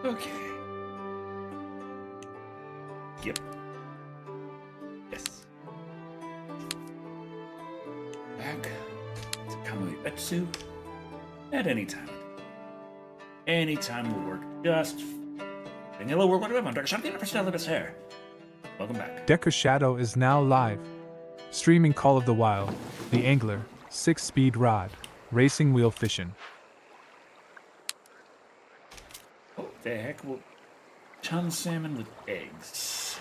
Okay. Yep. Yes. Back to Kamui Betsu at any time. Any time will work just. Vanilla will work with under something for still of his hair. Welcome back. Decker Shado is now live. Streaming Call of the Wild, The Angler, 6-speed rod, racing wheel fishing. Oh, the heck will. Chun salmon with eggs.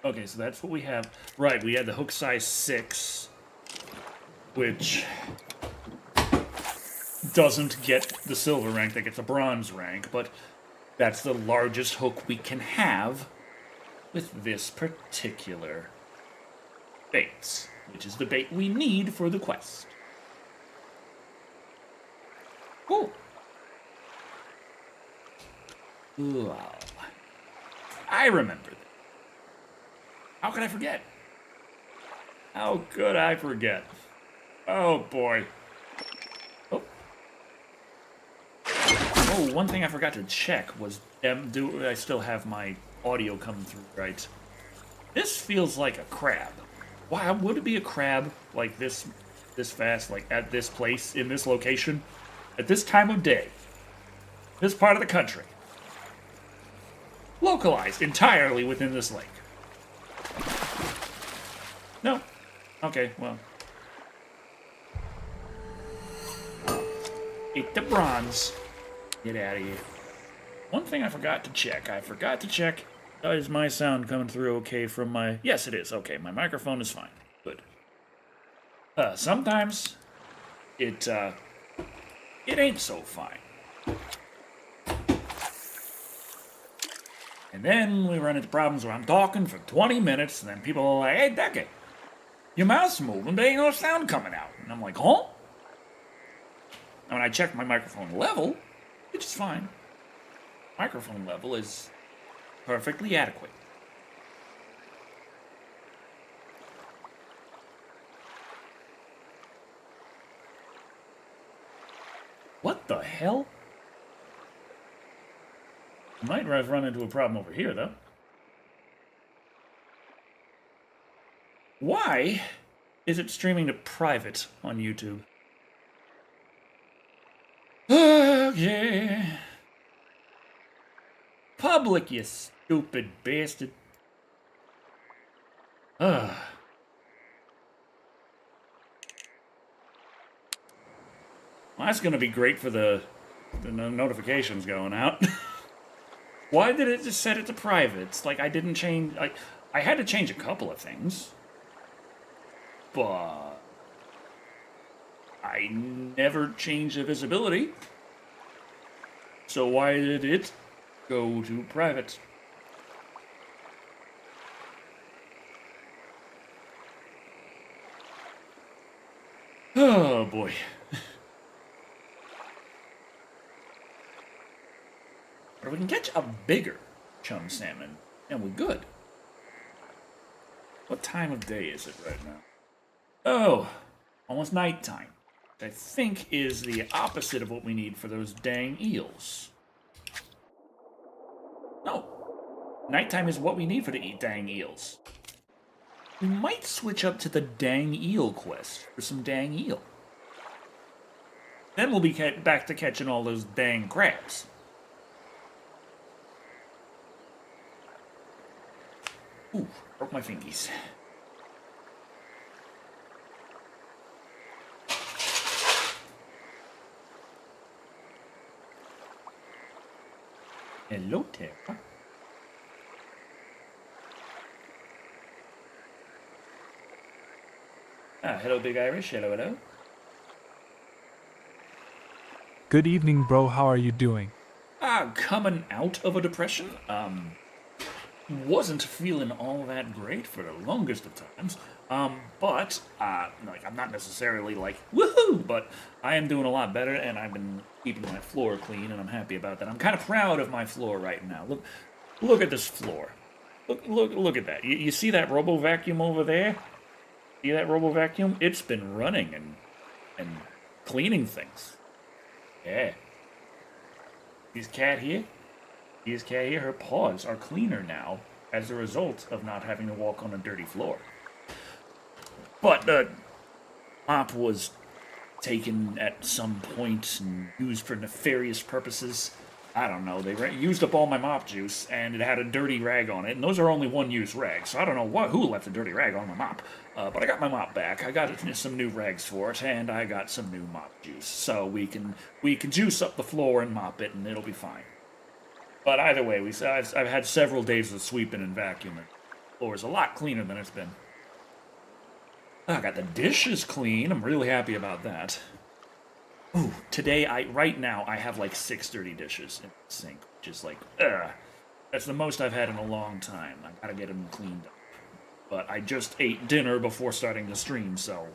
Okay, so that's what we have. Right, we had the hook size 6, which doesn't get the silver rank, that gets a bronze rank, but that's the largest hook we can have with this particular bait, which is the bait we need for the quest. Cool. Wow. I remember that. How could I forget? How could I forget? Oh boy. Oh. Oh, one thing I forgot to check was, do I still have my audio coming through right? This feels like a crab. Why would it be a crab like this fast, like at this place, in this location, at this time of day, this part of the country? Localized entirely within this lake. No. Okay, well. Eat the bronze. Get out of here. One thing I forgot to check. Is my sound coming through okay from my... Yes, it is. Okay, my microphone is fine. Good. Sometimes it ain't so fine. And then we run into problems where I'm talking for 20 minutes, and then people are like, hey, Deckett, your mouth's moving, but ain't no sound coming out. And I'm like, huh? And when I check my microphone level, it's just fine. Microphone level is perfectly adequate. What the hell? Might have run into a problem over here, though. Why is it streaming to private on YouTube? Okay. Public, you stupid bastard. Ugh. Well, that's gonna be great for the notifications going out. Why did it just set it to private? It's like I didn't change... I had to change a couple of things. But... I never changed the visibility. So why did it go to private? Oh, boy. But we can catch a bigger chum salmon, and we're good. What time of day is it right now? Oh, almost nighttime. Which I think is the opposite of what we need for those dang eels. No. Nighttime is what we need for the dang eels. We might switch up to the dang eel quest for some dang eel. Then we'll be back to catching all those dang crabs. Ooh, broke my fingies. Hello, Tara. Hello, Big Irish. Hello, hello. Good evening, bro. How are you doing? Coming out of a depression. Wasn't feeling all that great for the longest of times. But I'm not necessarily like, woohoo, but I am doing a lot better, and I've been keeping my floor clean, and I'm happy about that. I'm kind of proud of my floor right now. Look at this floor. Look at that. You see that robo vacuum over there? See that robo vacuum? It's been running and cleaning things. Yeah, This cat here, her paws are cleaner now as a result of not having to walk on a dirty floor. But the mop was taken at some point and used for nefarious purposes. I don't know. They used up all my mop juice, and it had a dirty rag on it. And those are only one-use rags, so I don't know who left a dirty rag on my mop. But I got my mop back. I got some new rags for it, and I got some new mop juice. So we can juice up the floor and mop it, and it'll be fine. But either way, I've had several days of sweeping and vacuuming. The floor is a lot cleaner than it's been. I got the dishes clean. I'm really happy about that. Ooh, today, right now, I have like 6 dirty dishes in the sink, which is like, ugh. That's the most I've had in a long time. I gotta get them cleaned up. But I just ate dinner before starting the stream, so...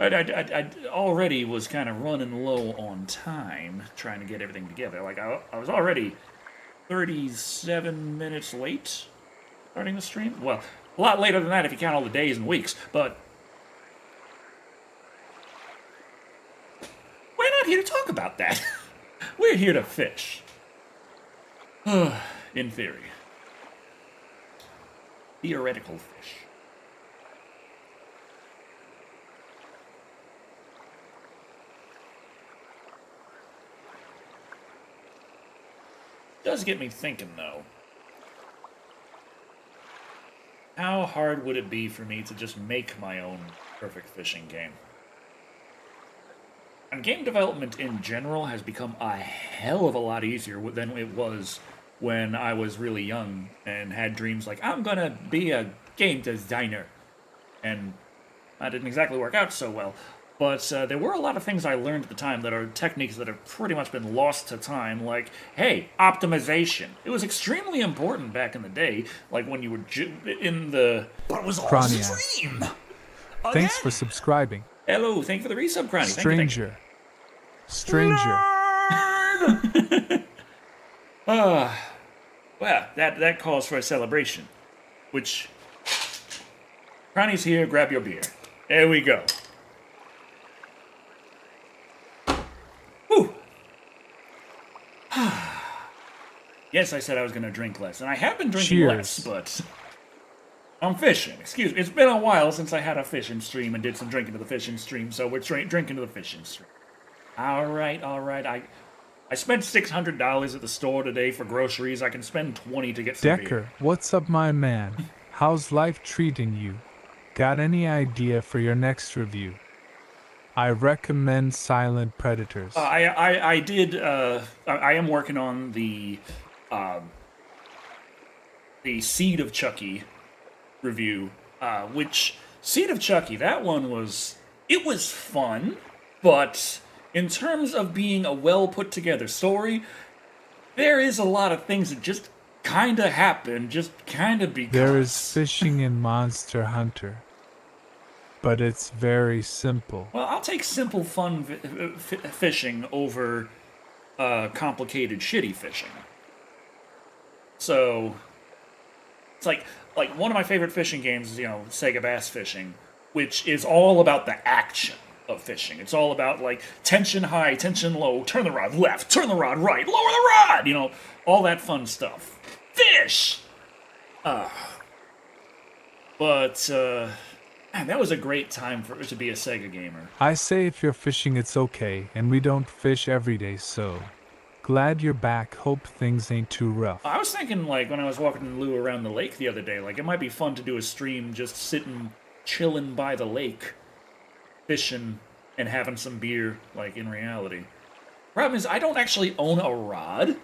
I already was kind of running low on time, trying to get everything together. Like, I was already 37 minutes late starting the stream. Well, a lot later than that if you count all the days and weeks, but... We're not here to talk about that. We're here to fish. In theory. Theoretical fish. Does get me thinking, though. How hard would it be for me to just make my own perfect fishing game? And game development in general has become a hell of a lot easier than it was when I was really young and had dreams like, I'm gonna be a game designer. And that didn't exactly work out so well. But there were a lot of things I learned at the time that are techniques that have pretty much been lost to time, like, hey, optimization. It was extremely important back in the day, like when you were in the... But it was all a stream! Thanks for subscribing. Hello, thank you for the resub, Cronny. Stranger. Stranger. Well, that calls for a celebration. Which... Cronny's here, grab your beer. There we go. Whew. Yes, I said I was going to drink less, and I have been drinking less, but... I'm fishing. Excuse me. It's been a while since I had a fishing stream and did some drinking to the fishing stream, so we're drinking to the fishing stream. All right. I spent $600 at the store today for groceries. I can spend $20 to get some Decker, beer. what's up, my man? How's life treating you? Got any idea for your next review? I recommend Silent Predators. I did. I am working on the Seed of Chucky review, which Seed of Chucky, that one was fun, but in terms of being a well put together story, there is a lot of things that just kind of happen, just kind of because. There is fishing in Monster Hunter, but it's very simple. Well, I'll take simple, fun fishing over complicated, shitty fishing. So it's like one of my favorite fishing games is, Sega Bass Fishing, which is all about the action of fishing. It's all about, like, tension high, tension low, turn the rod left, turn the rod right, lower the rod, all that fun stuff. Fish! Man, that was a great time to be a Sega gamer. I say if you're fishing it's okay, and we don't fish every day, so... Glad you're back. Hope things ain't too rough. I was thinking, like, when I was walking Lou around the lake the other day, like, it might be fun to do a stream just sitting, chilling by the lake, fishing, and having some beer, like, in reality. Problem is, I don't actually own a rod.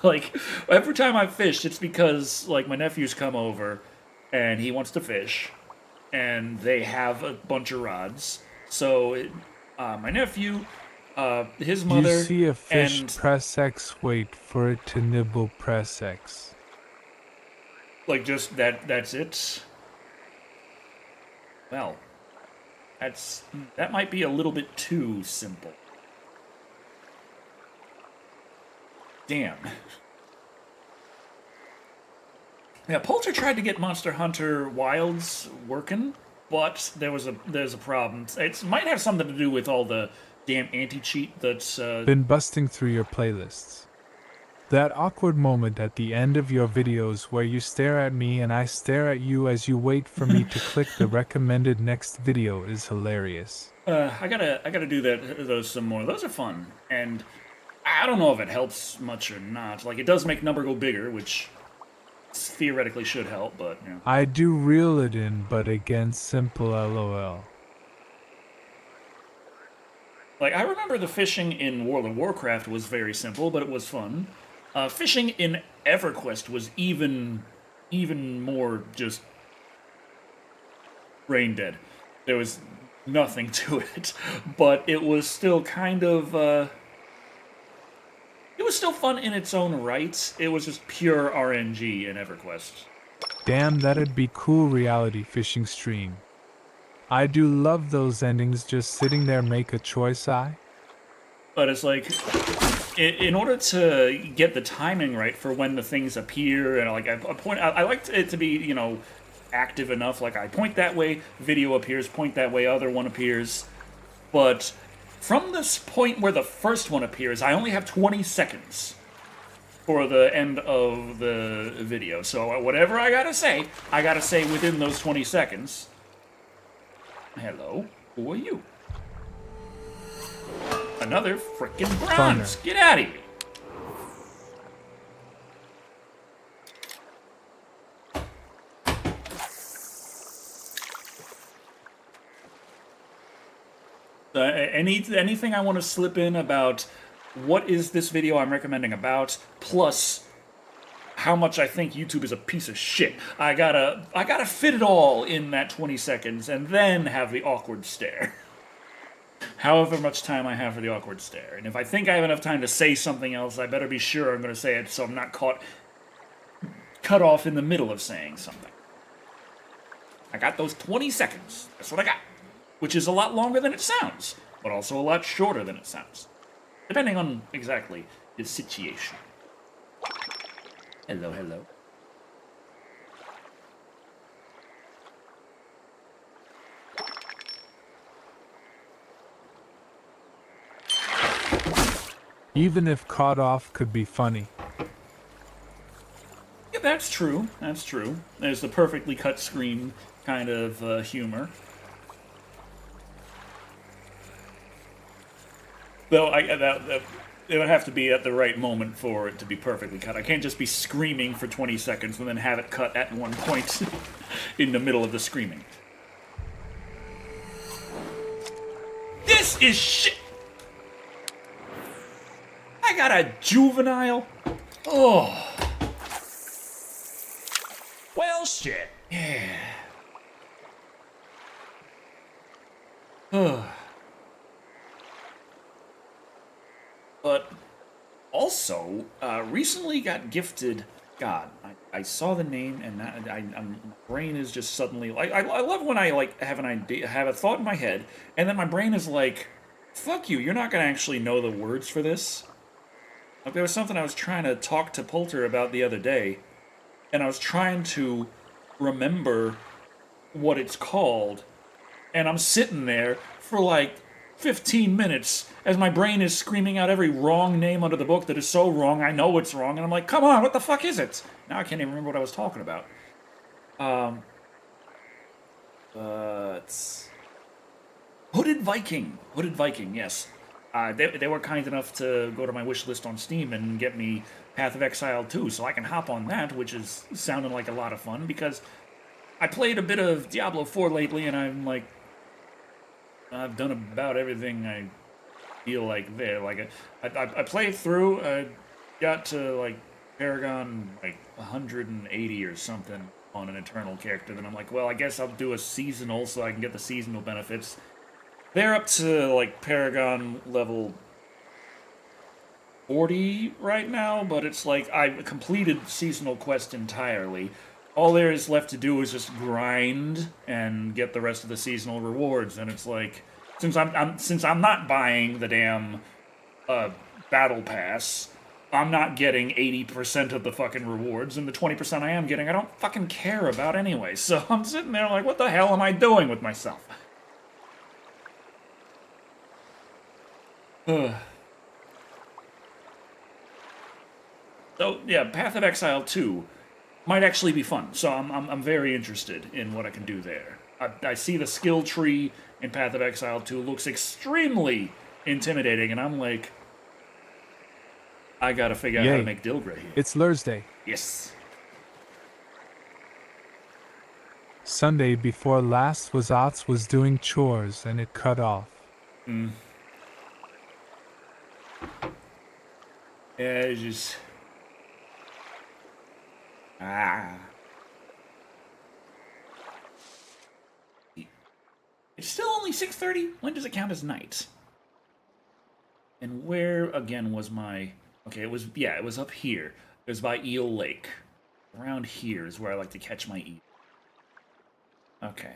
Like, every time I've fished, it's because, like, my nephew's come over, and he wants to fish, and they have a bunch of rods. So, my nephew... his mother, you see a fish, and press X, wait for it to nibble, press X. Like, just that's it? Well, that might be a little bit too simple. Damn. Yeah, Poulter tried to get Monster Hunter Wilds working, but there's a problem. It might have something to do with all the damn anti-cheat that's, Been busting through your playlists. That awkward moment at the end of your videos where you stare at me and I stare at you as you wait for me to click the recommended next video is hilarious. I gotta do those some more. Those are fun, and I don't know if it helps much or not. Like, it does make number go bigger, which theoretically should help, but, you know. I do reel it in, but again, simple lol. Like, I remember the fishing in World of Warcraft was very simple, but it was fun. Fishing in EverQuest was even more just brain dead. There was nothing to it, but it was still kind of, it was still fun in its own right. It was just pure RNG in EverQuest. Damn, that'd be cool reality fishing stream. I do love those endings just sitting there make a choice But it's like, in order to get the timing right for when the things appear, and like I like it to be, you know, active enough. Like, I point that way, video appears, point that way, other one appears. But from this point where the first one appears, I only have 20 seconds for the end of the video. So whatever I gotta say within those 20 seconds. Hello, who are you? Another frickin' bronze! Get out of here! Anything I want to slip in about what is this video I'm recommending about, plus how much I think YouTube is a piece of shit. I gotta fit it all in that 20 seconds and then have the awkward stare. However much time I have for the awkward stare. And if I think I have enough time to say something else, I better be sure I'm going to say it so I'm not cut off in the middle of saying something. I got those 20 seconds. That's what I got. Which is a lot longer than it sounds, but also a lot shorter than it sounds. Depending on exactly the situation. Hello, hello. Even if caught off could be funny. Yeah, that's true. That's true. There's the perfectly cut screen kind of humor. Though it would have to be at the right moment for it to be perfectly cut. I can't just be screaming for 20 seconds and then have it cut at one point in the middle of the screaming. This is shit! I got a juvenile? Oh. Well, shit. Yeah. But also, recently got gifted. God, I saw the name, and my brain is just suddenly like. I love when I like have an idea, have a thought in my head, and then my brain is like, "Fuck you! You're not gonna actually know the words for this." Like, there was something I was trying to talk to Poulter about the other day, and I was trying to remember what it's called, and I'm sitting there for like 15 minutes as my brain is screaming out every wrong name under the book that is so wrong I know it's wrong, and I'm like, come on, what the fuck is it? Now I can't even remember what I was talking about. It's Hooded Viking, yes. They were kind enough to go to my wish list on Steam and get me Path of Exile 2, so I can hop on that, which is sounding like a lot of fun, because I played a bit of Diablo 4 lately, and I'm like, I've done about everything I feel like there. Like, I played through, I got to, like, Paragon, like, 180 or something on an Eternal character, then I'm like, well, I guess I'll do a seasonal so I can get the seasonal benefits. They're up to, like, Paragon level 40 right now, but it's like, I completed Seasonal Quest entirely. All there is left to do is just grind and get the rest of the seasonal rewards, and it's like, since I'm not buying the damn battle pass, I'm not getting 80% of the fucking rewards, and the 20% I am getting, I don't fucking care about anyway. So I'm sitting there like, what the hell am I doing with myself? So yeah, Path of Exile 2 might actually be fun. So I'm very interested in what I can do there. I see the skill tree in Path of Exile 2 looks extremely intimidating, and I'm like, I gotta figure out how to Yay. make Dilgra here. It's Thursday. Yes. Sunday before last was Ots was doing chores and it cut off. Yeah, it's just... It's still only 6:30? When does it count as night? And where, again, was my... Okay, it was up here. It was by Eel Lake. Around here is where I like to catch my eel. Okay.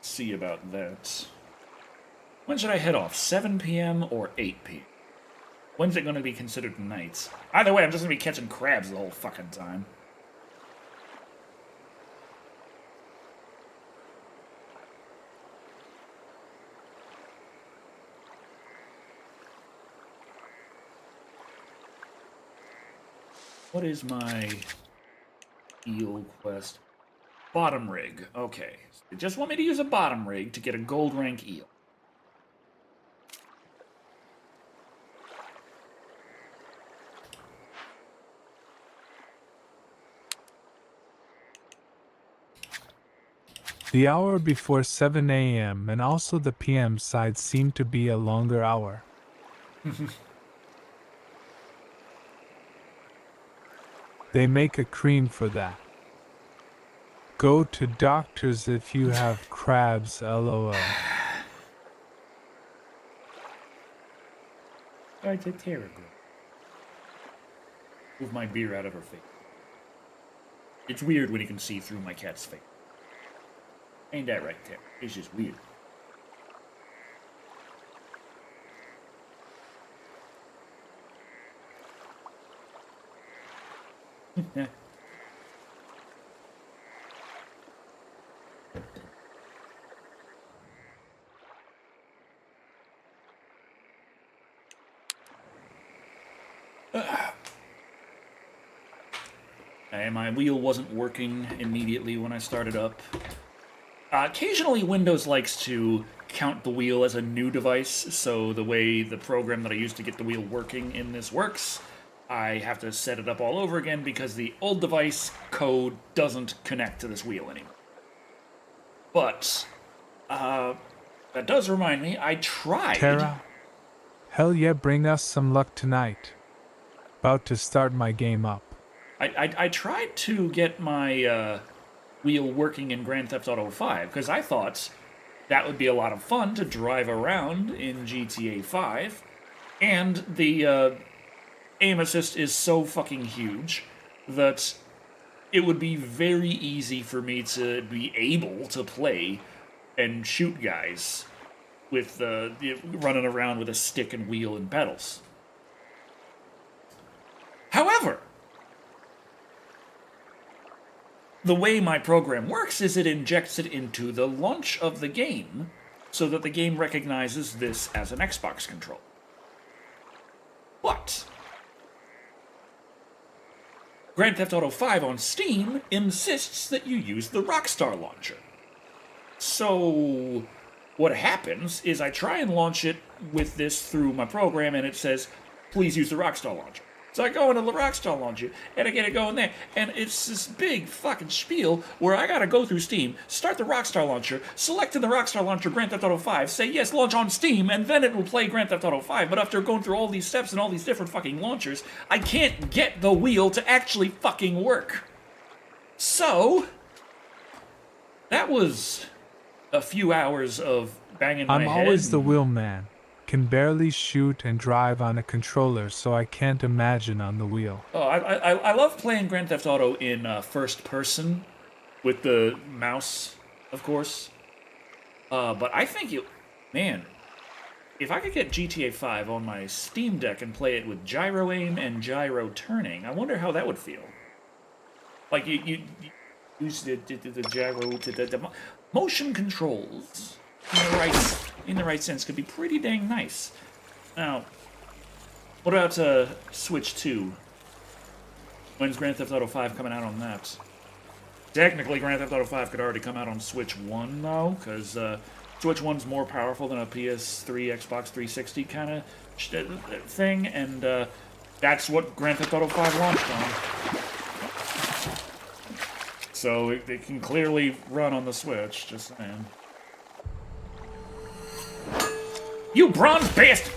See about that. When should I head off? 7 p.m. or 8 p.m.? When's it going to be considered night? Either way, I'm just going to be catching crabs the whole fucking time. What is my eel quest? Bottom rig. Okay. So they just want me to use a bottom rig to get a gold rank eel. The hour before 7 a.m. and also the p.m. side seemed to be a longer hour. They make a cream for that. Go to doctors if you have crabs, lol. That's a terrible. Move my beer out of her face. It's weird when you can see through my cat's face. Ain't that right, Tara? It's just weird. And my wheel wasn't working immediately when I started up. Occasionally, Windows likes to count the wheel as a new device, so the way the program that I used to get the wheel working in this works, I have to set it up all over again because the old device code doesn't connect to this wheel anymore. But, that does remind me, I tried... Tara? Hell yeah, bring us some luck tonight. About to start my game up. I tried to get my wheel working in Grand Theft Auto 5 because I thought that would be a lot of fun to drive around in GTA 5, and the aim assist is so fucking huge that it would be very easy for me to be able to play and shoot guys with running around with a stick and wheel and pedals. However, the way my program works is it injects it into the launch of the game so that the game recognizes this as an Xbox controller. But Grand Theft Auto 5 on Steam insists that you use the Rockstar launcher. So what happens is I try and launch it with this through my program and it says, please use the Rockstar launcher. So I go into the Rockstar launcher, and I get it going there, and it's this big fucking spiel where I gotta go through Steam, start the Rockstar launcher, select in the Rockstar launcher Grand Theft Auto 5, say yes, launch on Steam, and then it will play Grand Theft Auto 5, but after going through all these steps and all these different fucking launchers, I can't get the wheel to actually fucking work. So, that was a few hours of banging my head. I'm always the wheel man. Can barely shoot and drive on a controller, so I can't imagine on the wheel. Oh, I love playing Grand Theft Auto in first person with the mouse, of course. But I think man, if I could get GTA 5 on my Steam Deck and play it with gyro aim and gyro turning, I wonder how that would feel. Like you use the gyro to the motion controls in the right sense, could be pretty dang nice. Now, what about Switch 2? When's Grand Theft Auto 5 coming out on that? Technically, Grand Theft Auto 5 could already come out on Switch 1, though, because Switch 1's more powerful than a PS3, Xbox 360 kind of thing, and that's what Grand Theft Auto 5 launched on. So it can clearly run on the Switch, just saying. You bronze bastard!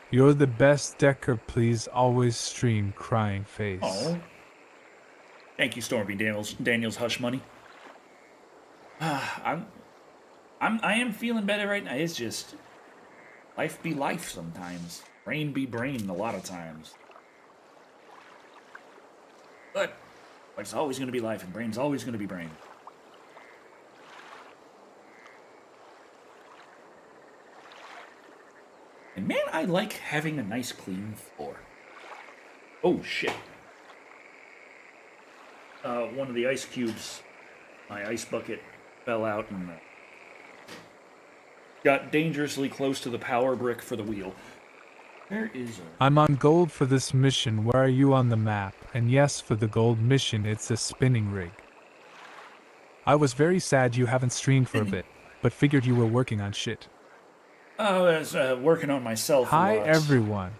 You're the best, Decker. Please always stream crying face. Oh. Thank you, Stormy Daniels Hush Money. I am feeling better right now. It's just life be life sometimes. Brain be brain a lot of times. But it's always gonna be life, and brain's always gonna be brain. And man, I like having a nice clean floor. Oh shit. One of the ice cubes, my ice bucket, fell out and got dangerously close to the power brick for the wheel. Where is it? I'm on gold for this mission. Where are you on the map? And yes, for the gold mission, it's a spinning rig. I was very sad you haven't streamed for a bit, but figured you were working on shit. Oh, I was working on myself. Hi, a lot. everyone.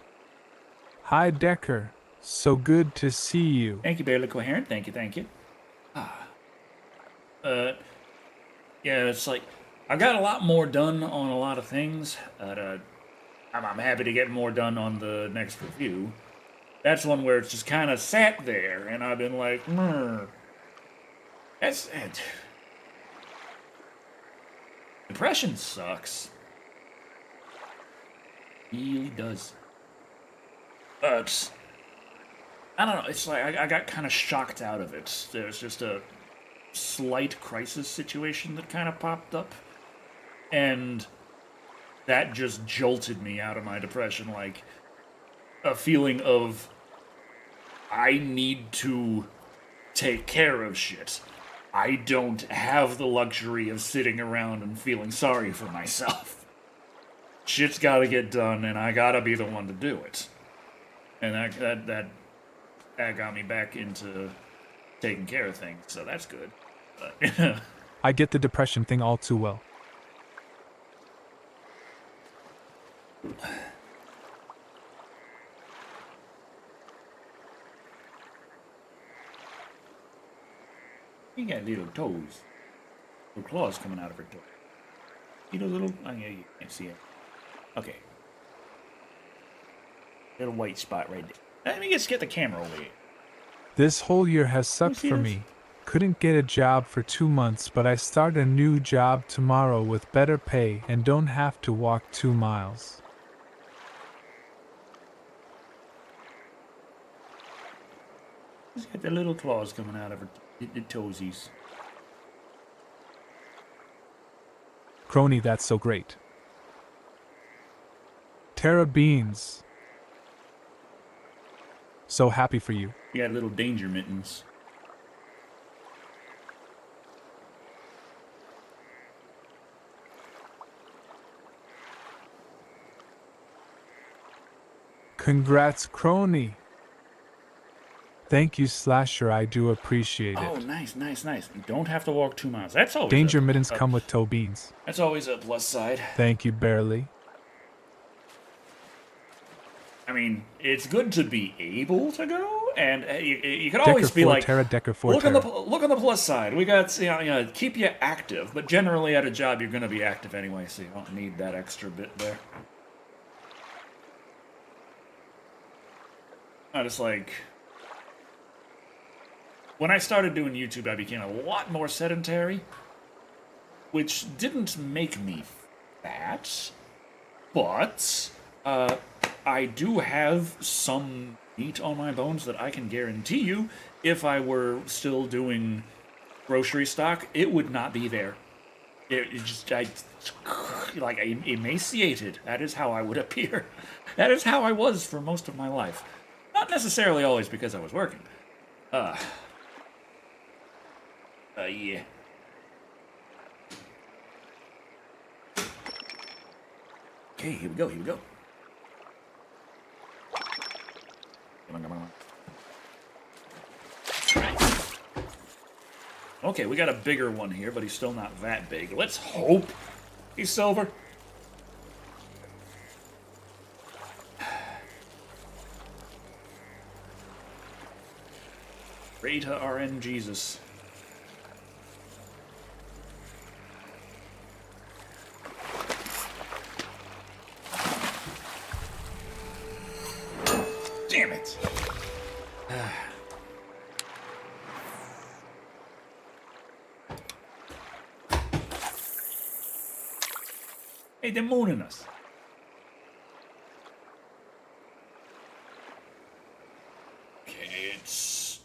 Hi, Decker. So good to see you. Thank you, Barely Coherent. Thank you. Yeah, it's like I got a lot more done on a lot of things. I'm happy to get more done on the next review. That's one where it's just kind of sat there, and I've been like, that's it. Depression sucks. Really does. But I don't know. It's like I got kind of shocked out of it. There's just a slight crisis situation that kind of popped up, and that just jolted me out of my depression. Like a feeling of I need to take care of shit. I don't have the luxury of sitting around and feeling sorry for myself. Shit's gotta get done, and I gotta be the one to do it. And that got me back into taking care of things, so that's good. But I get the depression thing all too well. you got little toes. Little claws coming out of her toe. See those little... Oh, yeah, you can't see it. Okay. Little white spot right there. Let me just get the camera over here. This whole year has sucked for me. Couldn't get a job for 2 months, but I start a new job tomorrow with better pay and don't have to walk 2 miles. She's got the little claws coming out of her the toesies. Crony, that's so great. Tara Beans. So happy for you. You got little danger mittens. Congrats, Crony. Thank you, Slasher. I do appreciate it. Oh, nice. You don't have to walk 2 miles. That's always Danger mittens come with toe beans. That's always a plus side. Thank you, Barely. I mean, it's good to be able to go, and you can Decker always be 4 like, Terra, Decker 4 look Terra. on the plus side. We got keep you active, but generally at a job you're going to be active anyway, so you don't need that extra bit there. I just like when I started doing YouTube, I became a lot more sedentary, which didn't make me fat, but I do have some meat on my bones that I can guarantee you, if I were still doing grocery stock, it would not be there. Like emaciated. That is how I would appear. That is how I was for most of my life. Not necessarily always because I was working. Yeah. Okay, here we go, here we go. Come on, come on, come on. Okay, we got a bigger one here, but he's still not that big. Let's hope he's silver. Pray to RN Jesus. Damn it! Hey, they're mooning us. Okay, it's...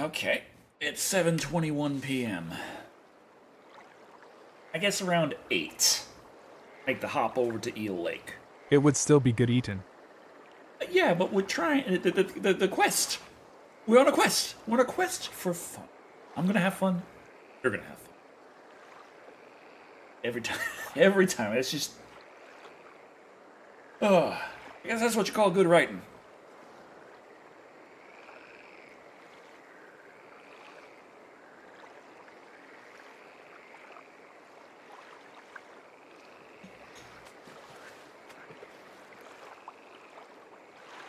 okay. It's 7:21 p.m. I guess around 8. Make the hop over to Eel Lake. It would still be good eating. Yeah, but we're trying... The quest. We're on a quest. We're on a quest for fun. I'm gonna have fun. You're gonna have fun. Every time. Every time. It's just... I guess that's what you call good writing.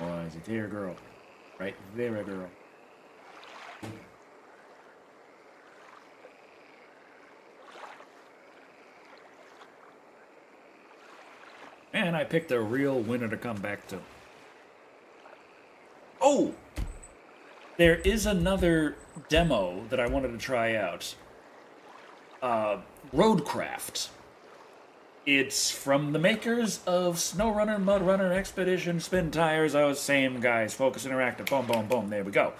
Oh, is it there, girl? Right there, girl. And I picked a real winner to come back to. Oh! There is another demo that I wanted to try out. Roadcraft. It's from the makers of SnowRunner, MudRunner, Expedition, Spin Tires. Oh, same guys. Focus Interactive. Boom, boom, boom. There we go.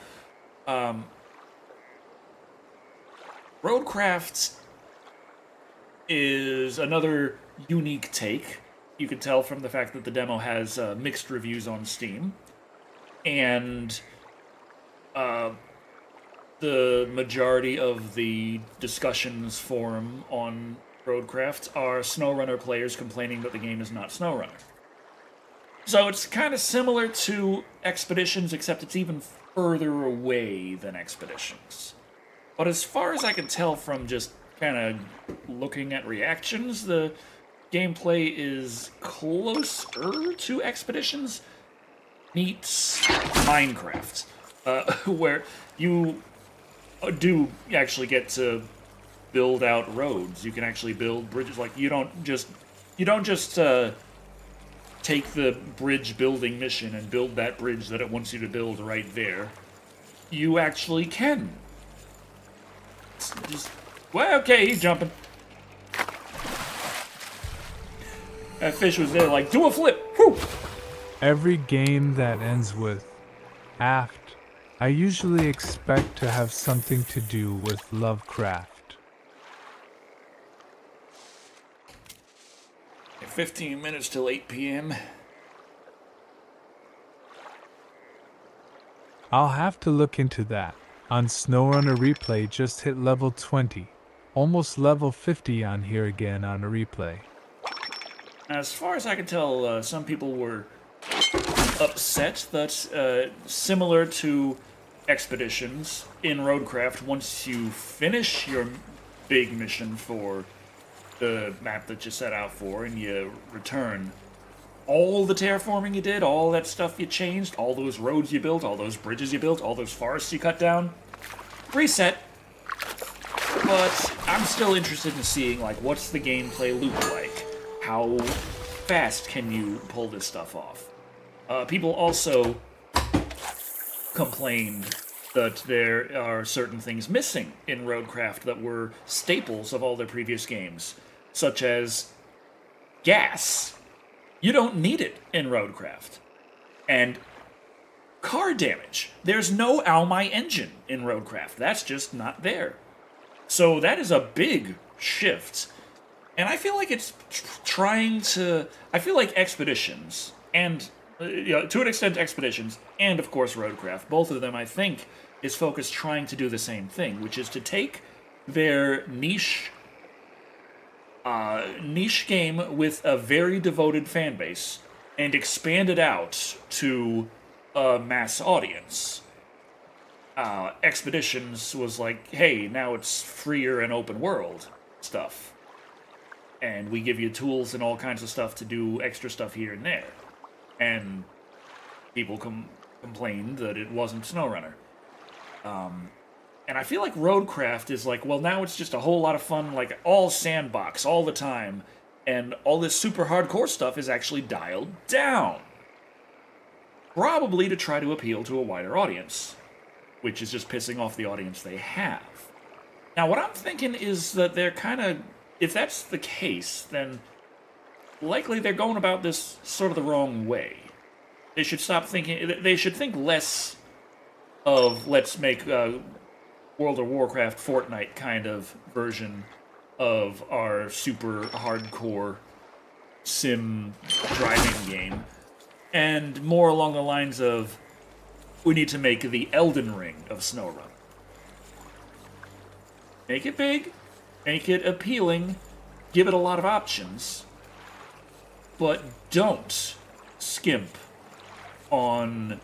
Roadcraft is another unique take. You can tell from the fact that the demo has mixed reviews on Steam. And the majority of the discussions forum on Roadcraft are SnowRunner players complaining that the game is not SnowRunner. So it's kind of similar to Expeditions, except it's even further away than Expeditions. But as far as I can tell from just kind of looking at reactions, the gameplay is closer to Expeditions meets Minecraft, where you do actually get to build out roads. You can actually build bridges. Like you don't just take the bridge building mission and build that bridge that it wants you to build right there. You actually can. It's just, well, okay, he's jumping. That fish was there, like, do a flip. Whew. Every game that ends with aft, I usually expect to have something to do with Lovecraft. 15 minutes till 8 p.m. I'll have to look into that. On SnowRunner Replay just hit level 20. Almost level 50 on here again on a replay. As far as I can tell, some people were upset that, similar to Expeditions, in Roadcraft, once you finish your big mission for the map that you set out for and you return, all the terraforming you did, all that stuff you changed, all those roads you built, all those bridges you built, all those forests you cut down, reset. But I'm still interested in seeing, like, what's the gameplay loop like? How fast can you pull this stuff off? People also complained that there are certain things missing in Roadcraft that were staples of all their previous games, such as gas. You don't need it in Roadcraft. And car damage. There's no Almy engine in Roadcraft. That's just not there. So that is a big shift And I feel like it's trying to. I feel like Expeditions and to an extent Expeditions and of course Roadcraft, both of them I think is focused trying to do the same thing, which is to take their niche game with a very devoted fan base and expand it out to a mass audience. Expeditions was like, hey, now it's freer and open world stuff. And we give you tools and all kinds of stuff to do extra stuff here and there. And people complained that it wasn't SnowRunner. And I feel like Roadcraft is like, well, now it's just a whole lot of fun, like all sandbox all the time, and all this super hardcore stuff is actually dialed down. Probably to try to appeal to a wider audience, which is just pissing off the audience they have. Now, what I'm thinking is that they're kind of, if that's the case, then likely they're going about this sort of the wrong way. They should stop thinking, they should think less of, let's make World of Warcraft Fortnite kind of version of our super hardcore sim driving game, and more along the lines of, we need to make the Elden Ring of SnowRunner. Make it big, make it appealing, give it a lot of options, but don't skimp on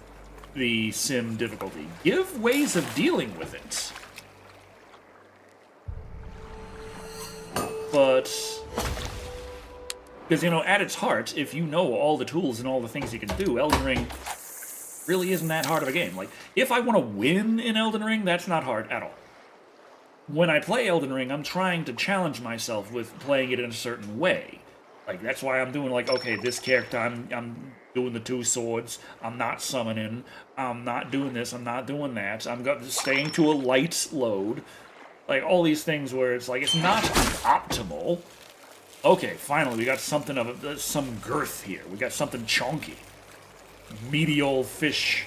the sim difficulty. Give ways of dealing with it. But, because, at its heart, if you know all the tools and all the things you can do, Elden Ring really isn't that hard of a game. Like, if I want to win in Elden Ring, that's not hard at all. When I play Elden Ring, I'm trying to challenge myself with playing it in a certain way. Like, that's why I'm doing, like, okay, this character, I'm doing the 2 swords, I'm not summoning, I'm not doing this, I'm not doing that, I'm staying to a light load. Like, all these things where it's like, it's not optimal. Okay, finally, we got something of some girth here. We got something chunky. Meaty old fish.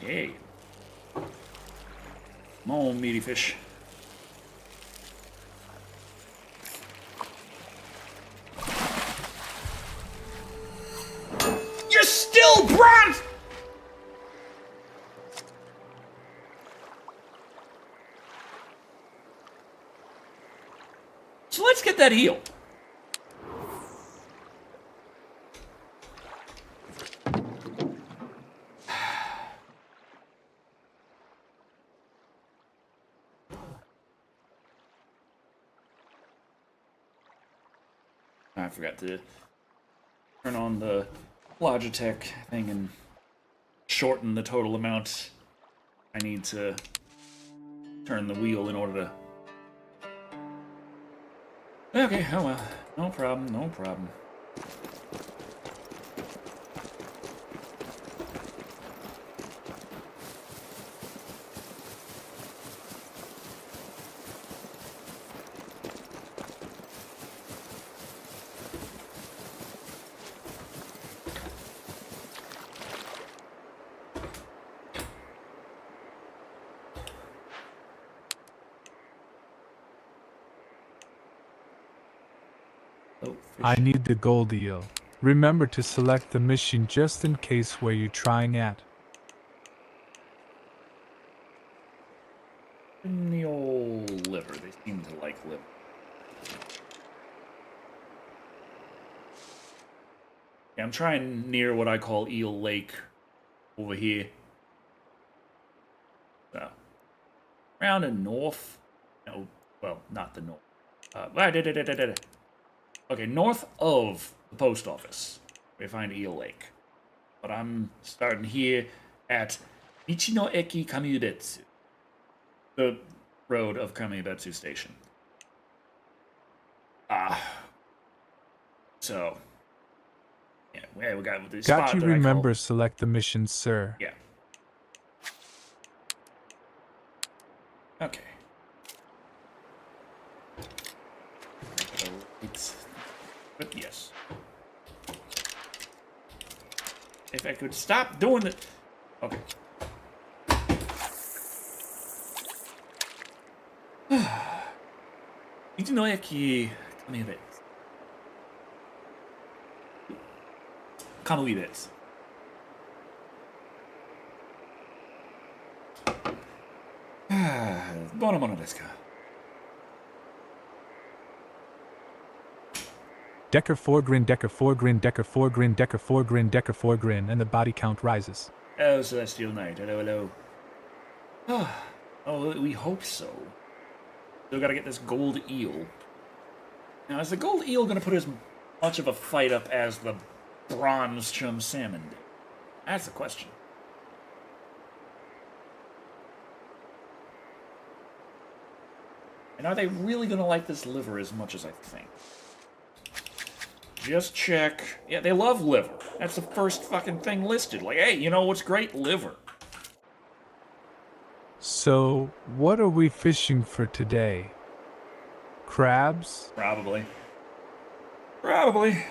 Hey. Come on, meaty fish. You're still bronze! So let's get that healed. I forgot to turn on the Logitech thing and shorten the total amount I need to turn the wheel in order to... Okay, oh well. No problem, no problem. Oh, I fish. need the gold eel. Remember to select the mission just in case where you're trying at. In the old liver. They seem to like liver. Yeah, I'm trying near what I call Eel Lake over here. So, around the north. No, well, not the north. Okay, north of the post office, we find Eel Lake. But I'm starting here at Ichino Eki Kamiyubetsu, the road of Kamiyubetsu Station. So, yeah, we got the spot Got you that I remember call... select the mission, sir. Yeah. Okay. But yes. If I could stop doing the... Okay. Did you know que... Come here, Come with it. Buona mono desu ka? Decker 4 grin, Decker 4 grin, Decker 4 grin, Decker 4 grin, Decker 4 grin, and the body count rises. Oh, Celestial Knight. Hello, hello. Oh, we hope so. Still gotta get this gold eel. Now, is the gold eel gonna put as much of a fight up as the bronze chum salmon did? That's the question. And are they really gonna like this liver as much as I think? Just check. Yeah, they love liver. That's the first fucking thing listed. Like, hey, you know what's great? Liver. So, what are we fishing for today? Crabs? Probably. Probably.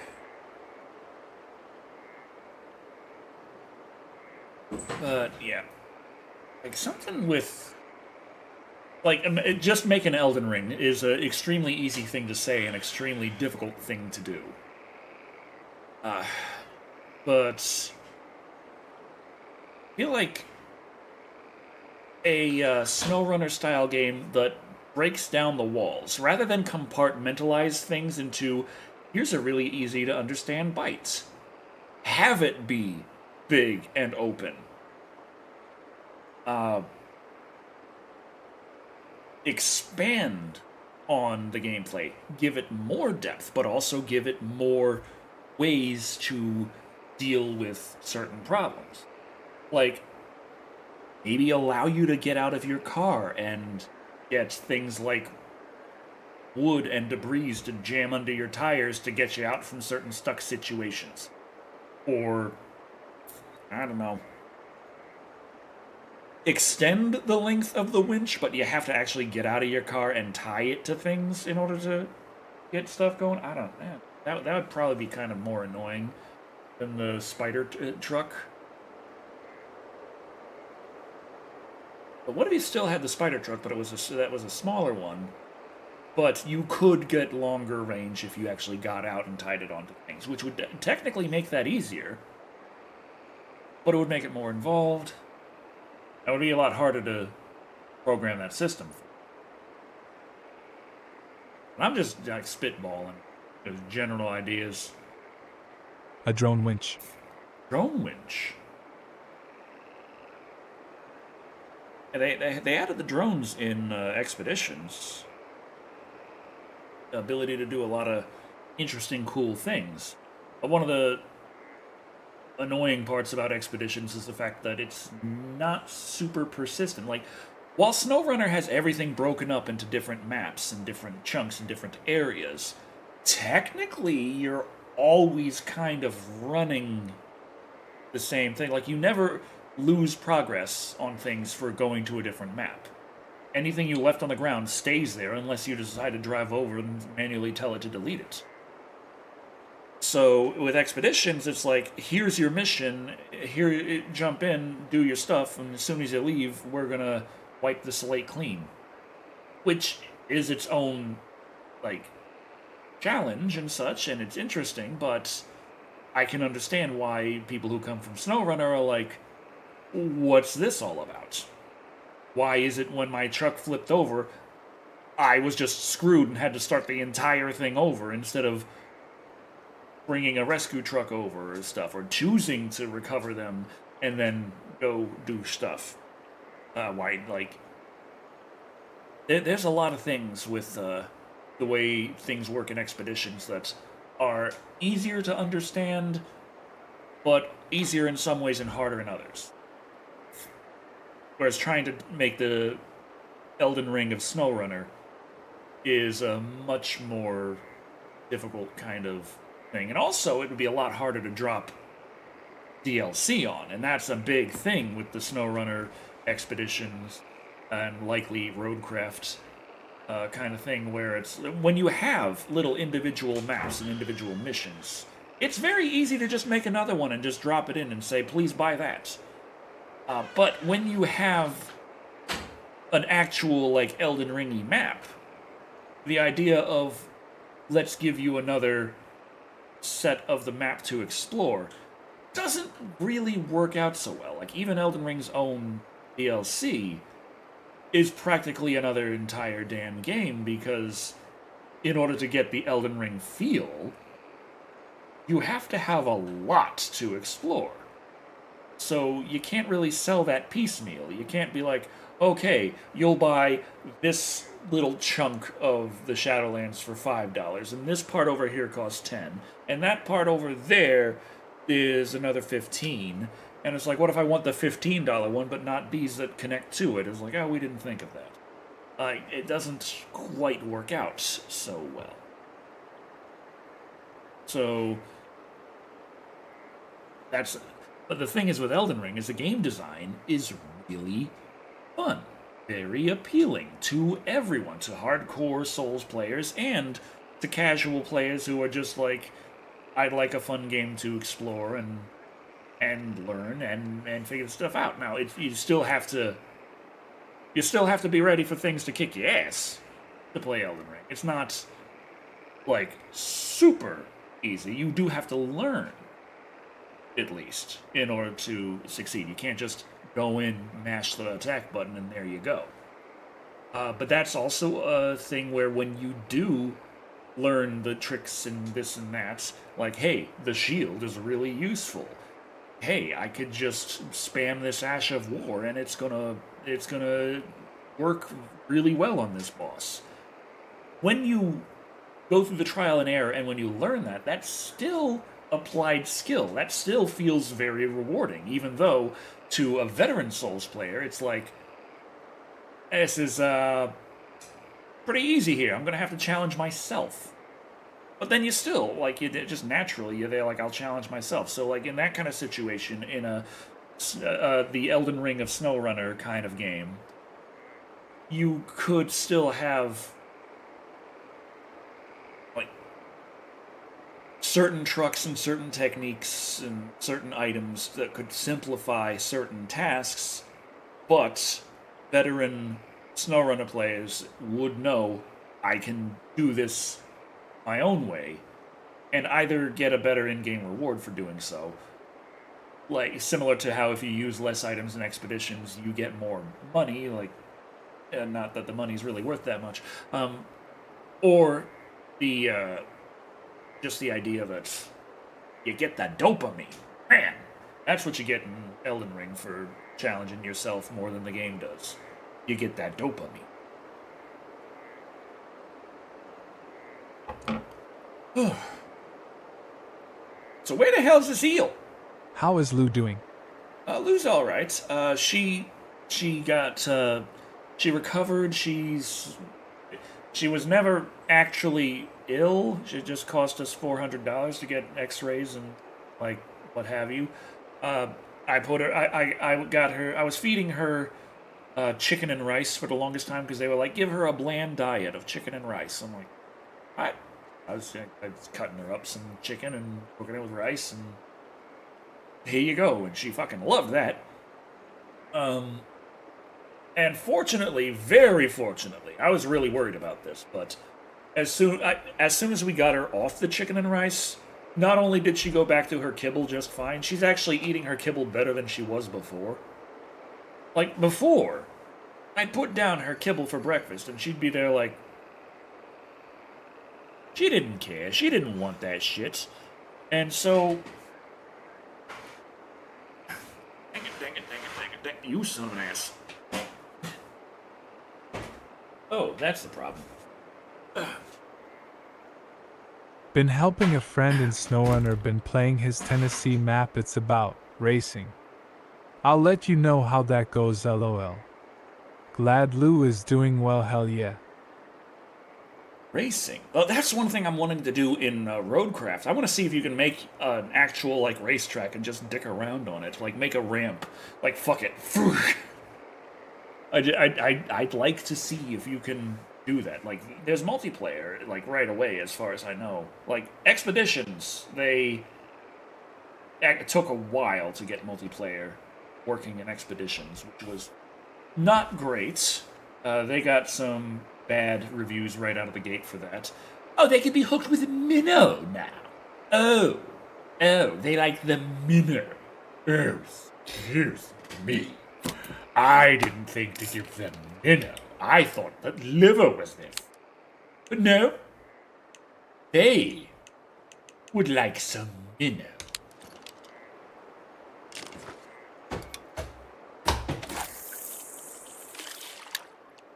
But, yeah. Like, something with... Like, just make an Elden Ring is an extremely easy thing to say, an extremely difficult thing to do. But... I feel like a SnowRunner-style game that breaks down the walls, rather than compartmentalize things into, here's a really easy-to-understand bite. Have it be big and open. Expand on the gameplay. Give it more depth, but also give it more ways to deal with certain problems. Like, maybe allow you to get out of your car and get things like wood and debris to jam under your tires to get you out from certain stuck situations. Or, I don't know, extend the length of the winch, but you have to actually get out of your car and tie it to things in order to get stuff going. I don't know. That would probably be kind of more annoying than the spider truck. But what if you still had the spider truck, but that was a smaller one? But you could get longer range if you actually got out and tied it onto things, which would technically make that easier. But it would make it more involved. That would be a lot harder to program that system for. And I'm just like spitballing. There's general ideas. A drone winch. Drone winch. They added the drones in Expeditions. The ability to do a lot of interesting, cool things. But one of the annoying parts about Expeditions is the fact that it's not super persistent. Like, while SnowRunner has everything broken up into different maps and different chunks and different areas, technically you're always kind of running the same thing. Like, you never lose progress on things for going to a different map. Anything you left on the ground stays there unless you decide to drive over and manually tell it to delete it. So with Expeditions, it's like, here's your mission, here, jump in, do your stuff, and as soon as you leave, we're gonna wipe the slate clean. Which is its own, like, challenge and such, and it's interesting, but I can understand why people who come from SnowRunner are like, what's this all about? Why is it when my truck flipped over, I was just screwed and had to start the entire thing over instead of bringing a rescue truck over or stuff, or choosing to recover them and then go do stuff? Why, like, there's a lot of things with the way things work in Expeditions that are easier to understand, but easier in some ways and harder in others. Whereas trying to make the Elden Ring of SnowRunner is a much more difficult kind of thing. And also, it would be a lot harder to drop DLC on, and that's a big thing with the SnowRunner Expeditions and likely Roadcraft kind of thing where it's when you have little individual maps and individual missions, it's very easy to just make another one and just drop it in and say, please buy that. But when you have an actual, like, Elden Ringy map, the idea of let's give you another set of the map to explore doesn't really work out so well. Like, even Elden Ring's own DLC is practically another entire damn game because in order to get the Elden Ring feel, you have to have a lot to explore. So you can't really sell that piecemeal. You can't be like, okay, you'll buy this little chunk of the Shadowlands for $5, and this part over here costs 10, and that part over there is another 15. And it's like, what if I want the $15 one, but not bees that connect to it? It's like, oh, we didn't think of that. It doesn't quite work out so well. So that's. But the thing is with Elden Ring is the game design is really fun, very appealing to everyone, to hardcore Souls players and to casual players who are just like, I'd like a fun game to explore and learn and figure stuff out. Now, you still have to be ready for things to kick your ass to play Elden Ring. It's not like super easy. You do have to learn, at least, in order to succeed. You can't just go in, mash the attack button, and there you go. But that's also a thing where when you do learn the tricks and this and that, like, hey, the shield is really useful. Hey, I could just spam this Ash of War and it's gonna work really well on this boss. When you go through the trial and error and when you learn that, that's still applied skill. That still feels very rewarding, even though to a veteran Souls player, it's like, this is pretty easy here. I'm gonna have to challenge myself. But then you still, like, you just naturally, you're there like, I'll challenge myself. So, like, in that kind of situation, in the Elden Ring of SnowRunner kind of game, you could still have, like, certain trucks and certain techniques and certain items that could simplify certain tasks, but veteran SnowRunner players would know, I can do this my own way, and either get a better in-game reward for doing so, like similar to how if you use less items in expeditions, you get more money, like, not that the money's really worth that much, or the, just the idea that you get that dopamine. Man, that's what you get in Elden Ring for challenging yourself more than the game does. You get that dopamine. So where the hell's this eel? How is Lou doing? Lou's all right. She recovered. She was never actually ill. It just cost us $400 to get X-rays and like what have you. I put her. I got her. I was feeding her chicken and rice for the longest time because they were like, give her a bland diet of chicken and rice. I'm like, what? I was cutting her up some chicken and cooking it with rice, and here you go. And she fucking loved that. And fortunately, very fortunately, I was really worried about this, but as soon as we got her off the chicken and rice, not only did she go back to her kibble just fine, she's actually eating her kibble better than she was before. Like, before, I'd put down her kibble for breakfast, and she'd be there like, she didn't care. She didn't want that shit. And so... Dang it. You son of an ass. Oh, that's the problem. Been helping a friend in SnowRunner, been playing his Tennessee map. It's about racing. I'll let you know how that goes, lol. Glad Lou is doing well, hell yeah. Racing. Well, that's one thing I'm wanting to do in Roadcraft. I want to see if you can make an actual, like, racetrack and just dick around on it. Like, make a ramp. Like, fuck it. I'd like to see if you can do that. Like, there's multiplayer, like, right away, as far as I know. Like, Expeditions, it took a while to get multiplayer working in Expeditions, which was not great. They got some bad reviews right out of the gate for that. Oh, they can be hooked with a minnow now. Oh, they like the minnow. Oh, excuse me. I didn't think to give them minnow. I thought that liver was this. But no, they would like some minnow.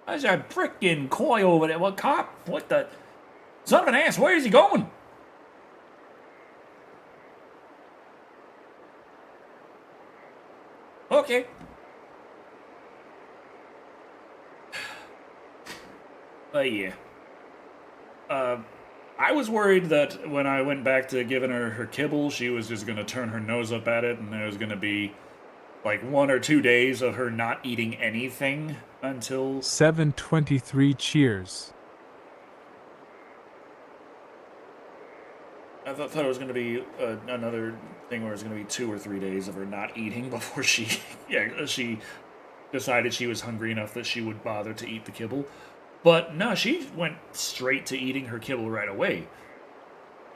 There's a frickin' koi over there. What cop? What the? Son of an ass, where is he going? Okay. Yeah. I was worried that when I went back to giving her kibble, she was just gonna turn her nose up at it, and there was gonna be like 1 or 2 days of her not eating anything until 7:23 cheers. I thought it was going to be another thing where it was going to be 2 or 3 days of her not eating before she decided she was hungry enough that she would bother to eat the kibble. But no, she went straight to eating her kibble right away.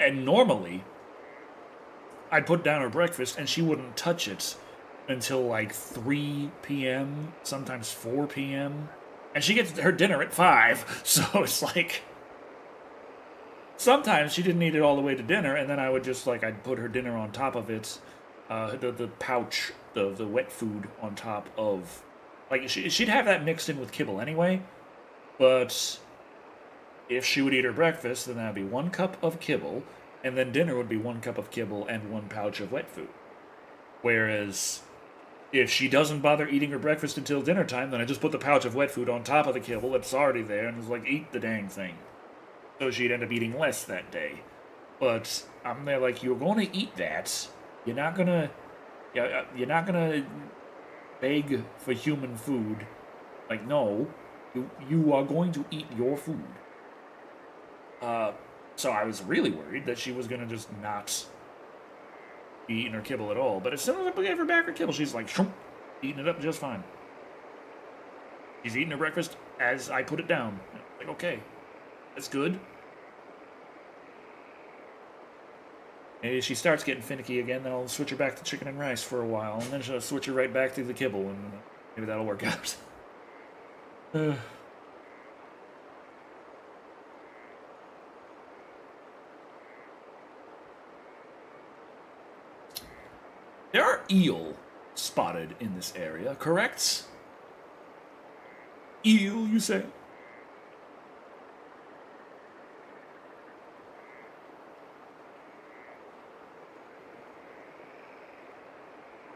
And normally, I'd put down her breakfast and she wouldn't touch it until like 3 p.m., sometimes 4 p.m. And she gets her dinner at 5, so it's like sometimes she didn't eat it all the way to dinner, and then I would just I'd put her dinner on top of it, the pouch, the wet food on top of, she'd have that mixed in with kibble anyway, but if she would eat her breakfast, then that'd be 1 cup of kibble, and then dinner would be 1 cup of kibble and 1 pouch of wet food. Whereas if she doesn't bother eating her breakfast until dinner time, then I just put the pouch of wet food on top of the kibble that's already there, and it's eat the dang thing. So she'd end up eating less that day. But I'm there you're going to eat that. You're not gonna beg for human food. No, you are going to eat your food. So I was really worried that she was gonna just not be eating her kibble at all. But as soon as I gave her back her kibble, she's eating it up just fine. She's eating her breakfast as I put it down. Okay. That's good. Maybe if she starts getting finicky again, then I'll switch her back to chicken and rice for a while, and then she'll switch her right back to the kibble, and maybe that'll work out. There are eel spotted in this area, correct? Eel, you say?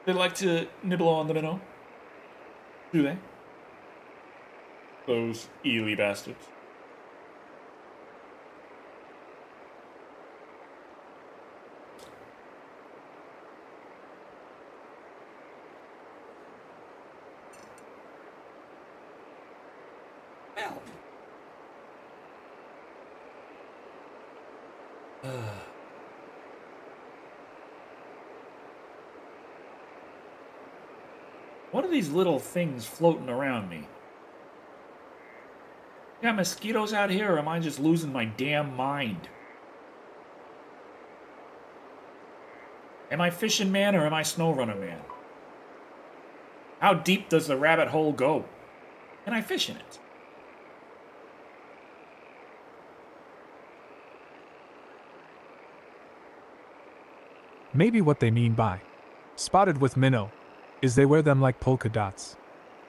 They like to nibble on the minnow. Do they? Those eely bastards. Well. What are these little things floating around me? Got mosquitoes out here, or am I just losing my damn mind? Am I fishing man, or am I snow runner man? How deep does the rabbit hole go? Can I fish in it? Maybe what they mean by spotted with minnow is they wear them like polka dots.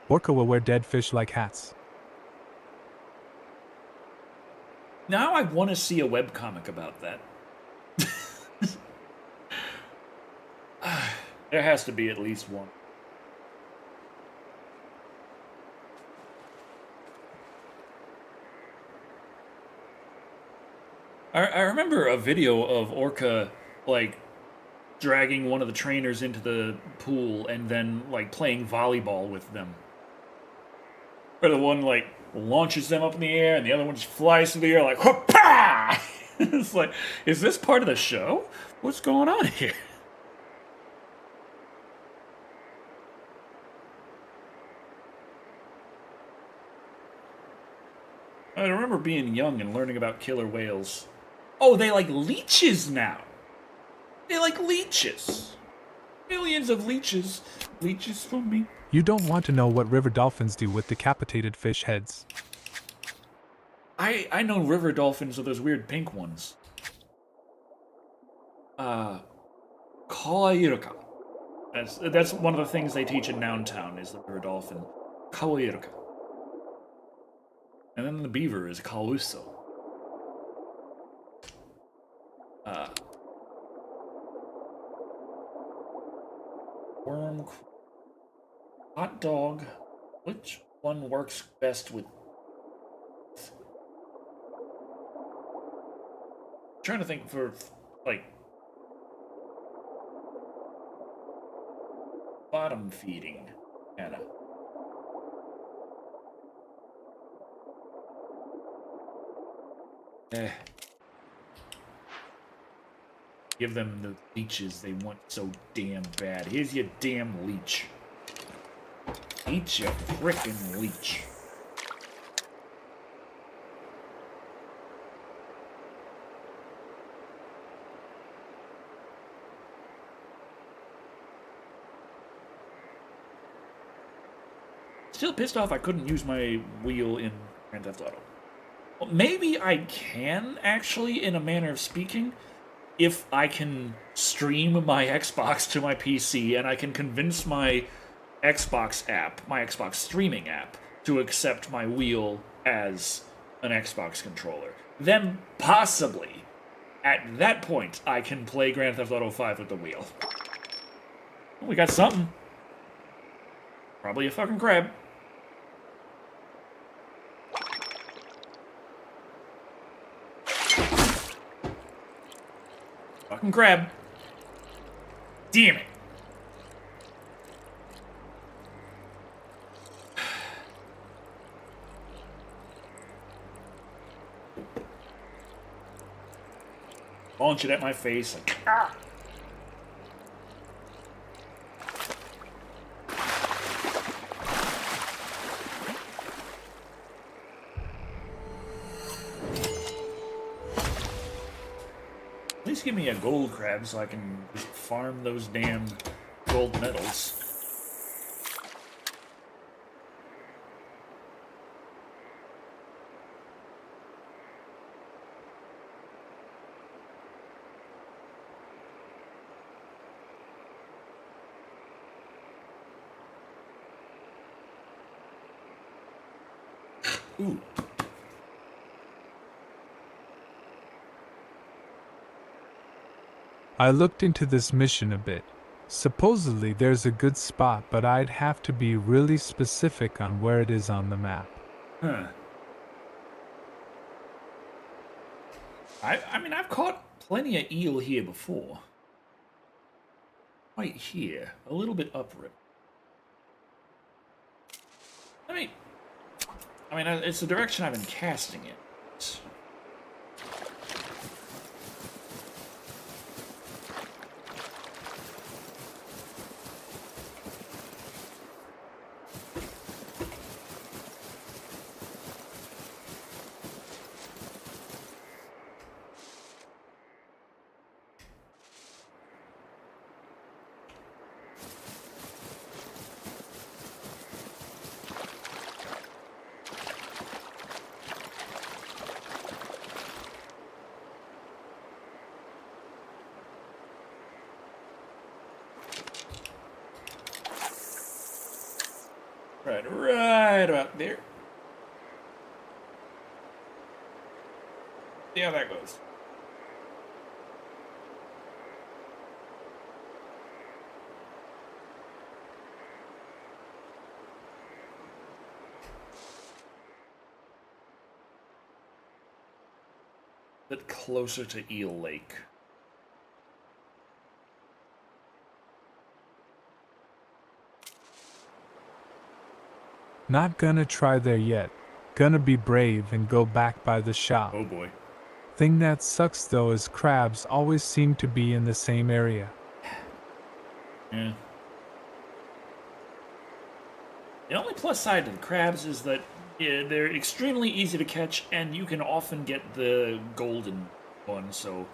Orca will wear dead fish like hats. Now I want to see a webcomic about that. There has to be at least one. I remember a video of Orca, dragging one of the trainers into the pool and then, playing volleyball with them. Or the one, launches them up in the air, and the other one just flies through the air like, "Whoop-pa!" It's like, is this part of the show? What's going on here? I remember being young and learning about killer whales. Oh, they like leeches now. They like leeches. Millions of leeches. Leeches for me. You don't want to know what river dolphins do with decapitated fish heads. I know river dolphins are those weird pink ones. Kawairuka. That's one of the things they teach in Nountown is the river dolphin. Kawairuka. And then the beaver is Kaluso. Worm. Hot dog. Which one works best with... I'm trying to think for, like... bottom feeding. Anna. Give them the leeches they want so damn bad. Here's your damn leech. Eat your frickin' leech. Still pissed off I couldn't use my wheel in Grand Theft Auto. Well, maybe I can, actually, in a manner of speaking, if I can stream my Xbox to my PC and I can convince my Xbox app, my Xbox streaming app, to accept my wheel as an Xbox controller. Then, possibly, at that point, I can play Grand Theft Auto 5 with the wheel. We got something. Probably a fucking crab. Fucking crab. Damn it. Launch it at my face. Like, ah. At least give me a gold crab so I can just farm those damn gold medals. Ooh. I looked into this mission a bit. Supposedly there's a good spot, but I'd have to be really specific on where it is on the map. Huh. I mean, I've caught plenty of eel here before. Right here. A little bit upriver. I mean, it's the direction I've been casting it. Right about there. See how that goes. Bit closer to Eel Lake. Not gonna try there yet. gonna be brave and go back by the shop. Oh boy. Thing that sucks though is crabs always seem to be in the same area. Yeah. The only plus side to the crabs is that they're extremely easy to catch, and you can often get the golden one, so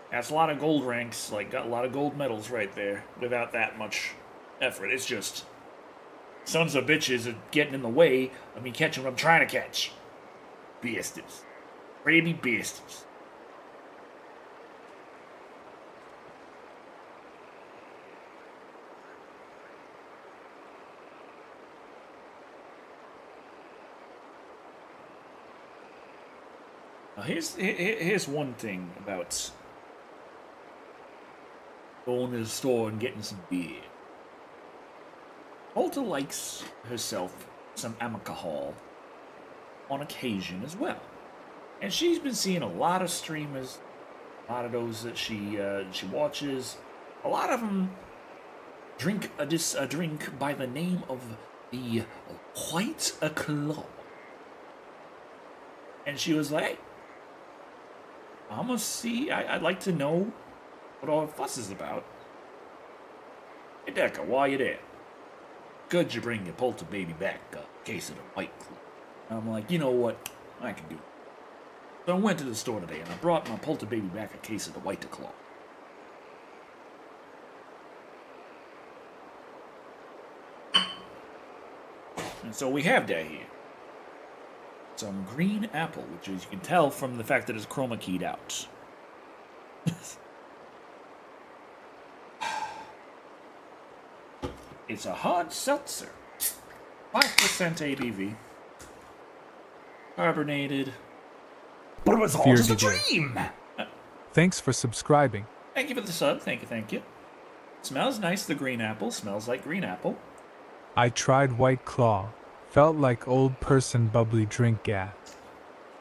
that's a lot of gold ranks, like, got a lot of gold medals right there, without that much effort. It's just sons of bitches are getting in the way of me catching what I'm trying to catch. Bastards. Baby bastards. Now here's one thing about going to the store and getting some beer. Alta likes herself some alcohol on occasion as well. And she's been seeing a lot of streamers, a lot of those that she watches. A lot of them drink a drink by the name of the White Claw. And she was like, hey, I'm gonna see, I'd like to know what all the fuss is about. Hey, Decker, while you're there, could you bring your polter baby back a case of the White Claw? And I'm like, you know what? I can do it. So I went to the store today and I brought my polter baby back a case of the White Claw. And so we have that here. Some green apple, which as you can tell from the fact that it's chroma keyed out. It's a hard seltzer. 5% ABV. Carbonated. But it was all Fear just a DJ. dream! Thanks for subscribing. Thank you for the sub. Thank you, thank you. Smells nice, the green apple. Smells like green apple. I tried White Claw. Felt like old person bubbly drink gas.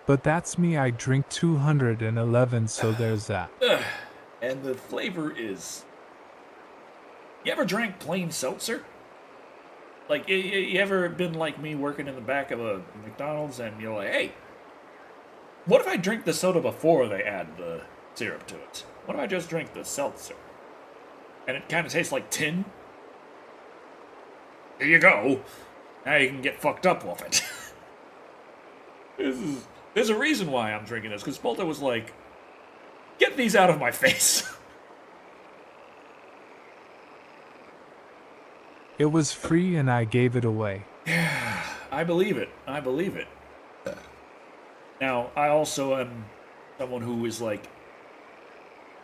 But that's me, I drink 211, so there's that. And the flavor is... You ever drank plain seltzer? Like, you ever been like me working in the back of a McDonald's and you're like, hey, what if I drink the soda before they add the syrup to it? What if I just drink the seltzer? And it kind of tastes like tin? Here you go. Now you can get fucked up with it. There's a reason why I'm drinking this, because Polter was like, get these out of my face. It was free and I gave it away. I believe it. I believe it. Now, I also am someone who is like,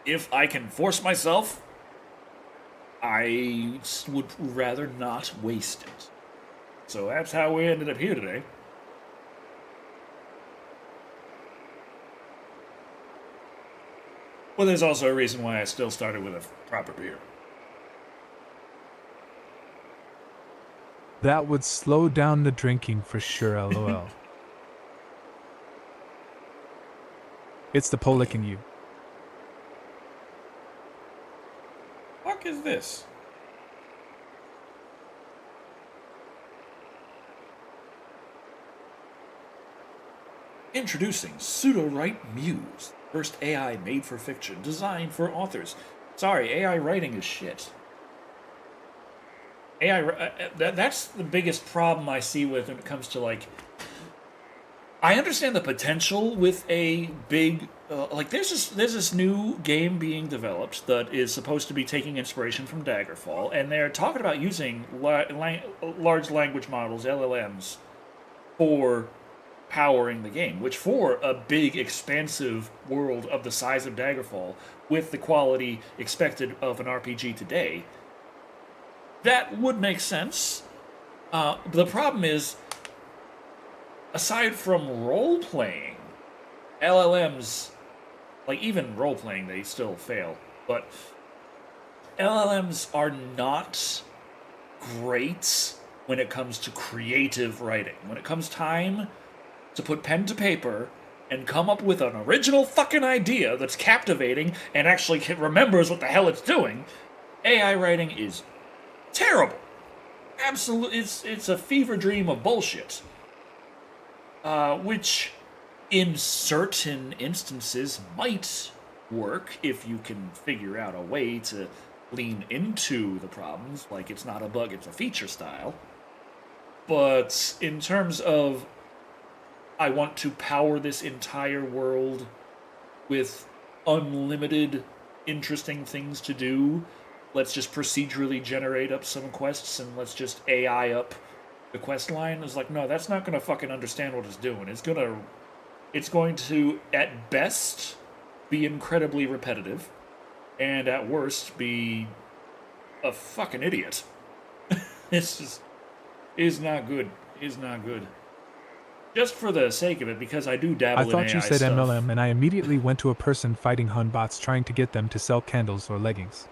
if I can force myself, I would rather not waste it. So that's how we ended up here today. Well, there's also a reason why I still started with a proper beer. That would slow down the drinking for sure, lol. It's the Polic in you. Fuck is this? Introducing Pseudo-Write Muse, first AI made for fiction, designed for authors. Sorry, AI writing is shit. That's the biggest problem I see with when it comes to, like... I understand the potential with a big... like, there's this new game being developed that is supposed to be taking inspiration from Daggerfall, and they're talking about using large language models, LLMs, for powering the game, which for a big, expansive world of the size of Daggerfall, with the quality expected of an RPG today, that would make sense. The problem is, aside from role-playing, LLMs, like even role-playing, they still fail, but LLMs are not great when it comes to creative writing. When it comes time to put pen to paper and come up with an original fucking idea that's captivating and actually remembers what the hell it's doing, AI writing is terrible. Absolutely, it's a fever dream of bullshit. which in certain instances might work if you can figure out a way to lean into the problems, like it's not a bug, it's a feature style. But in terms of, I want to power this entire world with unlimited interesting things to do, let's just procedurally generate up some quests and let's just AI up the quest line. Is like, no, that's not gonna fucking understand what it's doing. It's going to at best be incredibly repetitive, and at worst be a fucking idiot. It's just is not good. Is not good. Just for the sake of it, because I do dabble I in thought AI you said stuff. MLM, and I immediately went to a person fighting Hun bots trying to get them to sell candles or leggings.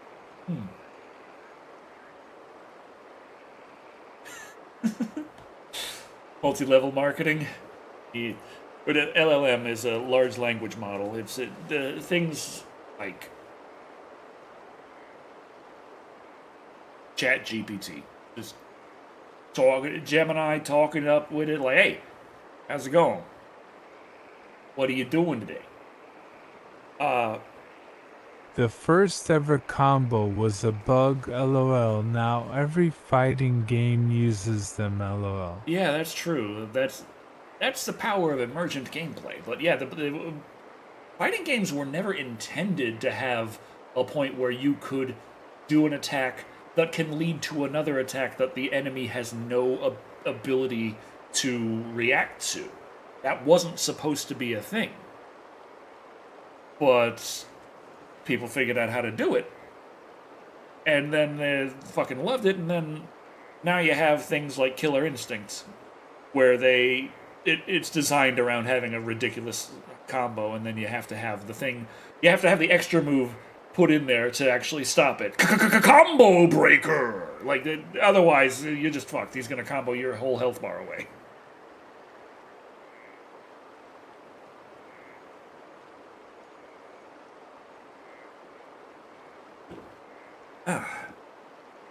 Multi-level marketing. But an LLM is a large language model. It's the things like Chat GPT. Just Gemini talking up with it like, hey, how's it going? What are you doing today? The first ever combo was a bug, lol. Now every fighting game uses them, lol. Yeah, that's true. That's the power of emergent gameplay. But yeah, the fighting games were never intended to have a point where you could do an attack that can lead to another attack that the enemy has no ability to react to. That wasn't supposed to be a thing. But people figured out how to do it. And then they fucking loved it, and then now you have things like Killer Instincts, where it's designed around having a ridiculous combo, and then you have to have the thing, you have to have the extra move put in there to actually stop it. Combo breaker! Like, otherwise, you're just fucked. He's gonna combo your whole health bar away.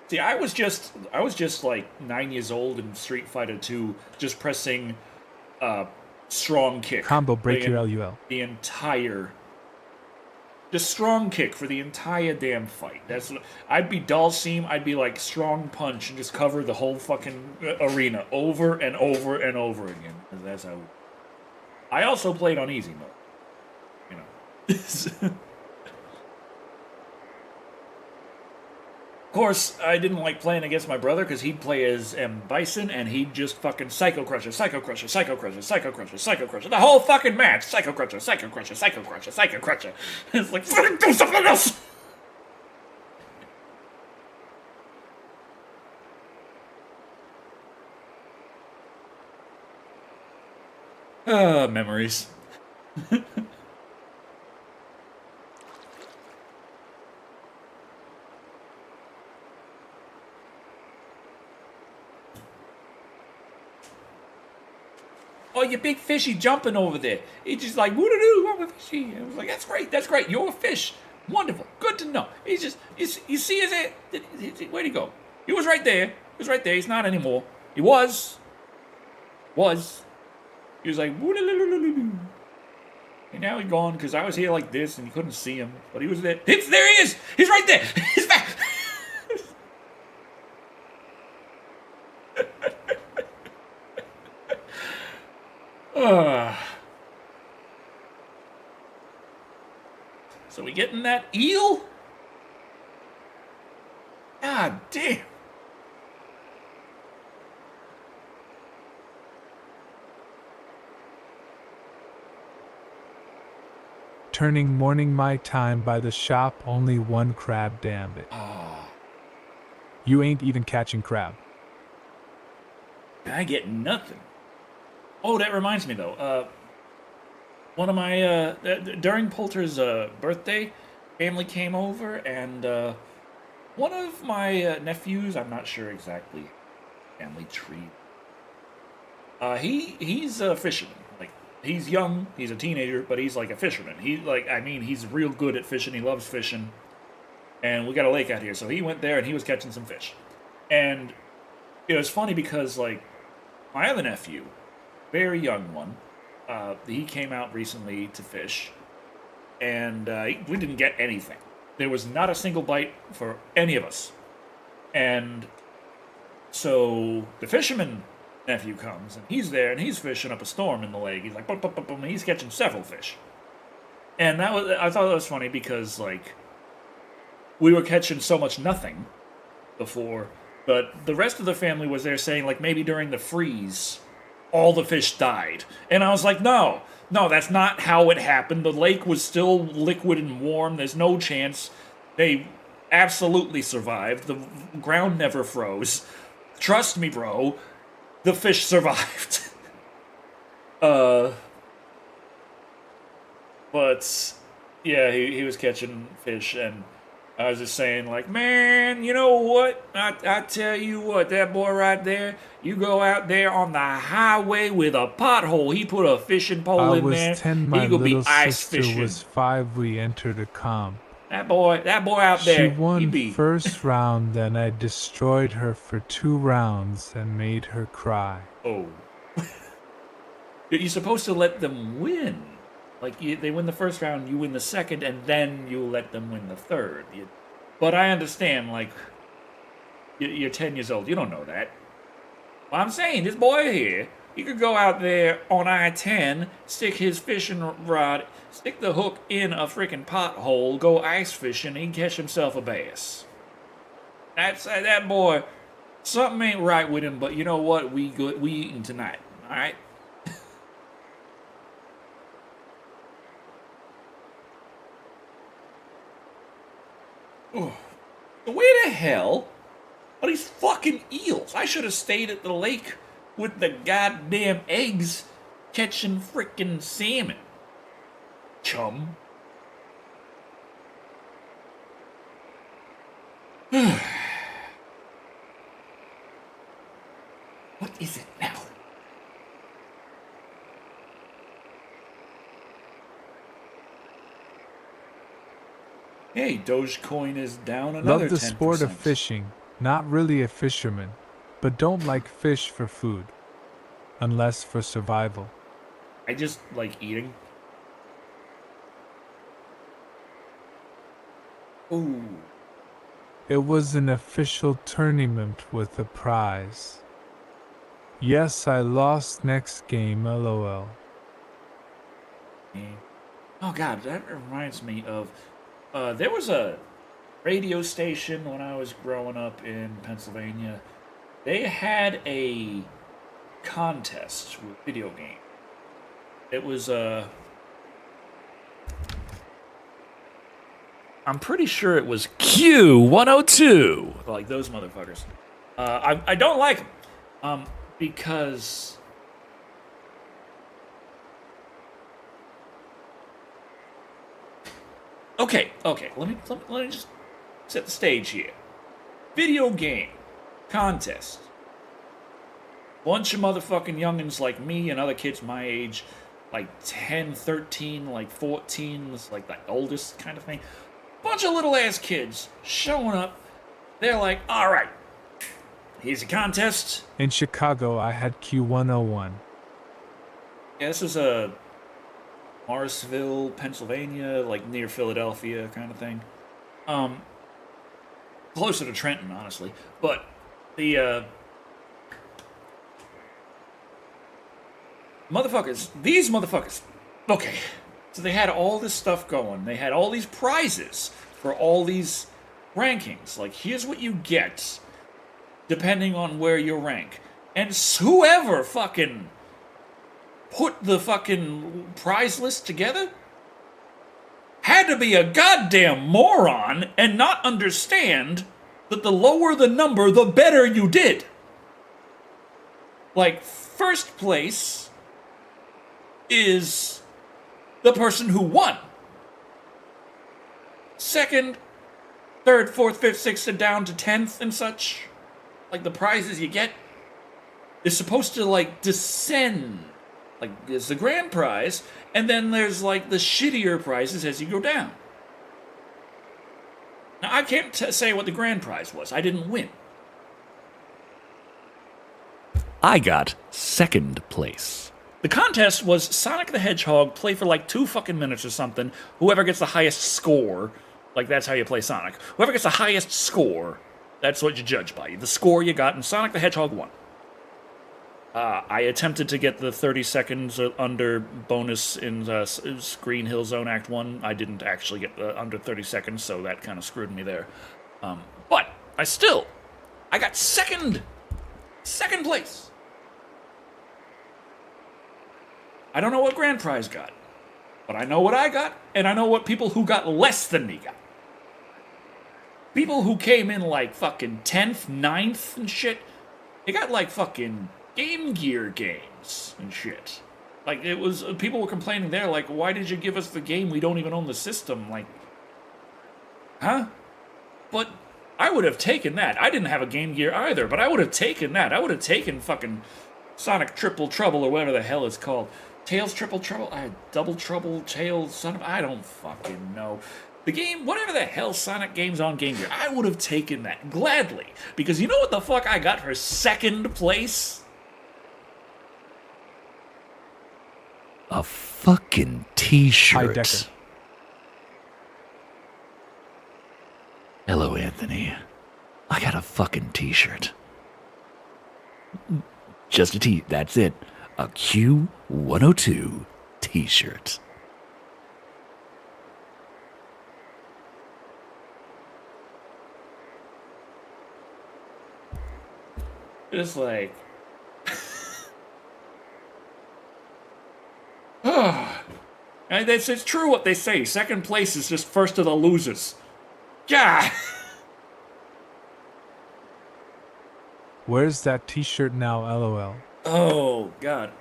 See, I was just like 9 years old in Street Fighter 2, just pressing strong kick. Combo break your LUL. The entire, just strong kick for the entire damn fight. I'd be Dalsim, I'd be like strong punch and just cover the whole fucking arena over and over and over again. That's how. I also played on easy mode, you know. Of course, I didn't like playing against my brother because he'd play as M. Bison and he'd just fucking Psycho Crusher, Psycho Crusher, Psycho Crusher, Psycho Crusher, Psycho Crusher. The whole fucking match! Psycho Crusher, Psycho Crusher, Psycho Crusher, Psycho Crusher. It's like, fucking do something else! Memories. Oh, you big fishy jumping over there. He's just like, woo-doo-doo, I'm a fishy. I was like, that's great, you're a fish. Wonderful, good to know. He's just, you see his head? Where'd he go? He was right there. He's not anymore. He was. He was like, woo-doo-doo-doo-doo-doo. And now he's gone, because I was here like this, and you couldn't see him. But he was there. There he is! He's right there! He's back! So we getting that eel? God damn. Turning morning my time by the shop, only one crab, damn it. You ain't even catching crab. I get nothing. Oh, that reminds me though. One of my during Poulter's birthday, family came over, and one of my nephews, I'm not sure exactly, family tree. He's a fisherman. Like, he's young, he's a teenager, but he's like a fisherman. He's real good at fishing. He loves fishing, and we got a lake out here, so he went there and he was catching some fish. And it was funny because like my other nephew, very young one. He came out recently to fish, and we didn't get anything. There was not a single bite for any of us. And so the fisherman nephew comes, and he's there, and he's fishing up a storm in the lake. He's like, boom, boom, boom, boom, and he's catching several fish. And I thought that was funny because, like, we were catching so much nothing before, but the rest of the family was there saying, like, maybe during the freeze, all the fish died. And I was like, no, that's not how it happened. The lake was still liquid and warm. There's no chance. They absolutely survived. The ground never froze. Trust me, bro. The fish survived. But yeah, he was catching fish, and I was just saying, like, man, you know what? I tell you what, that boy right there, you go out there on the highway with a pothole. He put a fishing pole in there. I was 10, my he could little be ice sister fishing. was 5, we entered a comp. That boy out there, She won he be first round, then I destroyed her for 2 rounds and made her cry. oh. You're supposed to let them win. Like, they win the first round, you win the second, and then you let them win the third. But I understand, like, you're 10 years old. You don't know that. Well, I'm saying, this boy here, he could go out there on I-10, stick his fishing rod, stick the hook in a freaking pothole, go ice fishing, and he'd catch himself a bass. That boy, something ain't right with him, but you know what? We eating tonight, all right? Oh. Where the hell are these fucking eels? I should have stayed at the lake with the goddamn eggs catching frickin' salmon. Chum. What is it now? Hey, Dogecoin is down another 10%. Love the sport of fishing, not really a fisherman, but don't like fish for food, unless for survival. I just like eating. Ooh. It was an official tournament with a prize. Yes, I lost next game, lol. Oh god, that reminds me of... there was a radio station when I was growing up in Pennsylvania. They had a contest with video games. It was, I'm pretty sure it was Q102. Like those motherfuckers. I don't like them. Because... Okay, let me just set the stage here. Video game contest. Bunch of motherfucking youngins like me and other kids my age, like 10, 13, like 14, like the oldest kind of thing. Bunch of little ass kids showing up. They're like, alright, here's a contest. In Chicago, I had Q101. Yeah, this is a Morrisville, Pennsylvania, like near Philadelphia kind of thing. Closer to Trenton, honestly. But the these motherfuckers. Okay, so they had all this stuff going. They had all these prizes for all these rankings. Like, here's what you get depending on where you rank. And whoever fucking put the fucking prize list together had to be a goddamn moron and not understand that the lower the number, the better you did. Like, first place is the person who won. Second, third, fourth, fifth, sixth, and down to 10th and such, like the prizes you get, is supposed to, like, descend. Like, there's the grand prize, and then there's, like, the shittier prizes as you go down. Now, I can't say what the grand prize was. I didn't win. I got second place. The contest was Sonic the Hedgehog play for like 2 fucking minutes or something. Whoever gets the highest score, like that's how you play Sonic. Whoever gets the highest score, that's what you judge by. The score you got, and Sonic the Hedgehog won. I attempted to get the 30 seconds under bonus in Green Hill Zone Act 1. I didn't actually get the under 30 seconds, so that kind of screwed me there. But I got second place. I don't know what grand prize got, but I know what I got, and I know what people who got less than me got. People who came in like fucking 10th, 9th and shit, they got like fucking Game Gear games and shit. Like, it was, people were complaining there, like, why did you give us the game? We don't even own the system. Like, huh? But I would have taken that. I didn't have a Game Gear either, but I would have taken that. I would have taken fucking Sonic Triple Trouble or whatever the hell it's called. Tails Triple Trouble? I had Double Trouble, Tails, Son of... I don't fucking know. The game, whatever the hell Sonic game's on Game Gear, I would have taken that gladly. Because you know what the fuck I got for second place? A fucking t-shirt. Hi, Decker. Hello, Anthony. I got a fucking t-shirt. Just a t, that's it. A Q102 t-shirt. Just like... And it's true what they say. Second place is just first of the losers. Yeah. Where's that t-shirt now, lol? Oh, God.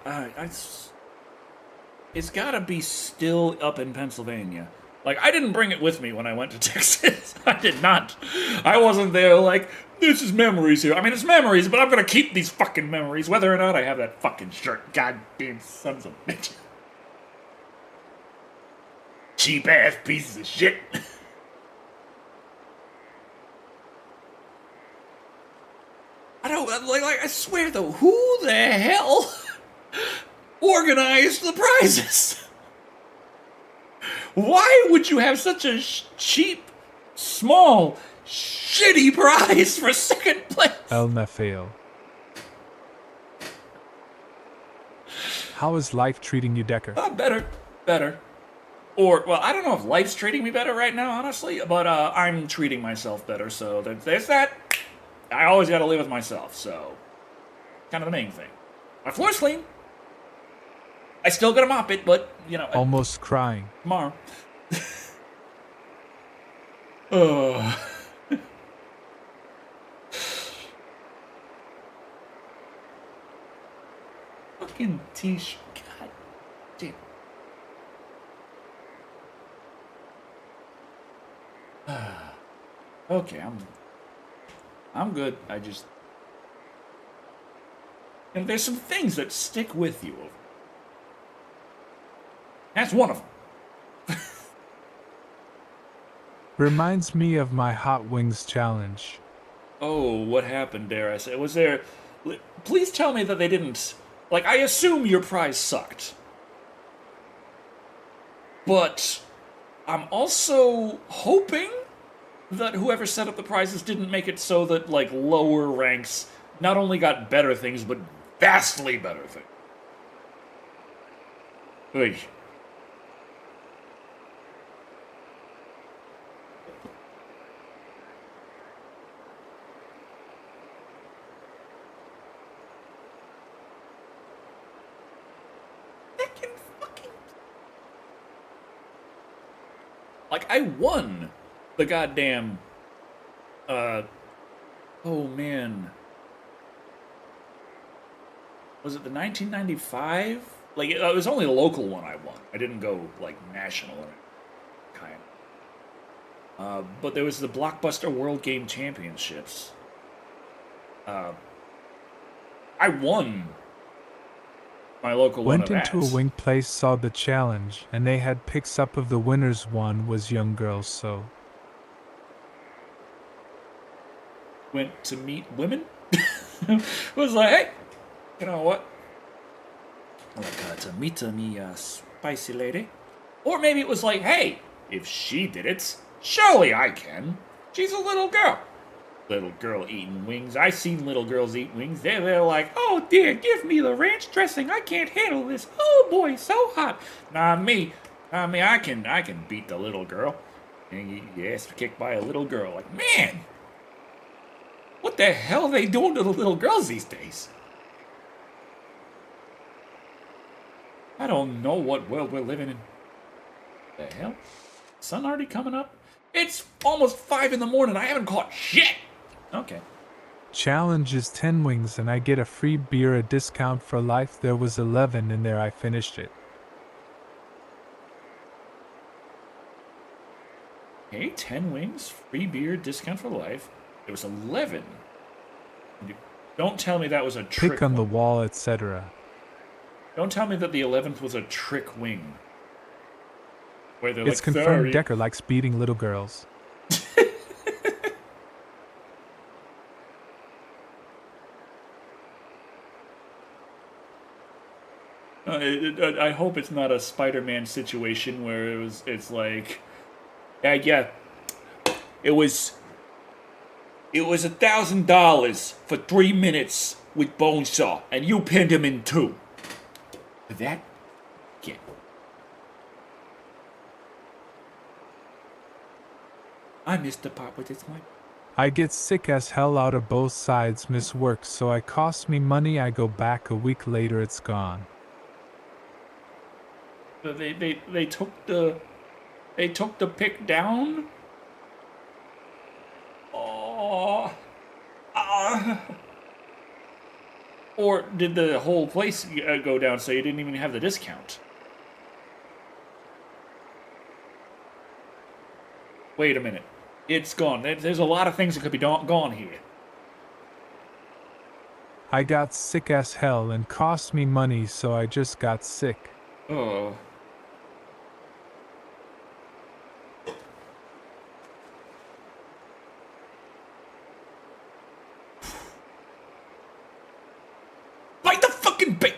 It's gotta be still up in Pennsylvania. Like, I didn't bring it with me when I went to Texas. I did not. I wasn't there like, this is memories here. I mean, it's memories, but I'm gonna keep these fucking memories, whether or not I have that fucking shirt. Goddamn sons of bitches. Cheap-ass pieces of shit. I swear though, who the hell organized the prizes? Why would you have such a cheap, small, shitty prize for second place? El Nefail. How is life treating you, Decker? Better. Or, well, I don't know if life's treating me better right now, honestly, but I'm treating myself better, so there's that. I always gotta live with myself, so kind of the main thing. My floor's clean. I still gotta mop it, but, you know. Almost crying. Tomorrow. Oh. Fucking t-shirt. God damn. Okay, I'm good. I just... And there's some things that stick with you. That's one of them. Reminds me of my hot wings challenge. Oh, what happened, dare I say? Was there... Please tell me that they didn't... Like, I assume your prize sucked. But I'm also hoping that whoever set up the prizes didn't make it so that, like, lower ranks not only got better things, but vastly better things. Oy. Like, I won the goddamn, oh man. Was it the 1995? Like, it was only a local one I won. I didn't go, like, national or kind of. But there was the Blockbuster World Game Championships. I won my local one Went of into ads. a wing place, saw the challenge, and they had pics up of the winners. One was young girls, so... Went to meet women. Was like, hey, you know what? to meet me spicy lady. Or maybe it was like, hey, if she did it, surely I can. She's a little girl. Little girl eating wings. I seen little girls eat wings. They're like, oh dear, give me the ranch dressing. I can't handle this. Oh boy, so hot. Not me. I can beat the little girl. And you ass kicked by a little girl. Like, man, what the hell are they doing to the little girls these days? I don't know what world we're living in. The hell? Sun already coming up? It's almost 5 in the morning. I haven't caught shit. Okay. Challenge is 10 wings and I get a free beer, a discount for life. There was 11 in there, I finished it. Okay, 10 wings, free beer, discount for life. There was 11. Don't tell me that was a trick. Pick on the wall, etc. Don't tell me that the 11th was a trick wing. Where they're It's like confirmed 30. Decker likes beating little girls. I hope it's not a Spider-Man situation where it's like, yeah, it was $1,000 for 3 minutes with Bonesaw, and you pinned him in 2. That, yeah. I missed the part with it's my. I get sick as hell out of both sides, miss work, so it costs me money. I go back a week later, it's gone. They took the pick down. Oh, or did the whole place go down so you didn't even have the discount? Wait a minute, it's gone. There's a lot of things that could be gone here. I got sick as hell and cost me money, so I just got sick. Oh. Bite the fucking bait!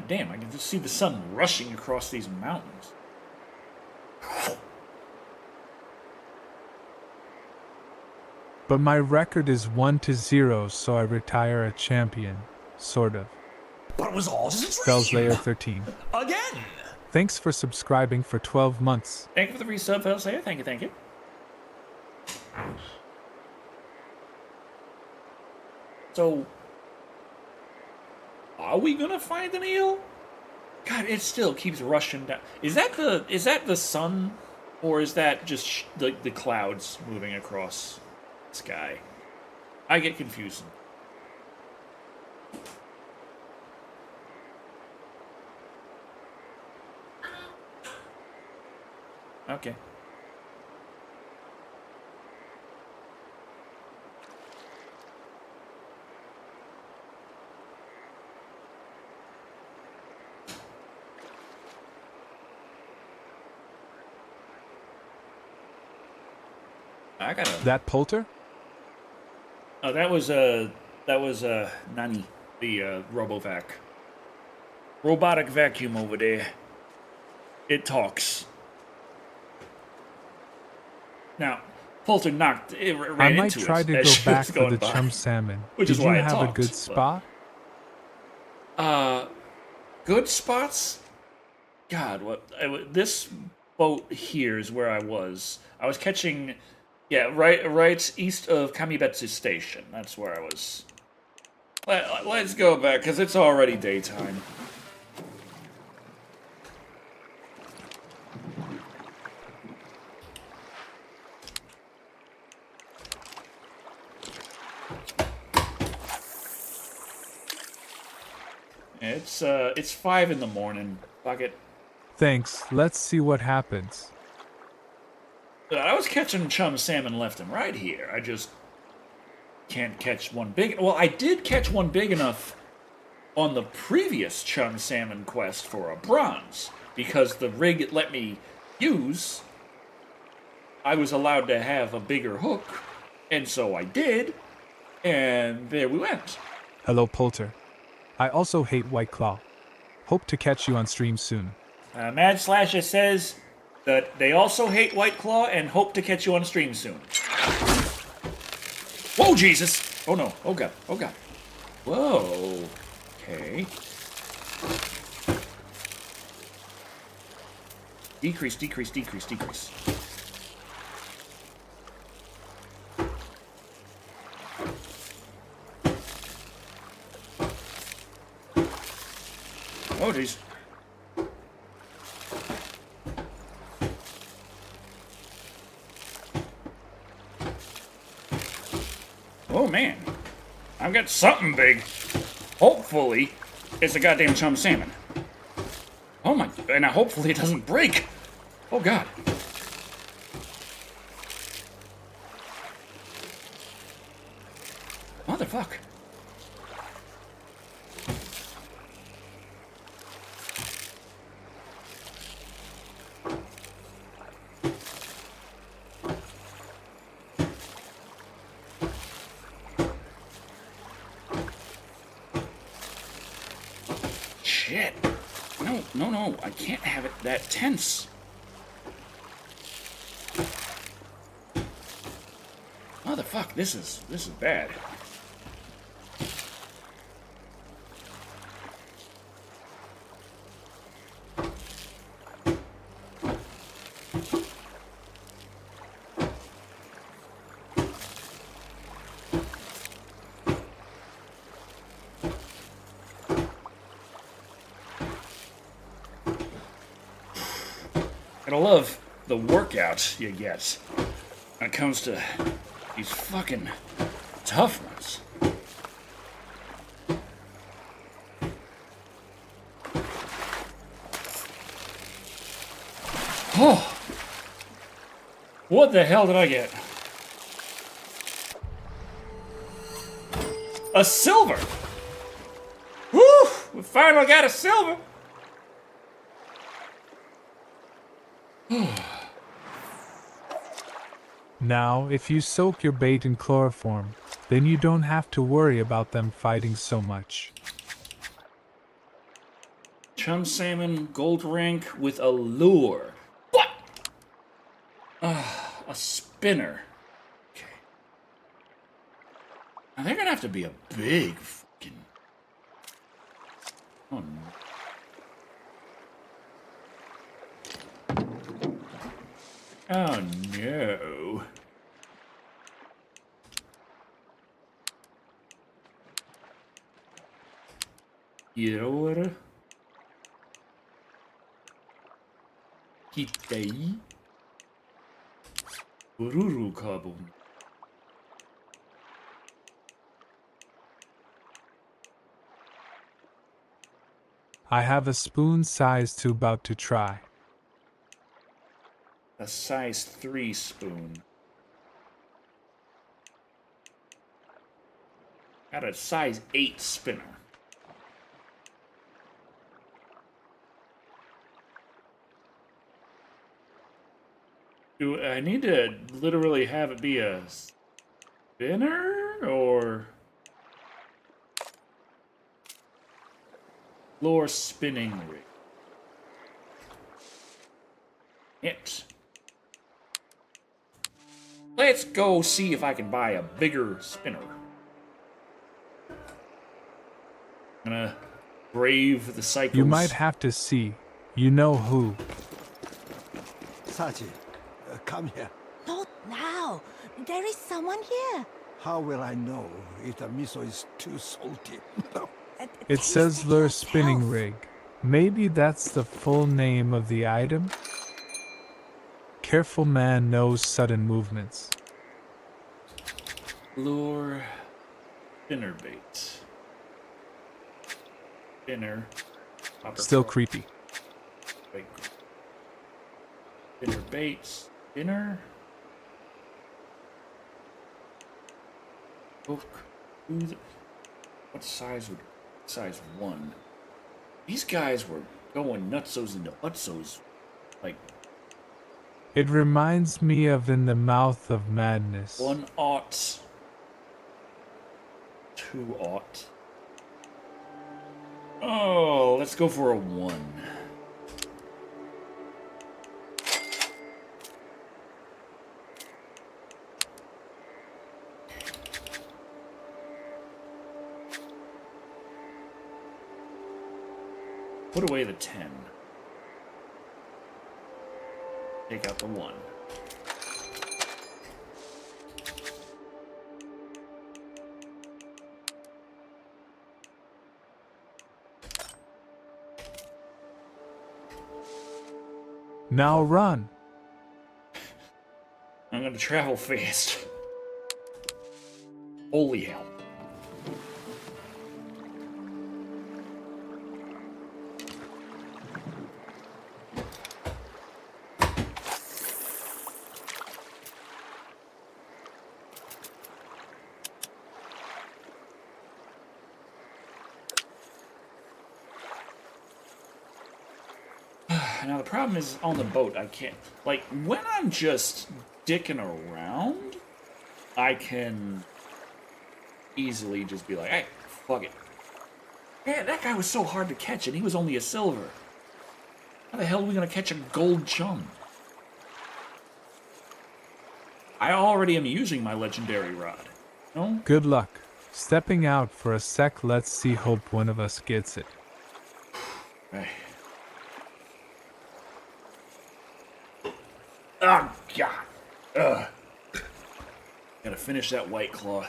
Damn, I can just see the sun rushing across these mountains. But my record is 1-0, so I retire a champion. Sort of. But it was all just a Fells dream. Layer 13. Again. Thanks for subscribing for 12 months. Thank you for the resub, Felsayer. Thank you. So, are we gonna find an eel? God, it still keeps rushing down. Is that the sun, or is that just the clouds moving across the sky? I get confused. Okay. I got a. That Polter? Oh, that was Nani, the Robovac. Robotic vacuum over there. It talks. Now, Polter knocked it ran I might into try us to as go she back was for going the by. chum salmon. Which Did is you why I have a talked, good but- spot? Good spots. God, this boat here is where I was. I was catching, yeah, right east of Kamibetsu Station. That's where I was. Let's go back because it's already daytime. It's 5 in the morning. Fuck it. Thanks, let's see what happens. I was catching chum salmon left and right here. I just can't catch one big. Well, I did catch one big enough on the previous chum salmon quest for a bronze because the rig it let me use I was allowed to have a bigger hook, and so I did, and there we went. Hello, Polter. I also hate White Claw. Hope to catch you on stream soon. Mad Slasher says that they also hate White Claw and hope to catch you on stream soon. Whoa, Jesus! Oh no, oh god, oh god. Whoa, okay. Decrease, decrease, decrease, decrease. Oh, jeez. Oh, man. I've got something big. Hopefully, it's a goddamn chum salmon. Oh, my... And hopefully it doesn't break. Oh, God. Motherfuck. Shit. No, no, no. I can't have it that tense. Motherfuck, this is bad. Gotta love the workout you get when it comes to these fucking tough ones. Oh! What the hell did I get? A silver! Woo! We finally got a silver! Now, if you soak your bait in chloroform, then you don't have to worry about them fighting so much. Chum salmon, gold rank with a lure. What? A spinner. Okay. Now they're gonna have to be a big fucking... Oh no. Oh no. Yora. Kitei. Bururu carbon. I have a spoon-sized tube out to try. A size 3 spoon. Got a size 8 spinner. Do I need to literally have it be a spinner or floor spinning rig? It. Let's go see if I can buy a bigger spinner. I'm gonna brave the cycles. You might have to see. You know who. Saji, come here. Not now. There is someone here. How will I know if the miso is too salty? It Taste says it lure spinning yourself. rig. Maybe that's the full name of the item? Careful man knows sudden movements. Lure spinner bait. Spinner. Still creepy. Wait. Spinner baits. Spinner. Hook. What size would... Size 1. These guys were going nutsos into utsos. Like... It reminds me of In the Mouth of Madness. 1-aught. 2-aught. Oh, let's go for a 1. Put away the 10. Take out the 1. Now run. I'm gonna travel fast. Holy hell. Now the problem is on the boat, I can't, like, when I'm just dicking around, I can easily just be like, hey, fuck it. Man, that guy was so hard to catch and he was only a silver. How the hell are we gonna catch a gold chum? I already am using my legendary rod. No? Good luck. Stepping out for a sec, let's see, hope one of us gets it. Hey. Oh, God. Ugh. Gotta finish that White Claw.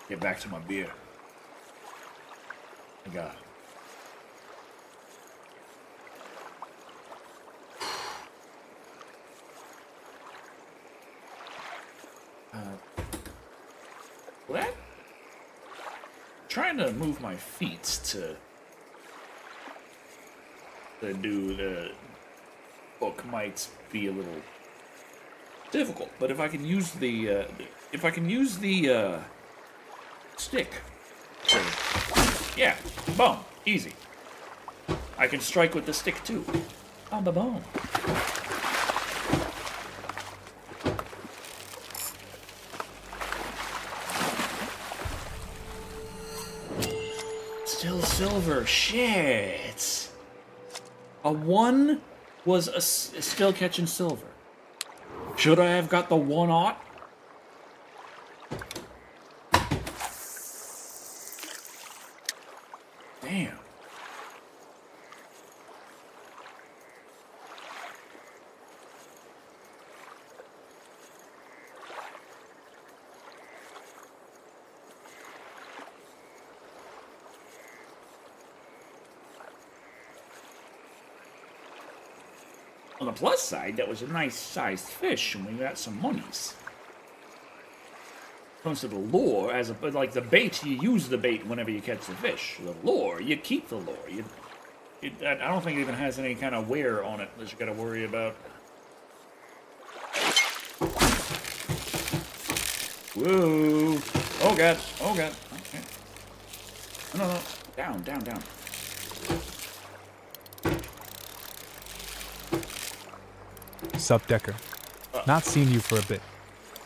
Get back to my beer. I got what? Trying to move my feet to do the book might be a little difficult, but if I can use the stick, yeah, boom, easy. I can strike with the stick too. On the bone. Still silver. Shit. A 1 was still catching silver. Should I have got the 1-aught? Damn. On the plus side, that was a nice sized fish, and we got some monies. Comes to the lure, like the bait, you use the bait whenever you catch the fish. The lure, you keep the lure. I don't think it even has any kind of wear on it that you gotta worry about. Whoa! Oh god! Oh god! Okay. No. Down, down, down. Sup, Decker. Not seen you for a bit.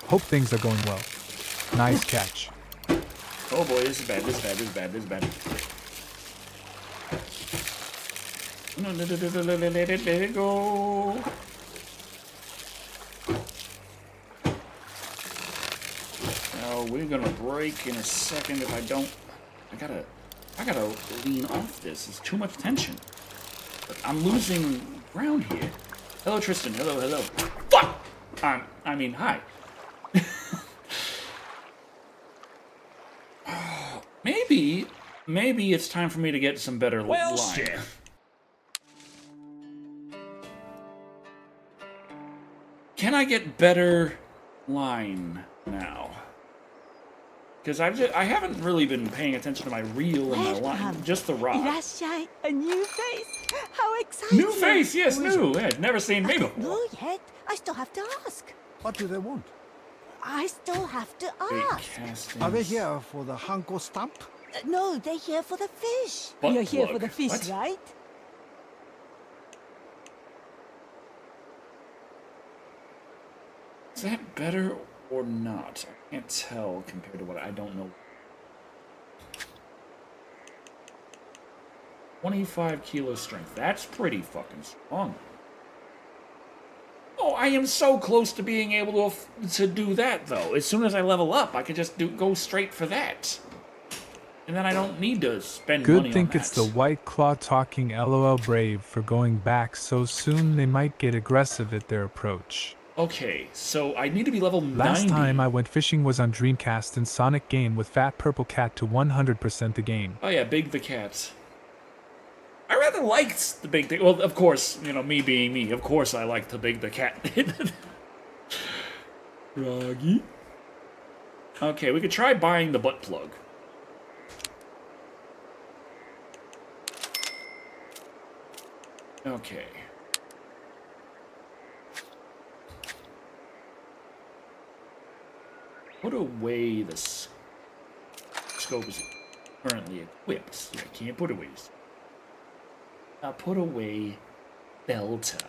Hope things are going well. Nice catch. Oh boy, this is bad, this is bad, this is bad, this is bad. No, let it go. Now, we're gonna break in a second if I don't... I gotta lean off this. It's too much tension. But I'm losing ground here. Hello, Tristan. Hello, hello. Fuck! I mean, hi. Maybe it's time for me to get some better line. shit. Can I get better line now? Because I haven't really been paying attention to my reel and my line, Welcome. just the rod. Irashai, a new face. How exciting. New face, yes, new. Yeah, never seen me before. No, yet. I still have to ask. What do they want? I still have to Bait ask. castings. Are they here for the Hanko stamp? No, they're here for the fish. Butt You're here for plug. the fish, What? right? that better or not? I can't tell compared to what I don't know. 25 kilo strength. That's pretty fucking strong. Oh, I am so close to being able to do that, though. As soon as I level up, I could just go straight for that. And then I don't need to spend money Good on think that. it's the White Claw talking LOL brave for going back so soon they might get aggressive at their approach. Okay, so I need to be level 90. Last time I went fishing was on Dreamcast and Sonic game with Fat Purple Cat to 100% the game. Oh yeah, Big the Cat. I rather liked the Big the... Well, of course, you know, me being me, of course I liked the Big the Cat. Froggy. Okay, we could try buying the butt plug. Okay. Put away the scope is currently equipped. Yeah, I can't put away. Now put away Belter.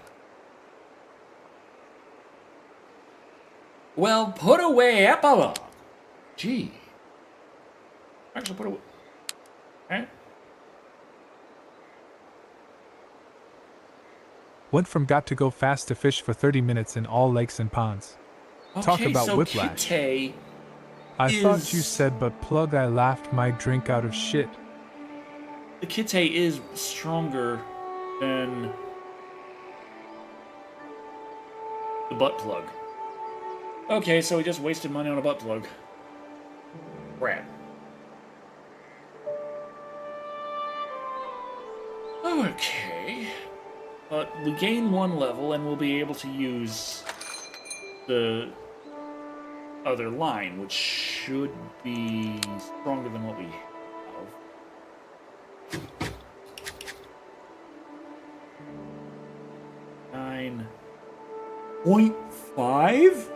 Well, put away Epilogue. Gee. Actually, put away. Eh? Went from got to go fast to fish for 30 minutes in all lakes and ponds. Talk Okay, about so whiplash. Kitay I thought you is- said but plug I laughed my drink out of shit. The Kitay is stronger than the butt plug. Okay, so we just wasted money on a butt plug. Crap. Okay. But we gain one level and we'll be able to use the other line, which should be stronger than what we have. 9.5?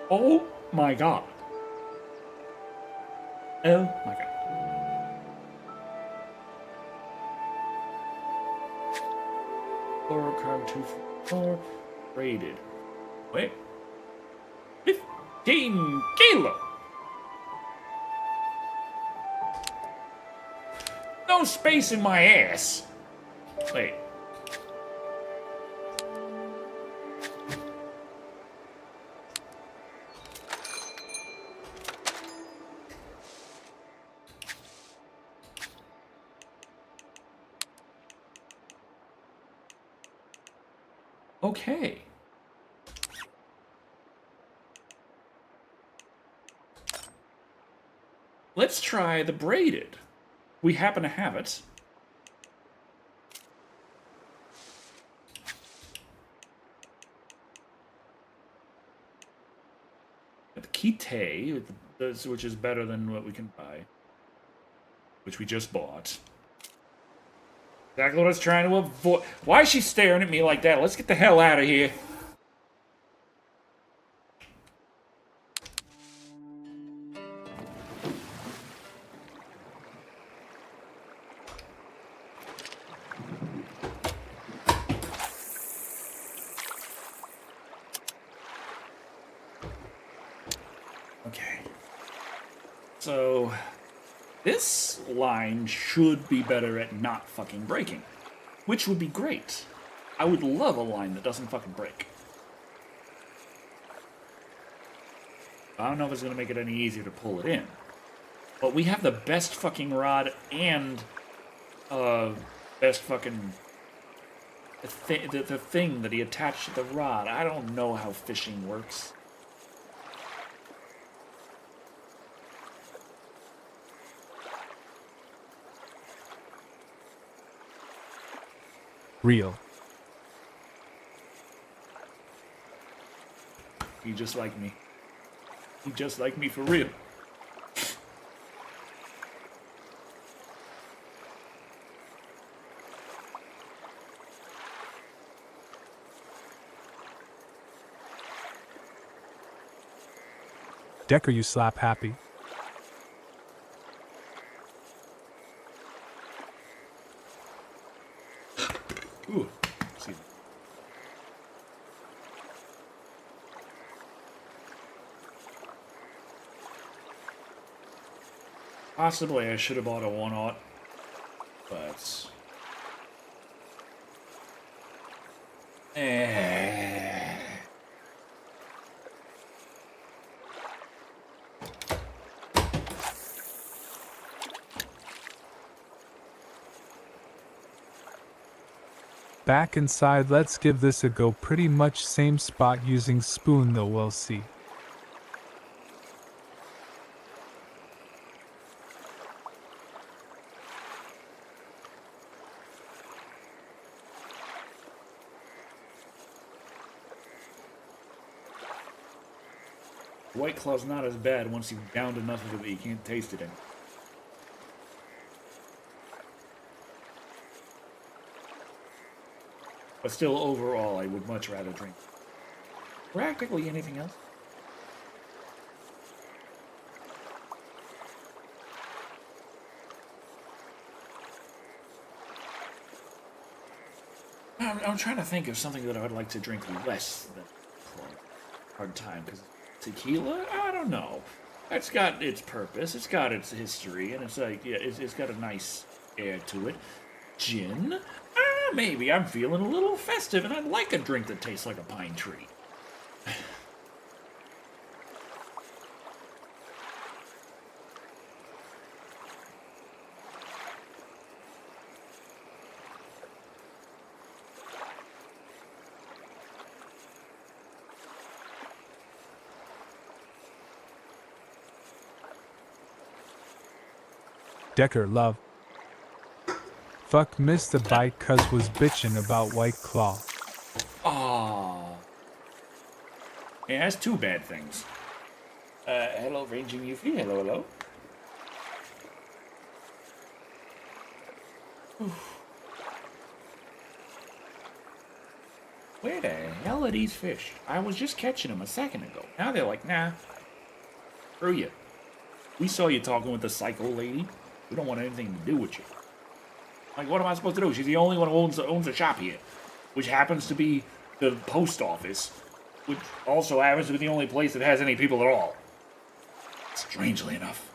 Oh my god. Oh my god. Fluorocarbon 244 rated. Wait. 15 kilo. No space in my ass. Wait. Okay. Let's try the braided. We happen to have it. The Kitay, which is better than what we can buy, which we just bought. Exactly what I was trying to avoid. Why is she staring at me like that? Let's get the hell out of here. Okay. So, this line should be better at not fucking breaking, which would be great. I would love a line that doesn't fucking break. I don't know if it's going to make it any easier to pull it in. But we have the best fucking rod and best fucking the thing that he attached to the rod. I don't know how fishing works. Real. He just like me. He just like me for real. Decker, you slap happy. Ooh, excuse me. Possibly I should have bought a 1/0, but... Back inside, let's give this a go. Pretty much same spot using spoon though, we'll see. White Claw's not as bad once you've downed enough of it that you can't taste it anymore. But still, overall, I would much rather drink practically anything else. I'm trying to think of something that I would like to drink less than hard time, because tequila, I don't know. It's got its purpose, it's got its history, and it's like, yeah, it's got a nice air to it. Gin, maybe I'm feeling a little festive, and I'd like a drink that tastes like a pine tree. Decker, love. Fuck missed the bite cuz was bitchin' about White Claw. Aww. It has two bad things. Hello, Ranging Yuffie. Hello, hello. Where the hell are these fish? I was just catching them a second ago. Now they're like, nah. Screw you. We saw you talking with the psycho lady. We don't want anything to do with you. Like, what am I supposed to do? She's the only one who owns a shop here, which happens to be the post office, which also happens to be the only place that has any people at all. Strangely enough.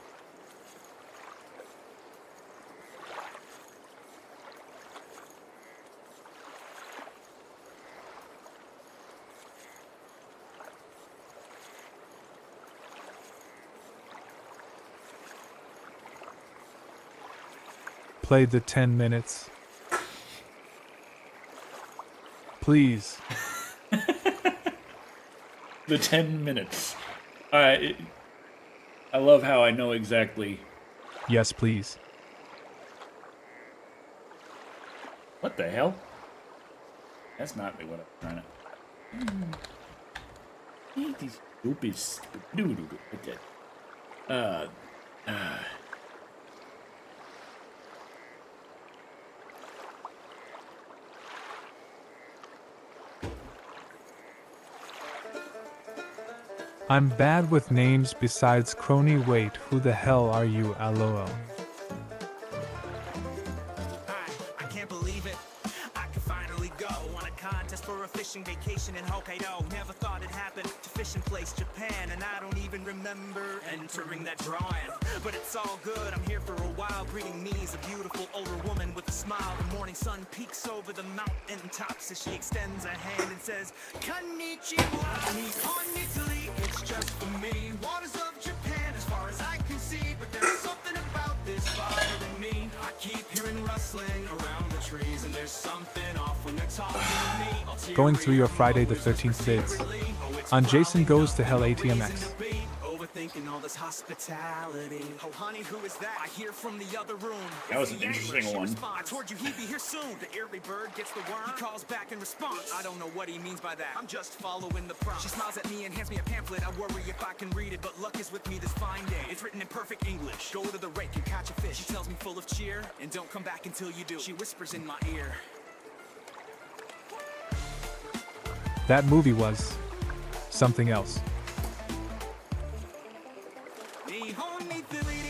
Play the 10 minutes. Please. The 10 minutes. I love how I know exactly. Yes, please. What the hell? That's not what I'm trying to. Hate these stupid doodle. I'm bad with names besides Crony. Wait, who the hell are you? LOL. I can't believe it. I can finally go on a contest for a fishing vacation in Hokkaido. Never thought it happened to fishing place Japan, and I don't even remember entering that drawing. But it's all good. I'm here for a while. Greeting me is a beautiful older woman with a smile. The morning sun peeks over the mountain tops as she extends a hand and says, "Konnichiwa, Nippon, Italy. It's just for me. Waters of Japan, as far as I can see. But there's something about this bothering me. I keep hearing rustling around the trees, and there's something off when they're talking to me." Going through your Friday the 13th vids. On Jason Goes to Hell ATMX. Overthinking all this hospitality. Oh, honey, who is that? I hear from the other room. That was an interesting one. I told you he'd be here soon. The early bird gets the worm. He calls back in response. I don't know what he means by that. I'm just following the prompt. She smiles at me and hands me a pamphlet. I worry if I can read it, but luck is with me this fine day. It's written in perfect English. Go to the rake and catch a fish. She tells me full of cheer, and don't come back until you do. She whispers in my ear. That movie was something else.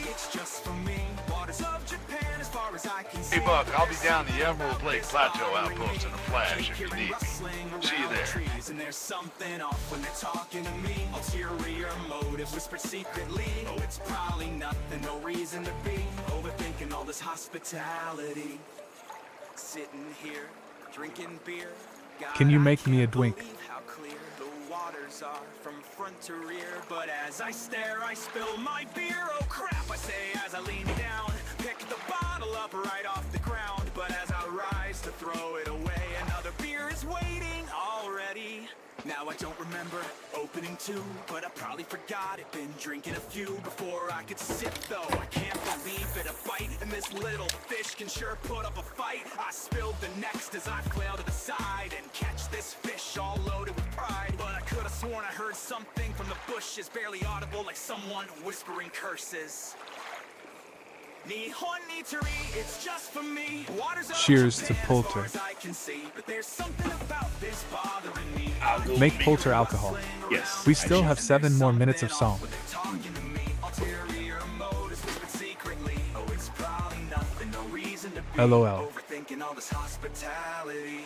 It's just for me. Waters of Japan, as far as I can see. Hey, Buck, I'll be down the Emerald Lake Plateau outpost in a flash if you need me. See you there. Trees, and there's something off when they're talking to me. Ulterior motives whispered secretly. Oh, it's probably nothing, no reason to be overthinking all this hospitality. Sitting here, drinking beer. God, Can you I make me a can't drink? believe how clear the waters are from front to rear. But as I stare, I spill my beer. Oh crap, I say as I lean down. Pick the bottle up right off the ground. But as I rise to throw it away, another beer is waiting already. Now I don't remember opening two, but I probably forgot it. Been drinking a few before I could sip though. I can't believe it, a bite, and this little fish can sure put up a fight. I spilled the next as I flail to the side and catch this fish all loaded with pride. But I could have sworn I heard something from the bushes, barely audible, like someone whispering curses. It's just for me. Waters of Cheers to Japan as Poulter. far as I can see, but there's something about this bothering me. I'll go Make Poulter alcohol. Yes. We still have 7 more minutes of song. When they're talking to me, ulterior motives whispered secretly. Oh, it's probably nothing, no reason to be LOL. overthinking all this hospitality.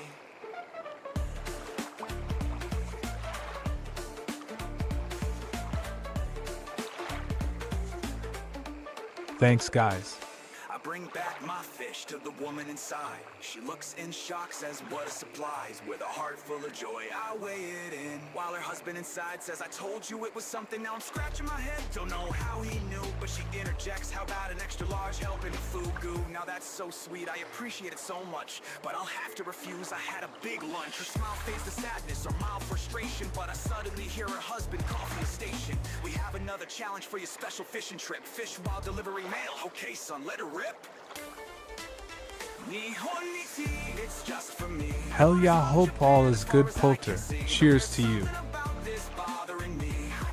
Thanks, guys. I bring back my fish to the woman inside. She looks in shock, says what a surprise. With a heart full of joy, I weigh it in. While her husband inside says, I told you it was something. Now I'm scratching my head, don't know how he knew. But she interjects, how about an extra large helping of fugu? Now that's so sweet, I appreciate it so much. But I'll have to refuse, I had a big lunch. Her smile fades to sadness or mild frustration. But I suddenly hear her husband call from the station. We have another challenge for your special fishing trip. Fish while delivering mail. Okay, son, let her rip. It's just for me. Hell yeah, hope all is good, Poulter. Cheers to you.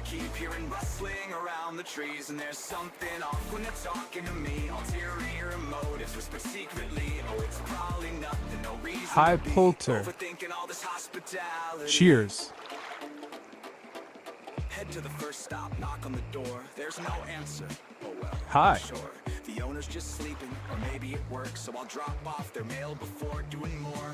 Keep hearing rustling around the trees, and there's something off when they're talking to me. Ulterior motives whispered secretly. Oh, it's probably nothing, no reason Hi, to be Poulter. overthinking all this hospitality. Cheers. Head to the first stop, knock on the door. There's no answer. Oh well. Hi. Sure. The owner's just sleeping, or maybe it works, so I'll drop off their mail before doing more.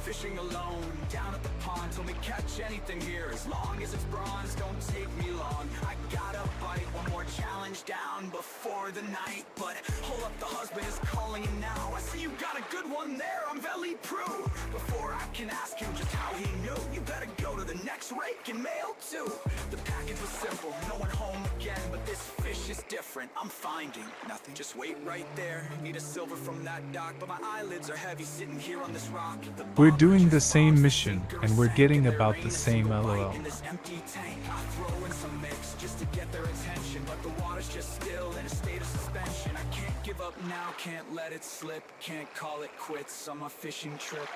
Fishing alone, down at the pond, till me catch anything here. As long as it's bronze, don't take me long. I gotta bite one more challenge down before the night. But hold up, the husband is calling you now. I see you got a good one there, I'm very prue. Before I can ask him just how he knew, you better go to the next rake and mail too. The package was simple, no one home again, but this fish is different. I'm finding nothing. Just wait right there. Need a silver from that dock, but my eyelids are heavy sitting here on this rock. We're doing the same mission, and we're getting about the same LOL. In this empty tank, I throw in some mix just to get their attention, but the water's just still in a state of suspension. I can't give up now, can't let it slip, can't call it quits on my fishing trip.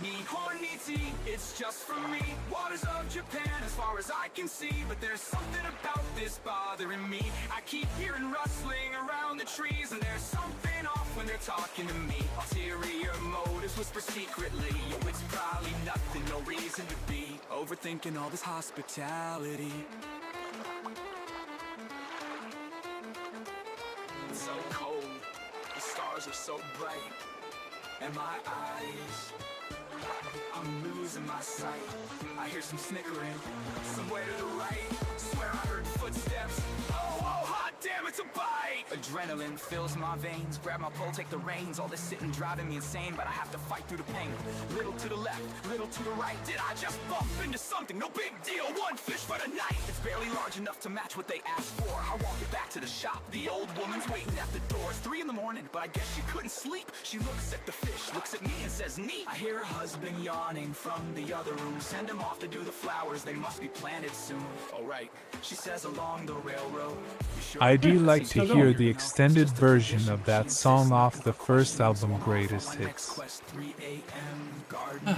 Nihoniti, it's just for me. Waters of Japan as far as I can see. But there's something about this bothering me. I keep hearing rustling around the trees, and there's something off when they're talking to me. Ulterior motives whisper secretly. Oh, it's probably nothing, no reason to be overthinking all this hospitality. It's so cold, the stars are so bright, and my eyes, I'm losing my sight. I hear some snickering somewhere to the right. Swear I heard footsteps. Oh, hot damn, it's a bite. Adrenaline fills my veins. Grab my pole, take the reins. All this sitting driving me insane, but I have to fight through the pain. Little to the left, little to the right. Did I just bump into something? No big deal. One fish for the night. It's barely large enough to match what they asked for. I walk it back to the shop. The old woman's waiting at the door. It's 3 in the morning, but I guess she couldn't sleep. She looks at the fish, looks at me and says, neat. I hear her husband yawning from the other room. Send him off to do the flowers, they must be planted soon. Oh right, she says along the railroad. I'd like to hear the extended version of that song off the first album, Greatest Hits. 3 a.m. gardening.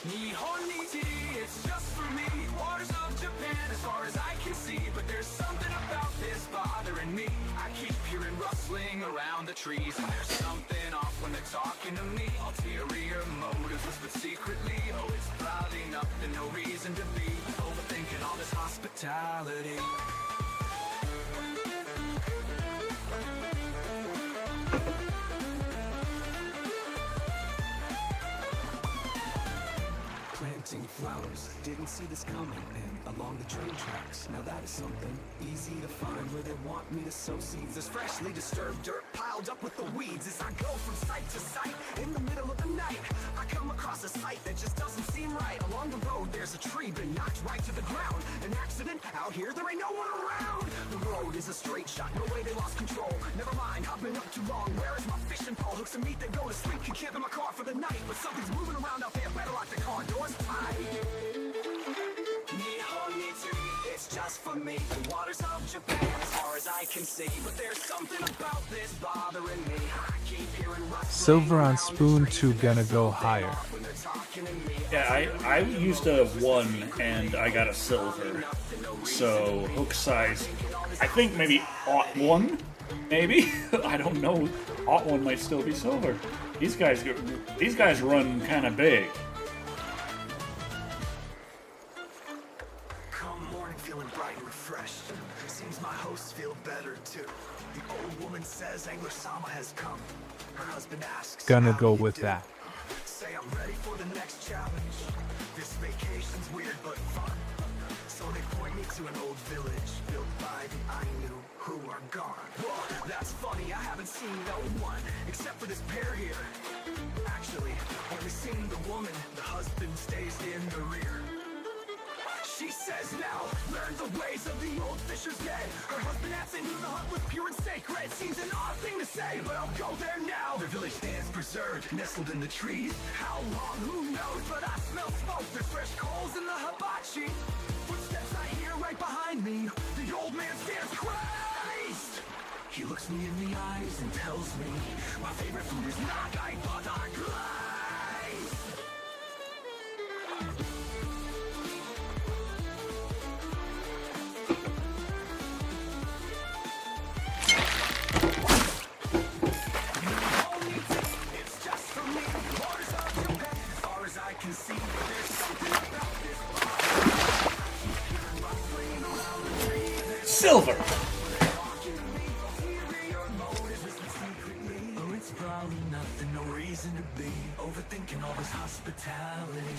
Nihoniti, it's just for me. Waters of Japan as far as I can see. But there's something about this bothering me. I keep hearing rustling around the trees, and there's something off when they're talking to me. Ulterior motives whispered secretly. Oh, it's probably nothing, no reason to be overthinking all this hospitality. boxing flowers. Didn't see this coming. And along the train tracks, now that is something easy to find where they want me to sow seeds. There's freshly disturbed dirt piled up with the weeds. As I go from site to site in the middle of the night, I come across a sight that just doesn't seem right. Along the road, there's a tree been knocked right to the ground. An accident out here, there ain't no one around. The road is a straight shot, no way they lost control. Never mind, I've been up too long. Where is my fishing pole? Hooks and meat, they go to sleep. Can camp in my car for the night, but something's moving around out there. Better lock the car doors tight. It's just for me. The waters of Japan, as far as I can see. But there's something about this bothering me. I keep hearing rustling. Silver on Spoon 2 gonna go higher. Yeah, I used to have one, and I got a silver. So, hook size, I think maybe aught 1? Maybe? I don't know. Aught 1 might still be silver. These guys run kind of big. Come morning feeling bright and refreshed. Seems my hosts feel better too. The old woman says Angler Sama has come. Her husband asks, Gonna how go you with do? that. Say I'm ready for the next challenge. This vacation's weird but fun. So they point me to an old village built by the Ainu who are gone. Whoa, that's funny, I haven't seen no one except for this pair here. Actually, only seen the woman, the husband stays in the rear. She says now, learn the ways of the old fisher's dead. Her husband adds into the hut with pure and sacred. Seems an odd thing to say, but I'll go there now. Their village stands preserved, nestled in the trees. How long, who knows, but I smell smoke. There's fresh coals in the hibachi. Footsteps I hear right behind me. The old man stands crazed. He looks me in the eyes and tells me my favorite food is nagai, but I glaze. It's just for me. Waters of Japan, as far as I can see. There's something about this bar. Rustling around the trees. Silver! Oh, it's probably nothing, no reason to be overthinking all this hospitality.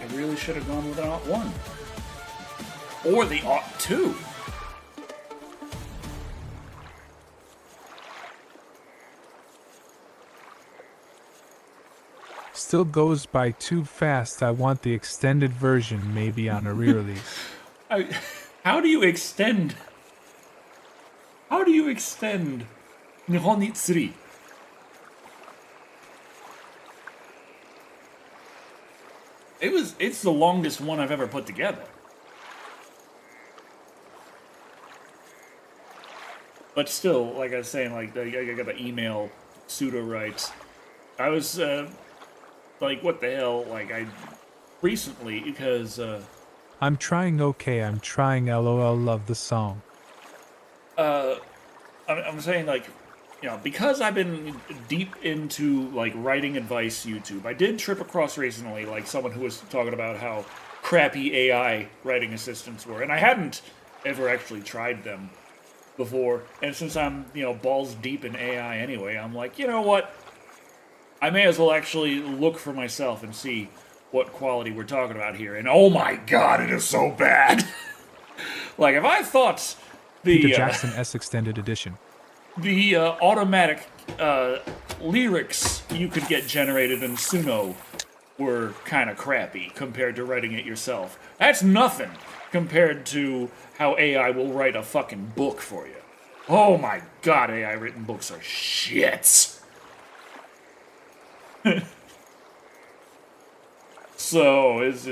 I really should have gone with an aught 1. Or the aught 2. Still goes by too fast. I want the extended version, maybe on a re-release. How do you extend? How do you extend Nihonitsuri? It's the longest one I've ever put together. But still, like I was saying, like I got the email pseudo writes. I was like, what the hell? Like I recently because I'm trying okay, I'm trying LOL, love the song. I'm saying like, you know, because I've been deep into like writing advice YouTube, I did trip across recently like someone who was talking about how crappy AI writing assistants were, and I hadn't ever actually tried them before. And since I'm, you know, balls deep in AI anyway, I'm like, you know what? I may as well actually look for myself and see what quality we're talking about here. And oh my god, it is so bad! Like, if I thought Peter the Jackson S Extended Edition. the automatic lyrics you could get generated in Suno were kind of crappy compared to writing it yourself. That's nothing compared to how AI will write a fucking book for you. Oh my god, AI written books are shit. So it's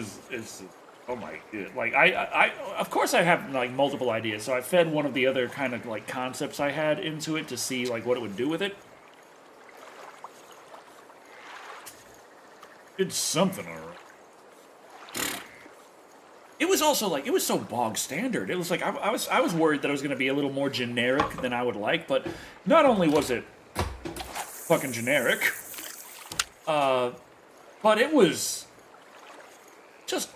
oh my god. Like I of course I have like multiple ideas, so I fed one of the other kind of like concepts I had into it to see like what it would do with it. It's something alright. It was also like it was so bog standard. It was like I was worried that it was going to be a little more generic than I would like, but not only was it fucking generic, but it was just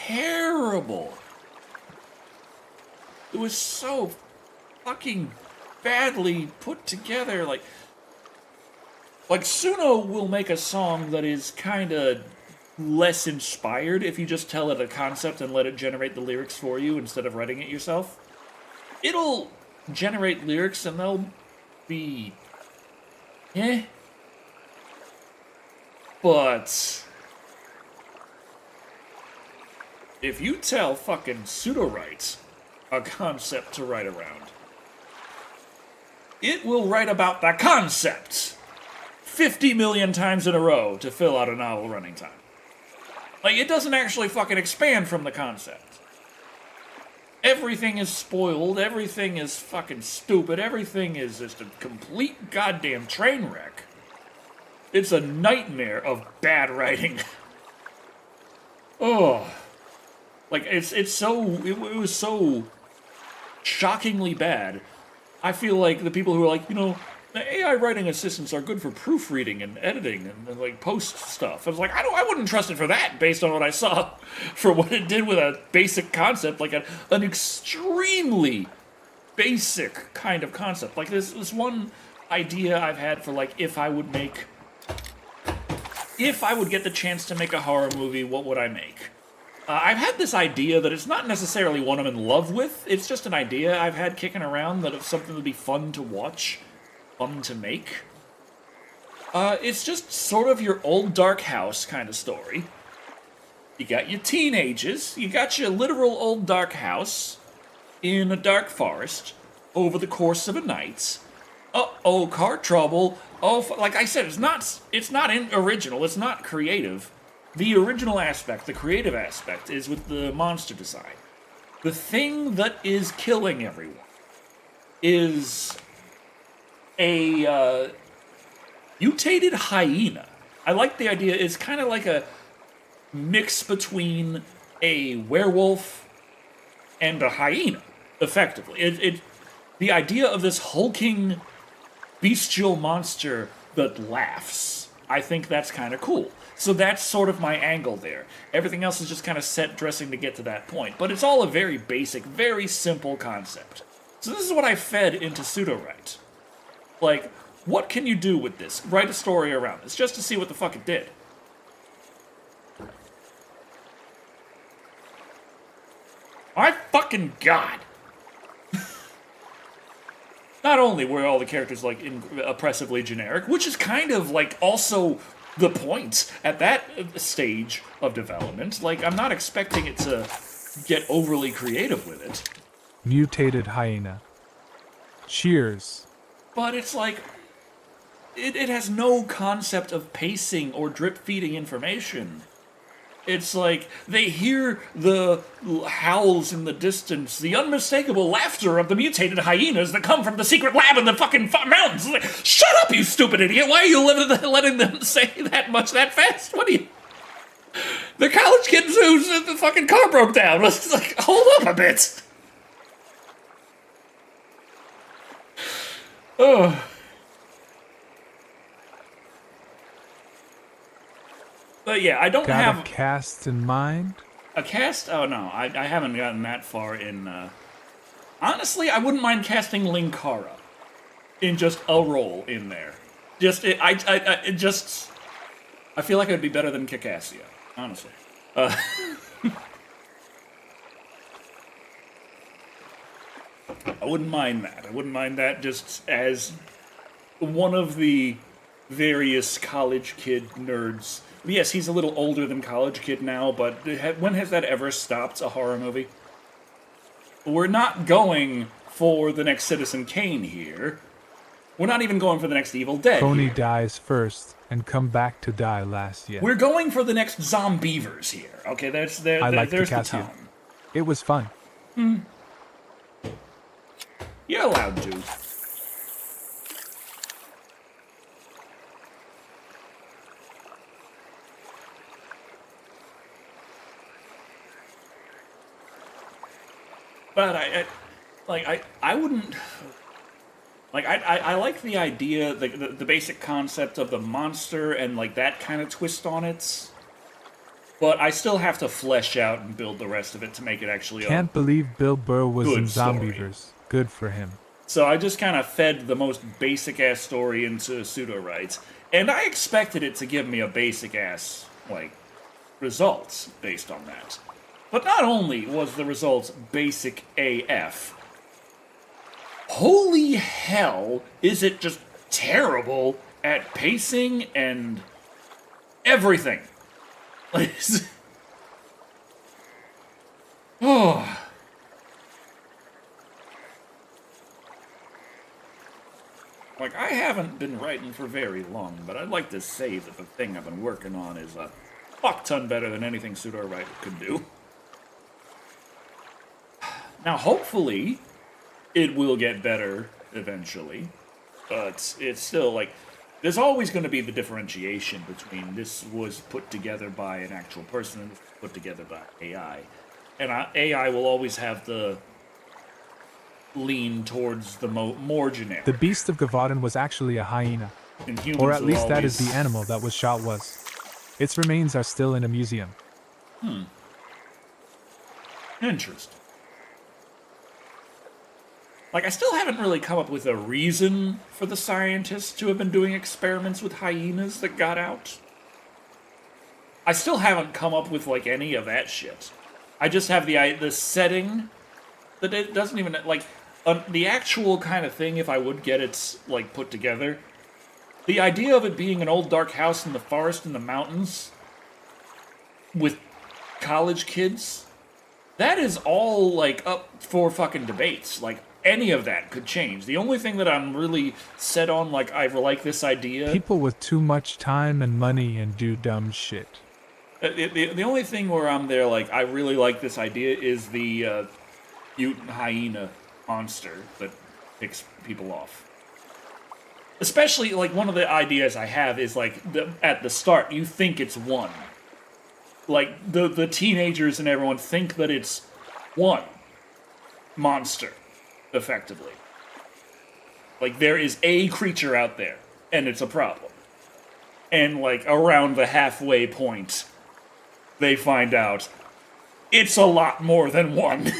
terrible. It was so fucking badly put together. Like Suno will make a song that is kind of less inspired if you just tell it a concept and let it generate the lyrics for you instead of writing it yourself. It'll generate lyrics and they'll be... eh. But... if you tell fucking Pseudo-Write a concept to write around, it will write about the concept 50 million times in a row to fill out a novel running time. Like, it doesn't actually fucking expand from the concept. Everything is spoiled, everything is fucking stupid, everything is just a complete goddamn train wreck. It's a nightmare of bad writing. Oh. Like, it was so shockingly bad. I feel like the people who are like, the AI writing assistants are good for proofreading and editing and like post stuff. I was like, I wouldn't trust it for that based on what I saw for what it did with a basic concept, like an extremely basic kind of concept. Like this one idea I've had for like if I would get the chance to make a horror movie, what would I make? I've had this idea that it's not necessarily one I'm in love with. It's just an idea I've had kicking around that it's something that would be fun to watch, fun to make. It's just sort of your old dark house kind of story. You got your teenagers, you got your literal old dark house in a dark forest over the course of a night. Uh-oh, car trouble. Oh, like I said, it's not original, it's not creative. The original aspect, the creative aspect, is with the monster design. The thing that is killing everyone is a mutated hyena. I like the idea. It's kind of like a mix between a werewolf and a hyena, effectively. The idea of this hulking, bestial monster that laughs, I think that's kind of cool. So that's sort of my angle there. Everything else is just kind of set dressing to get to that point. But it's all a very basic, very simple concept. So this is what I fed into Pseudo-Write. Like, what can you do with this? Write a story around this, just to see what the fuck it did. My fucking god! Not only were all the characters, like, oppressively generic, which is kind of, like, also the point at that stage of development. Like, I'm not expecting it to get overly creative with it. Mutated hyena. Cheers. But it's like, it has no concept of pacing or drip-feeding information. It's like, they hear the howls in the distance, the unmistakable laughter of the mutated hyenas that come from the secret lab in the fucking mountains. It's like, shut up, you stupid idiot! Why are you letting them say that much that fast? What are you... The college kids whose the fucking car broke down. It's like, hold up a bit. Oh... But yeah, I don't have... a cast in mind? A cast? Oh no, I haven't gotten that far in... Honestly, I wouldn't mind casting Linkara in just a role in there. I feel like it would be better than Kikassia, honestly. I wouldn't mind that. I wouldn't mind that just as one of the various college kid nerds. Yes, he's a little older than college kid now, but when has that ever stopped a horror movie? We're not going for the next Citizen Kane here. We're not even going for the next Evil Dead. Tony dies first and come back to die last yet. We're going for the next Zombievers here. Okay, there's the tone. It was fun. You're allowed to. But I wouldn't... Like, I like the idea, the basic concept of the monster and, like, that kind of twist on it. But I still have to flesh out and build the rest of it to make it actually Can't believe Bill Burr was good in story. Zombievers. Good for him. So I just kind of fed the most basic-ass story into pseudo-rights, and I expected it to give me a basic-ass, like, results based on that. But not only was the results basic AF, holy hell is it just terrible at pacing and everything. Like, oh. Like, I haven't been writing for very long, but I'd like to say that the thing I've been working on is a fuck ton better than anything pseudo-writer could do. Now, hopefully, it will get better eventually, but it's still, like, there's always going to be the differentiation between this was put together by an actual person and this was put together by AI. And AI will always have the lean towards the more generic. The beast of Gavaden was actually a hyena. And humans Or at will least that is always- the animal that was shot was. Its remains are still in a museum. Interesting. Like, I still haven't really come up with a reason for the scientists to have been doing experiments with hyenas that got out. I still haven't come up with, like, any of that shit. I just have the setting that it doesn't even, like, the actual kind of thing, if I would get it, like, put together. The idea of it being an old dark house in the forest in the mountains with college kids, that is all, like, up for fucking debates. Like, any of that could change. The only thing that I'm really set on, like, I like this idea... People with too much time and money and do dumb shit. The only thing where I'm there, like, I really like this idea is the mutant hyena monster that picks people off. Especially, like, one of the ideas I have is, like, at the start, you think it's one. Like, the teenagers and everyone think that it's one monster, effectively. Like, there is a creature out there, and it's a problem. And, like, around the halfway point, they find out it's a lot more than one.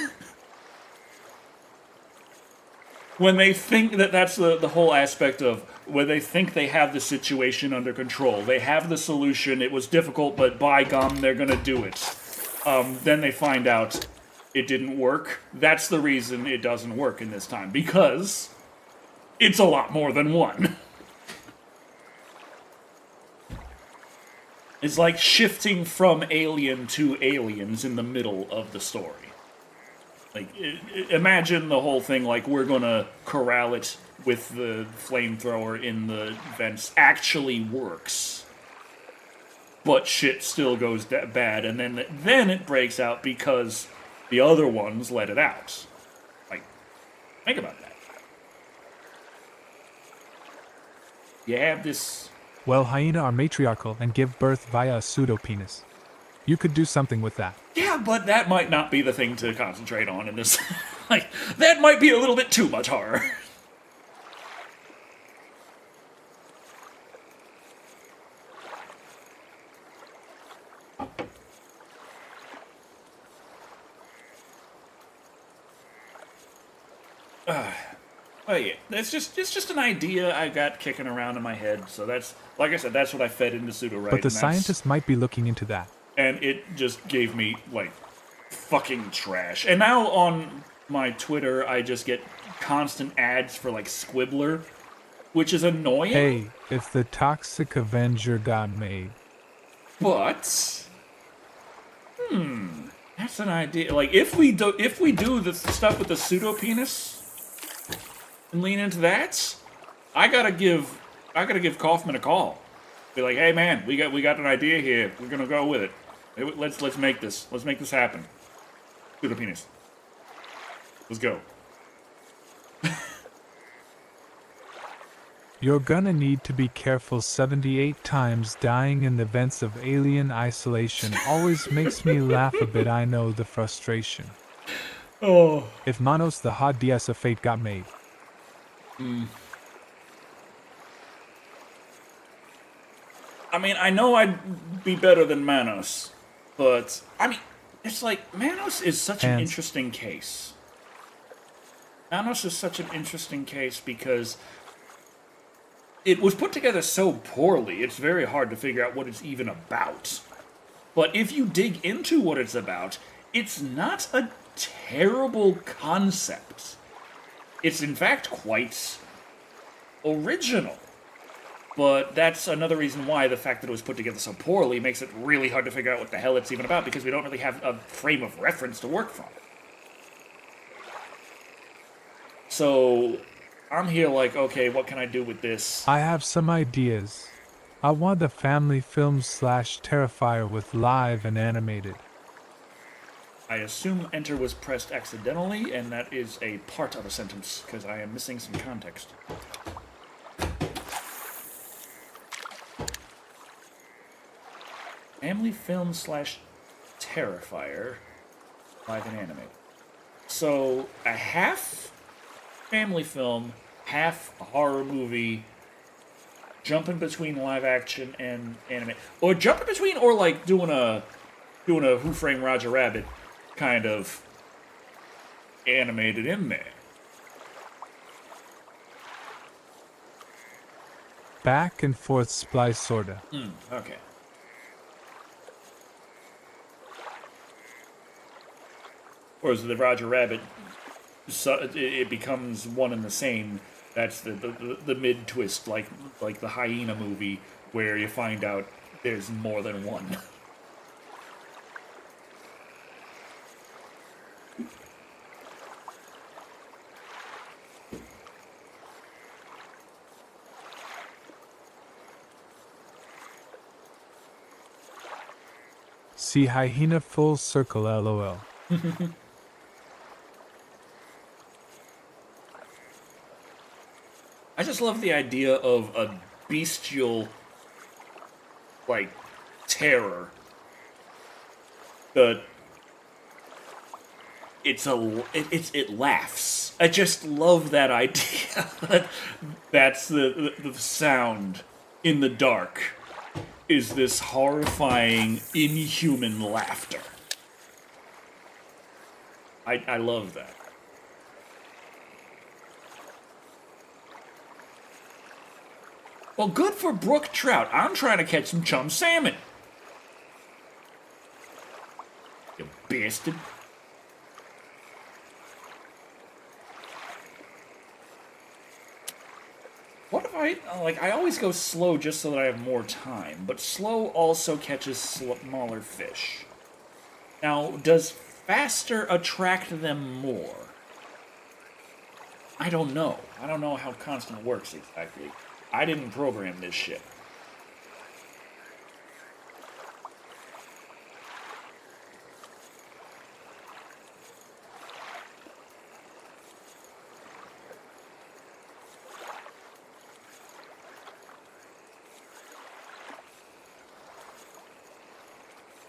When they think that that's the whole aspect of when they think they have the situation under control, they have the solution, it was difficult, but by gum, they're gonna do it. Then they find out it didn't work. That's the reason it doesn't work in this time, because it's a lot more than one. It's like shifting from Alien to Aliens in the middle of the story. Like, imagine the whole thing like we're gonna corral it with the flamethrower in the vents actually works. But shit still goes bad, and then it breaks out because the other ones let it out. Like, think about that. You have this... Well, hyena are matriarchal and give birth via a pseudopenis. You could do something with that. Yeah, but that might not be the thing to concentrate on in this. Like, that might be a little bit too much horror. Well, yeah, it's just an idea I got kicking around in my head. So that's, like I said, that's what I fed into pseudo-write. But the scientists might be looking into that. And it just gave me, like, fucking trash. And now on my Twitter, I just get constant ads for, like, Squibbler, which is annoying. Hey, if the Toxic Avenger got made. But, that's an idea. Like, if we do the stuff with the pseudo-penis and lean into that, I gotta give Kaufman a call. Be like, hey man, we got an idea here. We're gonna go with it. Let's make this. Let's make this happen. Pseudo-penis. Let's go. You're gonna need to be careful 78 times. Dying in the vents of alien isolation always makes me laugh a bit. I know the frustration. Oh. If Manos the hot DS of fate got made. I mean, I know I'd be better than Manos, But, I mean, it's like, Manos is such an And- interesting case. Manos is such an interesting case because it was put together so poorly, it's very hard to figure out what it's even about. But if you dig into what it's about, it's not a terrible concept. It's in fact quite original. But that's another reason why the fact that it was put together so poorly makes it really hard to figure out what the hell it's even about, because we don't really have a frame of reference to work from. So, I'm here like, okay, what can I do with this? I have some ideas. I want a family film / Terrifier with live and animated. I assume enter was pressed accidentally, and that is a part of a sentence, because I am missing some context. Family film / Terrifier, live and animated. So, a half family film, half horror movie, jumping between live action and anime. Or jumping between, or like doing a Who Framed Roger Rabbit kind of animated in there. Back and forth splice sorta. Okay. Or is the Roger Rabbit, so it becomes one and the same? That's the mid twist, like the hyena movie, where you find out there's more than one. See hyena full circle lol. I just love the idea of a bestial, like, terror. But it laughs. I just love that idea. That's the sound in the dark. Is this horrifying, inhuman laughter. I love that. Well, good for brook trout. I'm trying to catch some chum salmon. You bastard. What if I always go slow just so that I have more time, but slow also catches smaller fish. Now, does faster attract them more? I don't know. I don't know how constant works exactly. I didn't program this shit.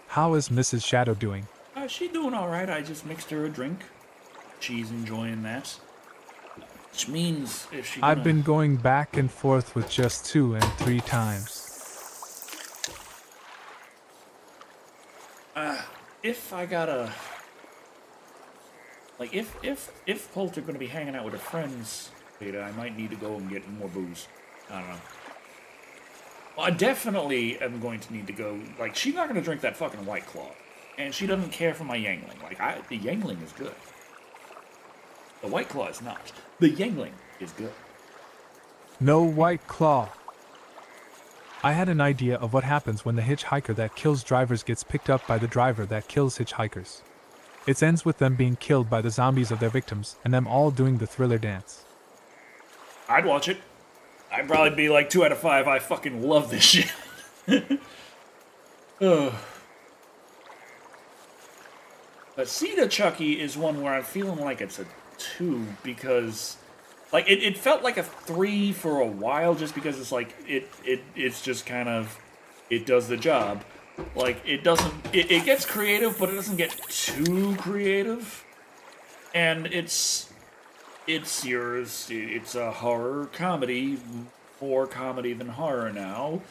How is Mrs. Shado doing? She's doing alright. I just mixed her a drink. She's enjoying that. Which means if she I've been going back and forth with just 2 and 3 times. If I gotta, like, if Poulter gonna be hanging out with her friends later, I might need to go and get more booze. I don't know. Well, I definitely am going to need to go. Like, she's not gonna drink that fucking White Claw, and she doesn't care for my Yangling. Like, the Yangling is good. The White Claw is not. The Yangling is good. No White Claw. I had an idea of what happens when the hitchhiker that kills drivers gets picked up by the driver that kills hitchhikers. It ends with them being killed by the zombies of their victims, and them all doing the Thriller dance. I'd watch it. I'd probably be like 2 out of 5. I fucking love this shit. Ugh. But Cedar Chucky is one where I'm feeling like it's a 2 because, like, it felt like a 3 for a while just because it's like it's just kind of, it does the job. Like, it doesn't, it gets creative, but it doesn't get too creative. And it's yours. It's a horror comedy, more comedy than horror now.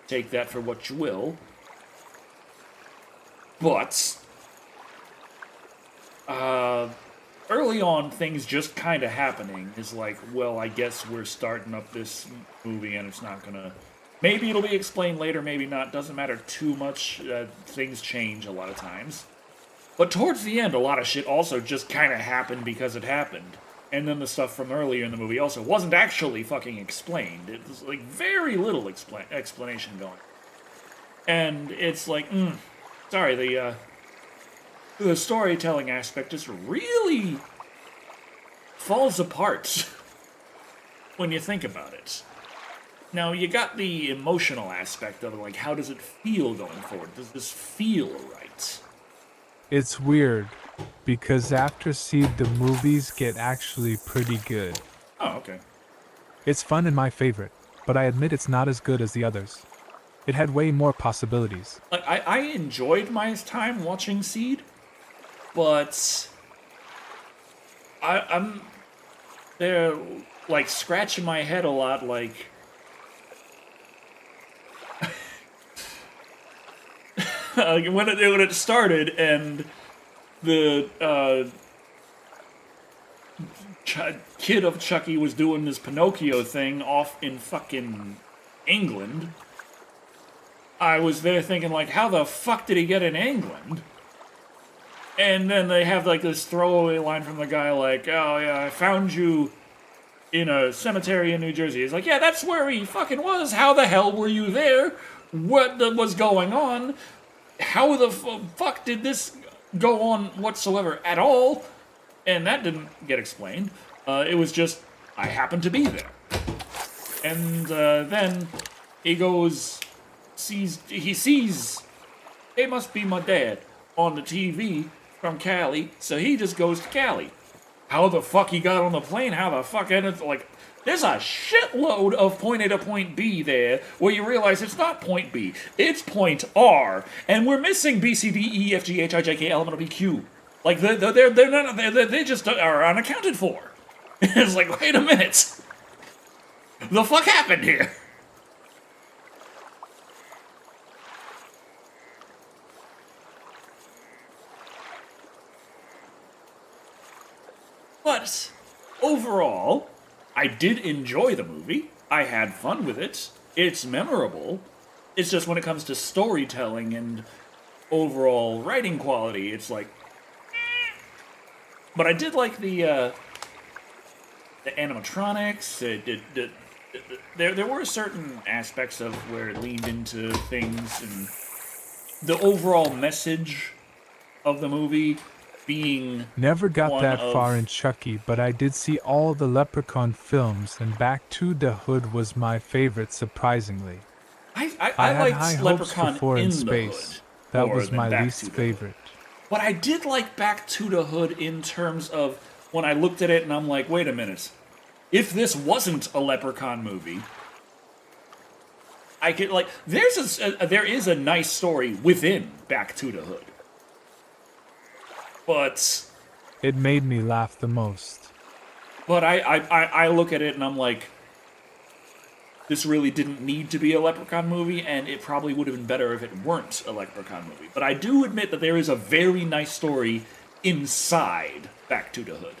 Take that for what you will. But early on, things just kind of happening is like, well, I guess we're starting up this movie and it's not gonna. Maybe it'll be explained later, maybe not. Doesn't matter too much. Things change a lot of times. But towards the end, a lot of shit also just kind of happened because it happened. And then the stuff from earlier in the movie also wasn't actually fucking explained. It was like very little explanation going. And it's like, sorry, the storytelling aspect just really falls apart when you think about it. Now, you got the emotional aspect of it, like, how does it feel going forward? Does this feel right? It's weird, because after Seed the movies get actually pretty good. Oh, okay. It's fun and my favorite, but I admit it's not as good as the others. It had way more possibilities. Like, I enjoyed my time watching Seed, but I'm there, like, scratching my head a lot, like, when it started and the kid of Chucky was doing this Pinocchio thing off in fucking England, I was there thinking, like, how the fuck did he get in England? And then they have, like, this throwaway line from the guy, like, oh, yeah, I found you in a cemetery in New Jersey. He's like, yeah, that's where he fucking was. How the hell were you there? What was going on? How the fuck did this go on whatsoever at all? And that didn't get explained. It was just, I happened to be there. And then he goes, he sees, it must be my dad on the TV from Cali, so he just goes to Cali. How the fuck he got on the plane, how the fuck ended, like, there's a shitload of point A to point B there, where you realize it's not point B, it's point R, and we're missing B, C, D, E, F, G, H, I, J, K, L, M, N, O, P, Q. Like, they just are unaccounted for. It's like, wait a minute. The fuck happened here? But overall, I did enjoy the movie. I had fun with it. It's memorable. It's just when it comes to storytelling and overall writing quality, it's like... But I did like the animatronics. There were certain aspects of where it leaned into things, and the overall message of the movie being Never got that of, far in Chucky, but I did see all the Leprechaun films, and Back to the Hood was my favorite, surprisingly. I had liked high hopes Leprechaun for Four in in the Space. Hood That more was than my Back least to the Hood. favorite. But I did like Back to the Hood in terms of when I looked at it and I'm like, wait a minute. If this wasn't a Leprechaun movie, I could, like, there is a nice story within Back to the Hood. But It made me laugh the most. I look at it and I'm like, this really didn't need to be a Leprechaun movie, and it probably would have been better if it weren't a Leprechaun movie. But I do admit that there is a very nice story inside Back to the Hood.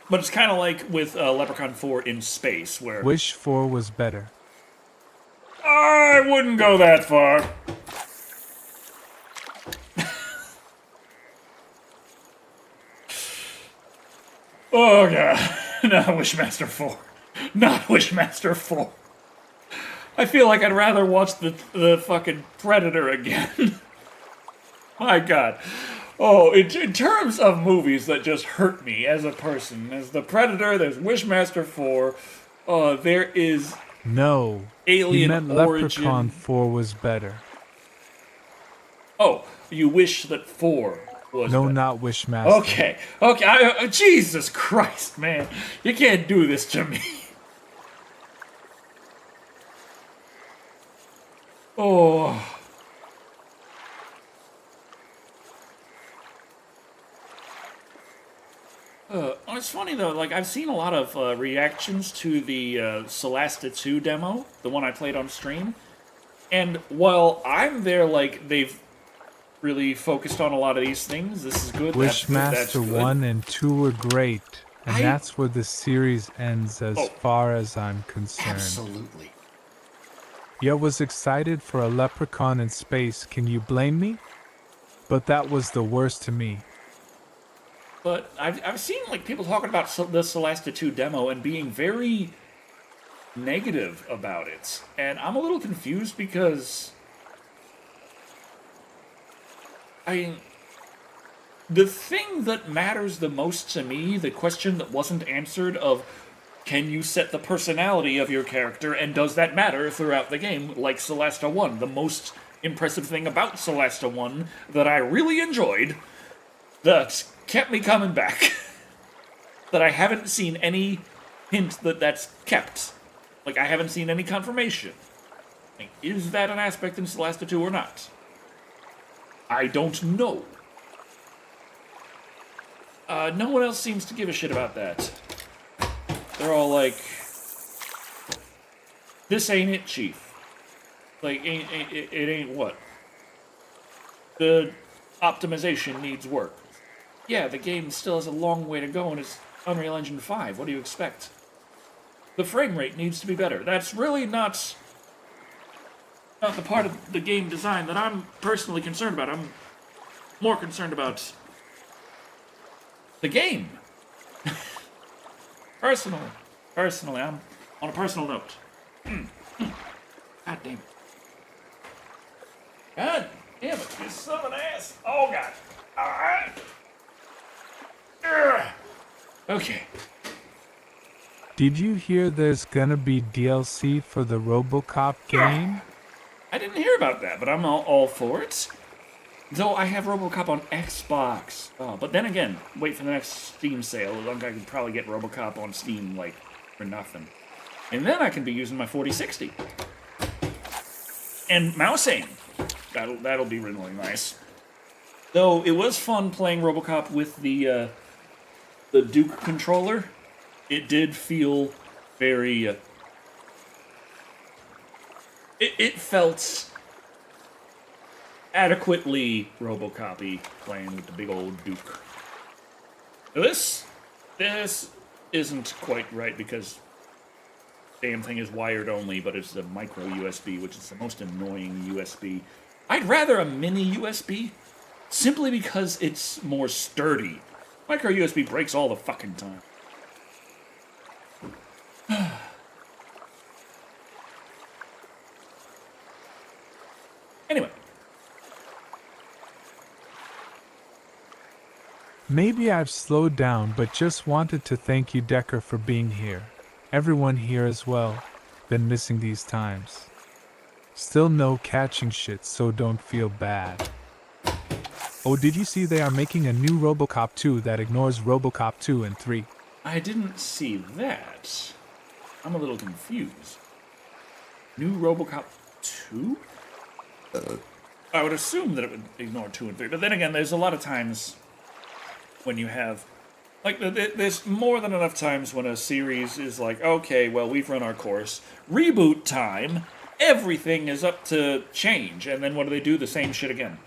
But it's kind of like with Leprechaun 4 in Space, where... Wish 4 was better. I wouldn't go that far. Oh, God. Not Wishmaster 4. Not Wishmaster 4. I feel like I'd rather watch the fucking Predator again. My God. Oh, in terms of movies that just hurt me as a person, there's The Predator, there's Wishmaster 4, there is No. Alien He meant Origin. Leprechaun 4 was better. Oh, you wish that 4 was No, better. not Wishmaster. Okay, Jesus Christ, man. You can't do this to me. Oh. It's funny though, like, I've seen a lot of reactions to the Solasta 2 demo, the one I played on stream, And while I'm there, like, they've really focused on a lot of these things. This is good. That's good. That's Wishmaster good. 1 and 2 were great, and I- that's where the series ends as Oh, far as I'm concerned. Absolutely. Yet was excited for a leprechaun in space, can you blame me? But that was the worst to me. But I've seen like people talking about the Celesta 2 demo and being very negative about it, and I'm a little confused because the thing that matters the most to me, the question that wasn't answered of can you set the personality of your character and does that matter throughout the game, like Celesta 1, the most impressive thing about Celesta 1 that I really enjoyed, that kept me coming back, that I haven't seen any hint that that's kept. Like, I haven't seen any confirmation. Like, is that an aspect in Celesta 2 or not? I don't know. No one else seems to give a shit about that. They're all like, this ain't it, Chief. Like, it ain't what? The optimization needs work. Yeah, the game still has a long way to go and it's Unreal Engine 5. What do you expect? The frame rate needs to be better. That's really not the part of the game design that I'm personally concerned about. I'm more concerned about the game. Personally, I'm on a personal note. God damn it. God damn it, you son of an ass. Oh, God. Alright. Okay. Did you hear there's gonna be DLC for the RoboCop game? I didn't hear about that, but I'm all for it. Though I have RoboCop on Xbox. But then again, wait for the next Steam sale. I could probably get RoboCop on Steam, like, for nothing. And then I can be using my 4060. And mouse aim. That'll be really nice. Though it was fun playing RoboCop with the Duke controller. It did feel very... It felt adequately RoboCop-y playing with the big old Duke. Now this isn't quite right because damn thing is wired only, but it's a micro USB, which is the most annoying USB. I'd rather a mini USB, simply because it's more sturdy. Micro USB breaks all the fucking time. Anyway. Maybe I've slowed down, but just wanted to thank you, Decker, for being here. Everyone here as well. Been missing these times. Still no catching shit, so don't feel bad. Oh, did you see they are making a new RoboCop 2 that ignores RoboCop 2 and 3? I didn't see that. I'm a little confused. New RoboCop 2? I would assume that it would ignore 2 and 3, but then again, there's a lot of times when you have... Like, there's more than enough times when a series is like, okay, well, we've run our course. Reboot time, everything is up to change, and then what do? The same shit again.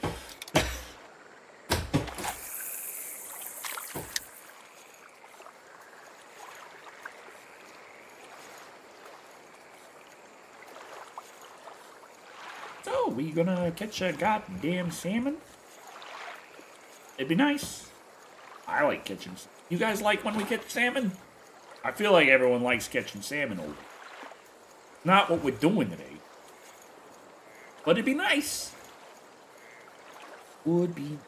So, we gonna catch a goddamn salmon? It'd be nice. I like catching salmon. You guys like when we catch salmon? I feel like everyone likes catching salmon over. Not what we're doing today. But it'd be nice. Would be.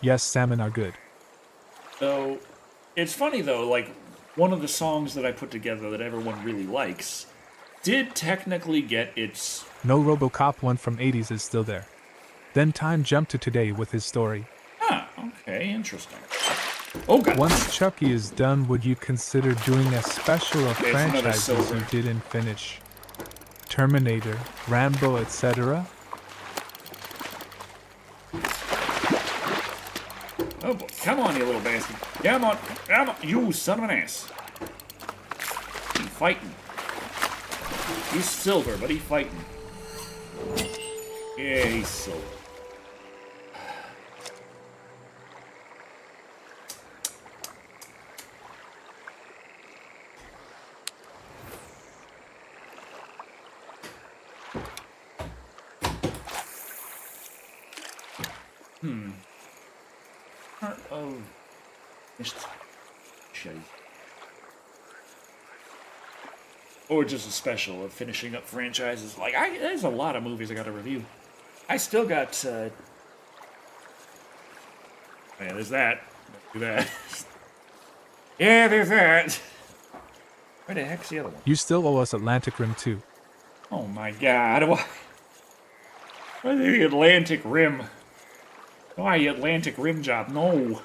Yes, salmon are good. So, it's funny though, like, one of the songs that I put together that everyone really likes did technically get its... No RoboCop 1 from 80s is still there. Then time jumped to today with his story. Ah, okay, interesting. Oh, God. Once Chucky is done, would you consider doing a special of Okay, it's another franchises you silver. didn't finish? Terminator, Rambo, etc.? Come on, you little bastard. Come on. Come on. You son of an ass. He fighting. He's silver, but he fighting. Yeah, he's silver. Part of shit. Or just a special of finishing up franchises. Like, there's a lot of movies I got to review. I still got, yeah, there's that. Do that. Yeah, there's that. Where the heck's the other one? You still owe us Atlantic Rim 2. Oh my god, why? Why the Atlantic Rim? Why Atlantic Rim job? No.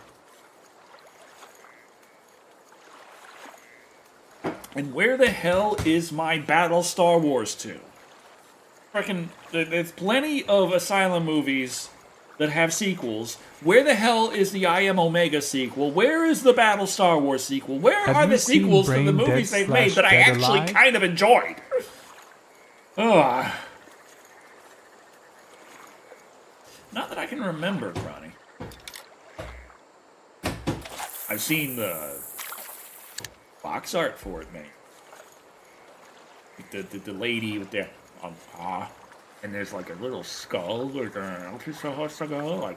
And where the hell is my Battlestar Wars 2? Freaking, there's plenty of Asylum movies that have sequels. Where the hell is the I Am Omega sequel? Where is the Battlestar Wars sequel? Where are the sequels to the movies they've made that I actually kind of enjoyed? Ugh. Not that I can remember, Ronnie. I've seen the box art for it, mate. The lady with the and there's like a little skull, like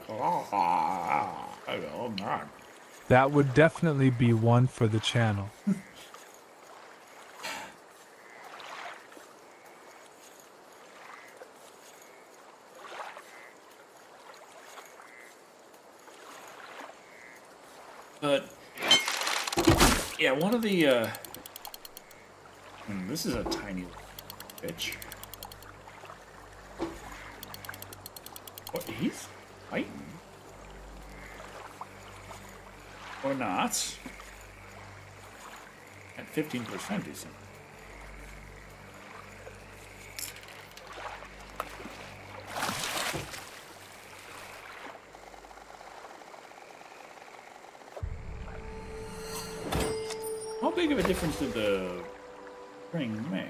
oh man. That would definitely be one for the channel. But yeah, one of the this is a tiny bitch. What, he's fighting? Or not? At 15%, he said. How big of a difference did the ring make?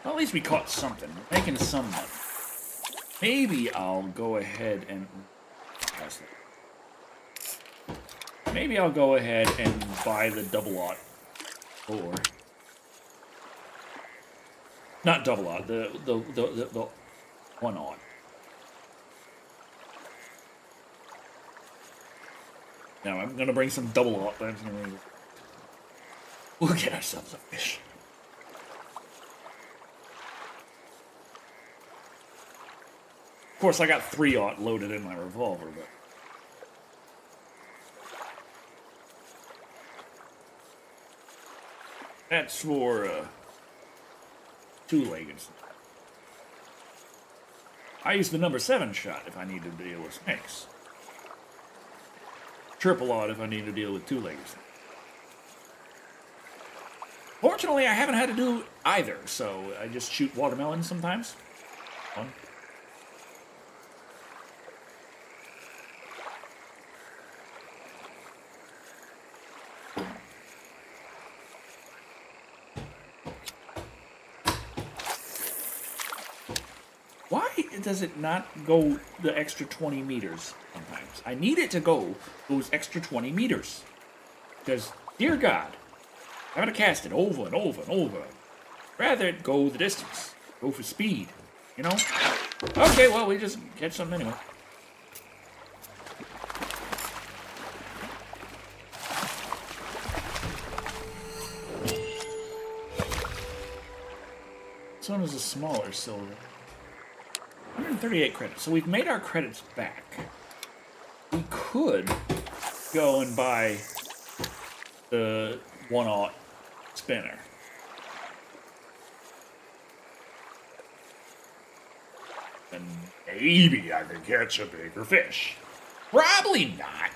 Well, at least we caught something. We're making some money. Maybe I'll go ahead and... Maybe I'll go ahead and buy the double-aught. Or... Not double-aught, the one-aught. Now, I'm gonna bring some double-aught, but we'll get ourselves a fish. Of course, I got 3-aught loaded in my revolver, but... That's for, two-legged. I use the number 7 shot if I need to deal with snakes. Triple-aught if I need to deal with two-legged snakes. Fortunately, I haven't had to do either, so I just shoot watermelons sometimes. Fun. Why does it not go the extra 20 meters sometimes? I need it to go those extra 20 meters. Because, dear God, I'm going to cast it over and over and over. Rather it go the distance. Go for speed. You know? Okay, well, we just catch something anyway. This one is a smaller silver. 138 credits. So we've made our credits back. We could go and buy the 1-aught spinner. And maybe I could catch a bigger fish. Probably not.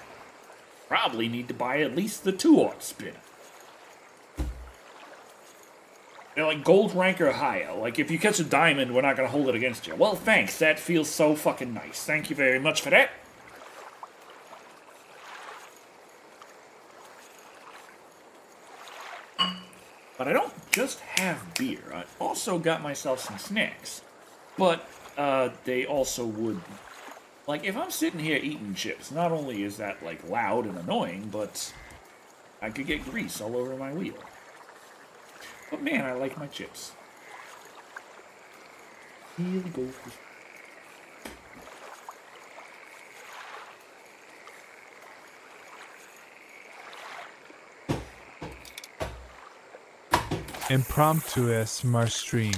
Probably need to buy at least the 2-aught spinner. They're like gold rank or higher. Like, if you catch a diamond, we're not gonna hold it against you. Well, thanks. That feels so fucking nice. Thank you very much for that. But I don't just have beer. I also got myself some snacks. But, they also would... Like, if I'm sitting here eating chips, not only is that, like, loud and annoying, but I could get grease all over my wheel. But man, I like my chips. Here we go. Impromptu ASMR stream.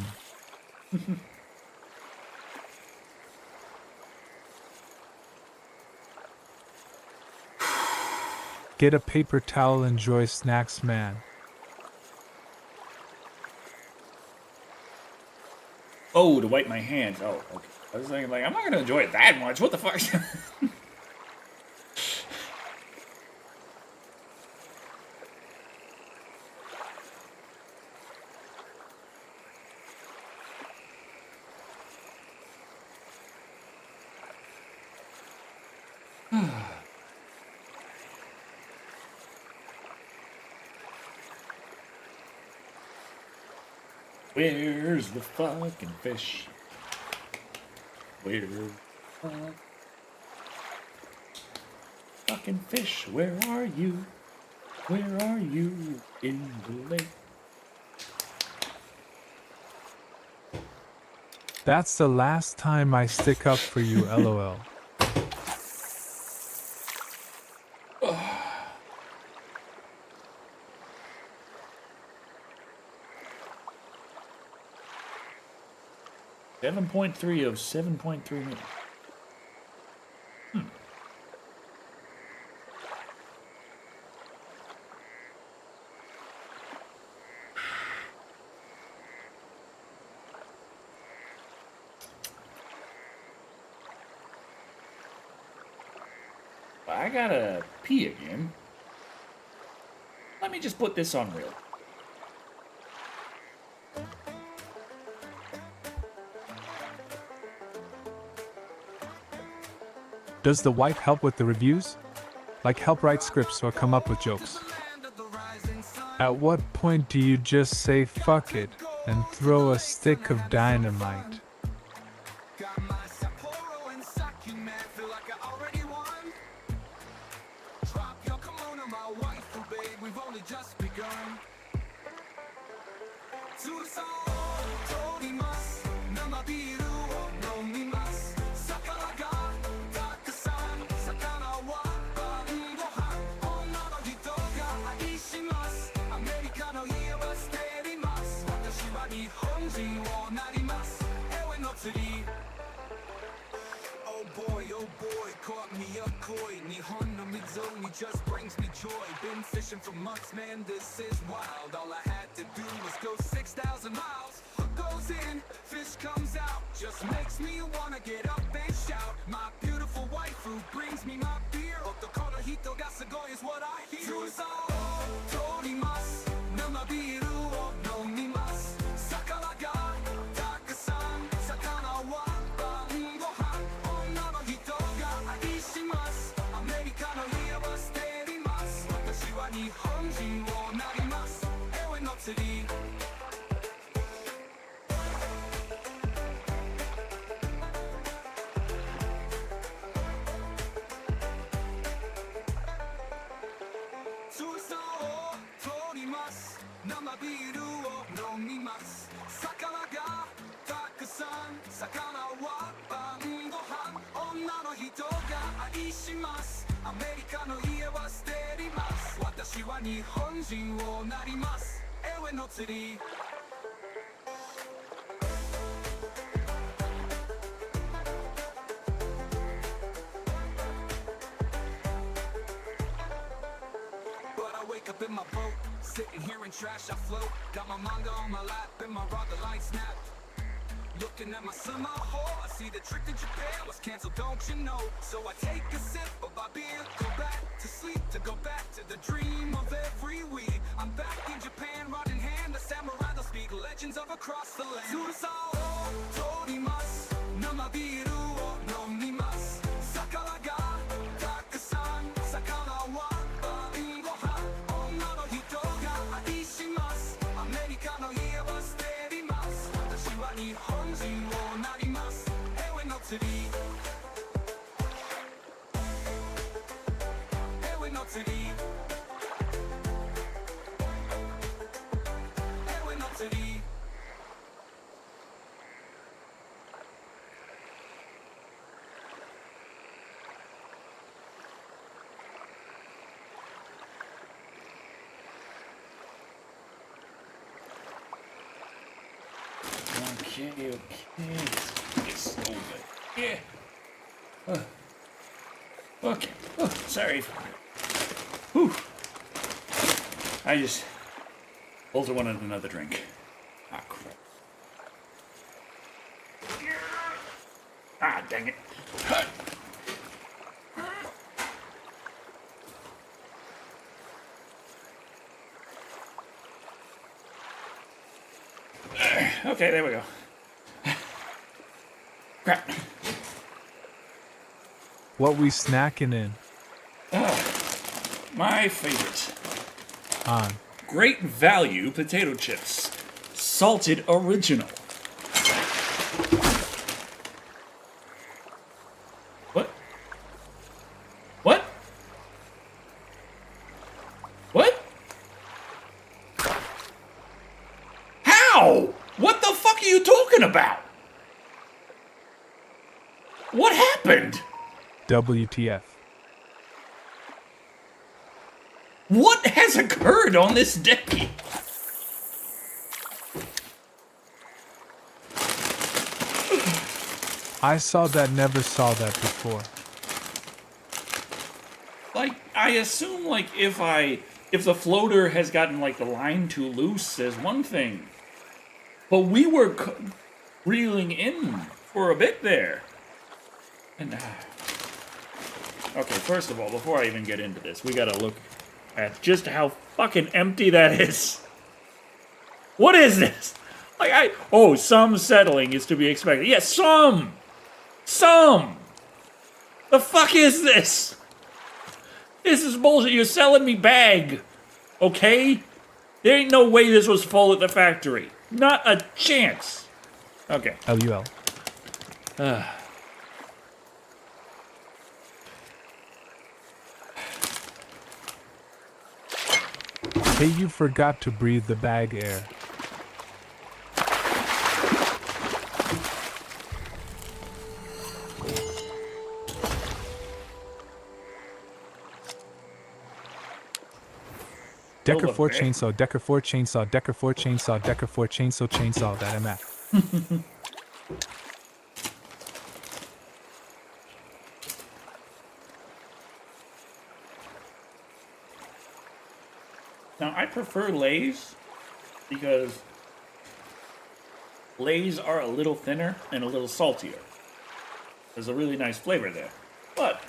Get a paper towel, enjoy snacks, man. Oh, to wipe my hands. Oh, okay. I was thinking, like, I'm not gonna enjoy it that much. What the fuck? Where's the fucking fish? Where's the fucking fish? Where are you? Where are you in the lake? That's the last time I stick up for you, lol. .3 of 7.3 minutes. I gotta pee again. Let me just put this on real. Does the wife help with the reviews? Like help write scripts or come up with jokes? At what point do you just say fuck it and throw a stick of dynamite? Just brings me joy. Been fishing for months, man, this is wild. All I had to do was go 6,000 miles. Hook goes in, fish comes out. Just makes me wanna get up and shout. My beautiful wife who brings me my beer. Otokorohito ga sugoi is what I hear. Susa o torimasu, namabiru o nomimasu. Sakana ga takusan, sakana wa bangohan. Onna no hito ga aishimasu. America no hie wa sterimasu. Watashi wa Nihonjin wo narimasu. Ewe no tsuri. Susa o torimasu. Namabiru o nomimasu. Sakana ga takusan. Sakana wa bangohan. Onna no hito ga aishimasu. America no hie wa sterimasu. Watashi wa Nihonjin wo narimasu. Ewe no tsuri. But I wake up in my boat, sitting here in trash I float. Got my manga on my lap and my rod the light snap. Looking at my summer hole, I see the trip to Japan was canceled, don't you know? So I take a sip of my beer, go back to sleep, to go back to the dream of every week. I'm back in Japan, rod in hand, the samurai, the speak legends of across the land. Surasao torimasu, namabiru o nomimasu. Sakara ga takusan, sakara wa bain-gohan. Onna no hito ga aishimasu, America no ie wa suterimasu. Watashi wa Nihonjin wo narimasu, Ewe no tsuri. Ewe no tsuri. Ewe no tsuri. Okay. It's over. Yeah. Okay. Oh, sorry. Whew. I just also wanted another drink. Ah, crap. Ah, dang it. Okay, there we go. Crap. What we snacking in? My favorite. On. Great value potato chips. Salted original. What? What? What? How? What the fuck are you talking about? What happened? WTF. What has occurred on this day? I saw that, never saw that before. Like, I assume, like, if the floater has gotten, like, the line too loose is one thing. But we were reeling in for a bit there. And, okay, first of all, before I even get into this, we gotta look at just how fucking empty that is. What is this? Like, some settling is to be expected. Yes, some! The fuck is this? This is bullshit. You're selling me bag. Okay? There ain't no way this was full at the factory. Not a chance. Okay. LUL. Hey, you forgot to breathe the bag air. Decker 4 chainsaw, Decker 4 chainsaw, Decker 4 chainsaw, Decker 4 chainsaw, that I'm at. Now, I prefer Lay's because Lay's are a little thinner and a little saltier. There's a really nice flavor there. But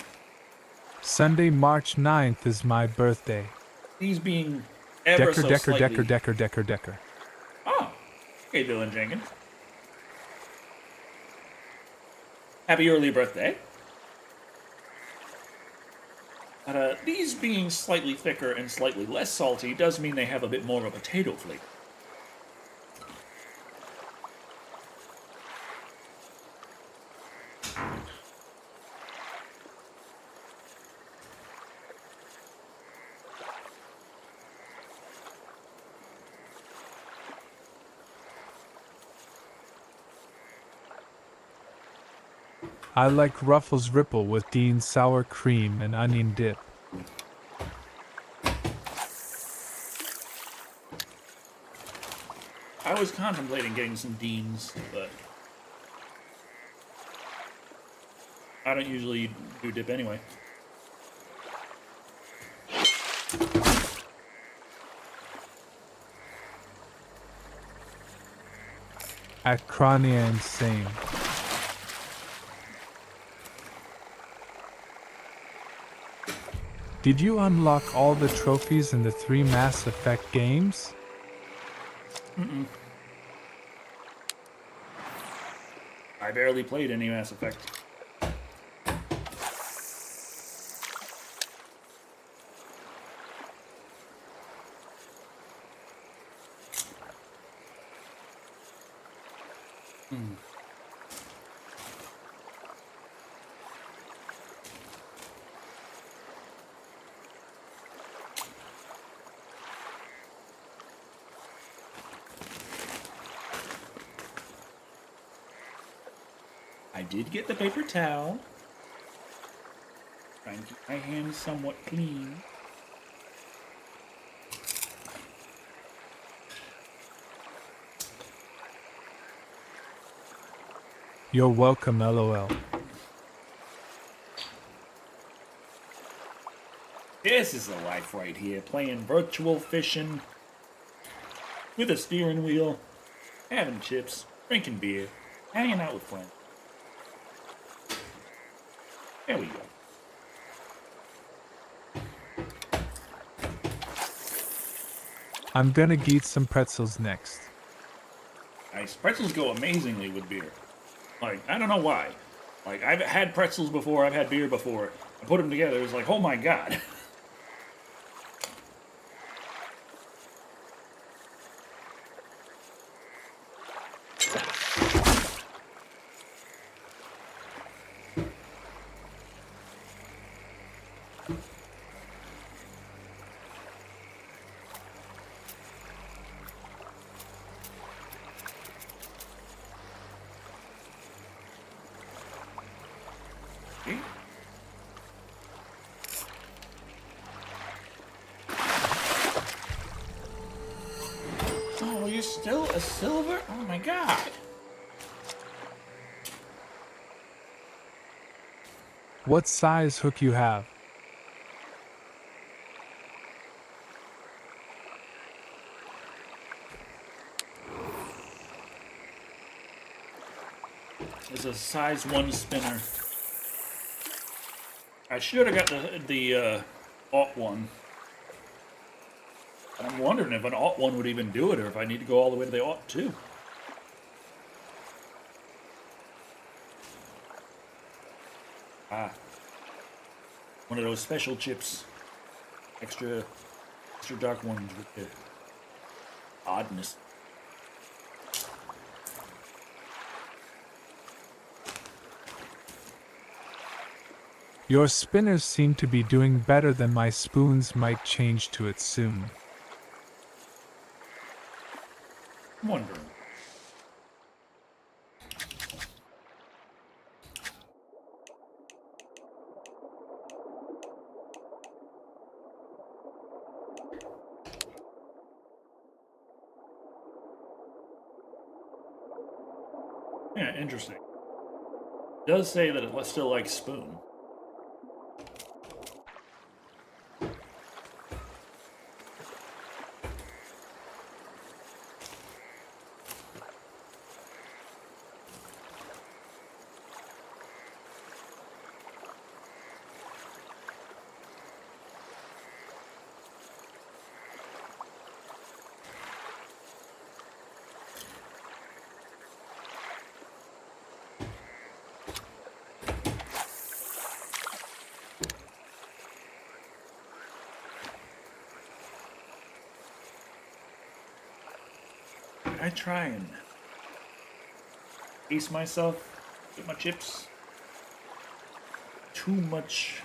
Sunday, March 9th is my birthday. these being ever so slightly... Decker. Oh, hey, Dylan Jenkins. Happy early birthday. But these being slightly thicker and slightly less salty does mean they have a bit more of a potato flavor. I like Ruffles Ripple with Dean's sour cream and onion dip. I was contemplating getting some Deans, but I don't usually do dip anyway. At Crania Insane. Did you unlock all the trophies in the 3 Mass Effect games? I barely played any Mass Effect. I did get the paper towel. Trying to keep my hands somewhat clean. You're welcome, LOL. This is the life right here, playing virtual fishing with a steering wheel, having chips, drinking beer, hanging out with friends. There we go. I'm gonna eat some pretzels next. Nice. Pretzels go amazingly with beer. Like, I don't know why. Like, I've had pretzels before, I've had beer before. I put them together, it's like, oh my god. See? Oh, you're still a silver? Oh my god. What size hook you have? It's a size 1 spinner. I should have got the alt one. I'm wondering if an alt one would even do it, or if I need to go all the way to the alt 2. Ah. One of those special chips. Extra dark ones with the oddness. Your spinners seem to be doing better than my spoons, might change to it soon. I'm wondering. Yeah, interesting. It does say that it still likes spoon. I try and pace myself, get my chips. Too much.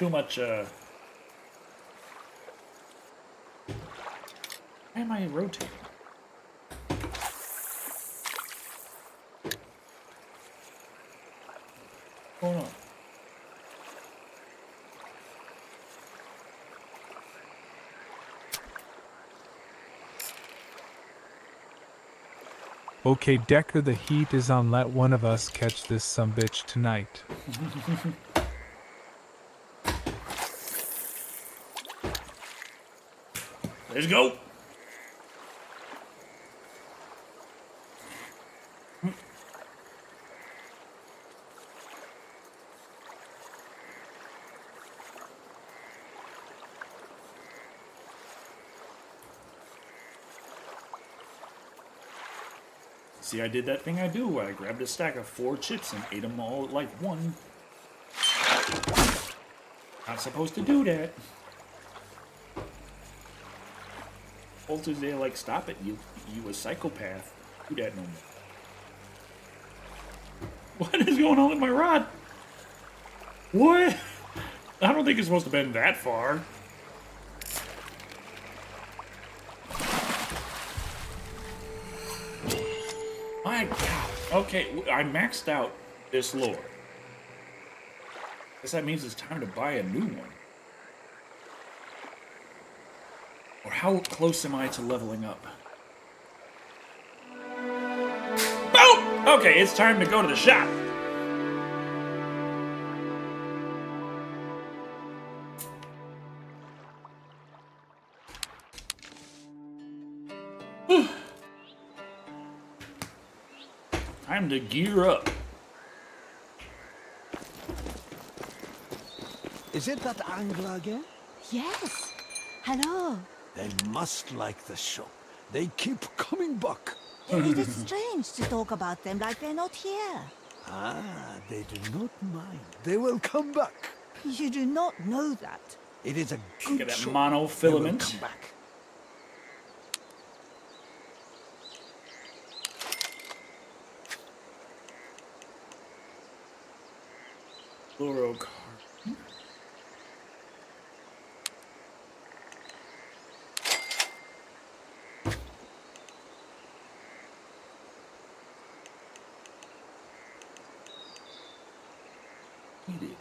Why am I rotating? What's going on? Okay, Decker, the heat is on. Let one of us catch this sumbitch tonight. Let's go. See, I did that thing I do where I grabbed a stack of 4 chips and ate them all at like one. Not supposed to do that. Ultras, they like, stop it, you a psychopath. Do that no more. What is going on with my rod? What? I don't think it's supposed to bend that far. My God. Okay, I maxed out this lore. Guess that means it's time to buy a new one. Or how close am I to leveling up? Boom! Okay, it's time to go to the shop. Time to gear up. Is it that angler again? Yes. Hello. They must like the show. They keep coming back. It is strange to talk about them like they're not here. Ah, they do not mind. They will come back. You do not know that. It is a Look good at that show. monofilament. They will come back. Fluorocarbon. Needed.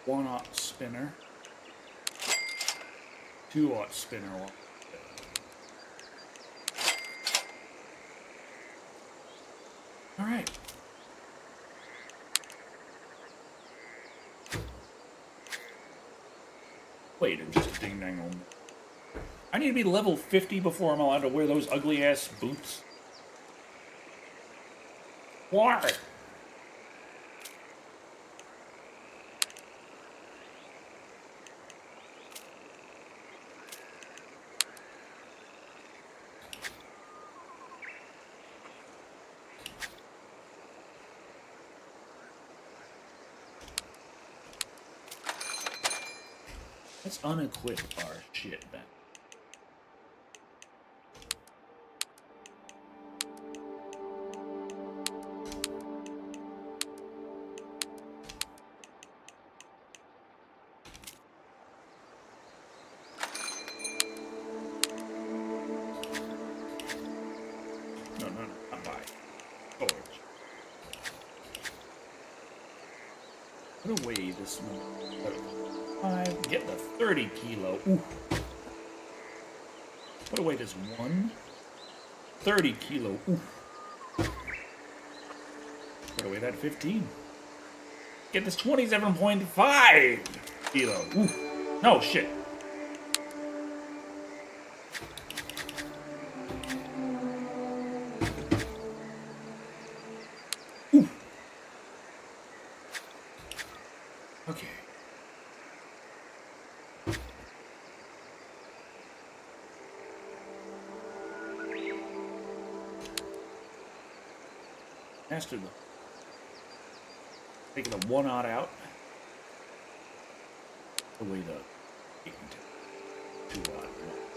One-aught spinner. Two-aught spinner. All right. Wait, I'm just a ding dang on. I need to be level 50 before I'm allowed to wear those ugly ass boots. Why? Let's unequip our shit then. No, not buy. Storage. Put away this one. Get the 30 kilo. Ooh. Put away this one. 30 kilo. Ooh. Put away that 15. Get this 27.5 kilo. Ooh. No, shit. Ooh. Okay. Master the taking the one odd out. The way the two odd.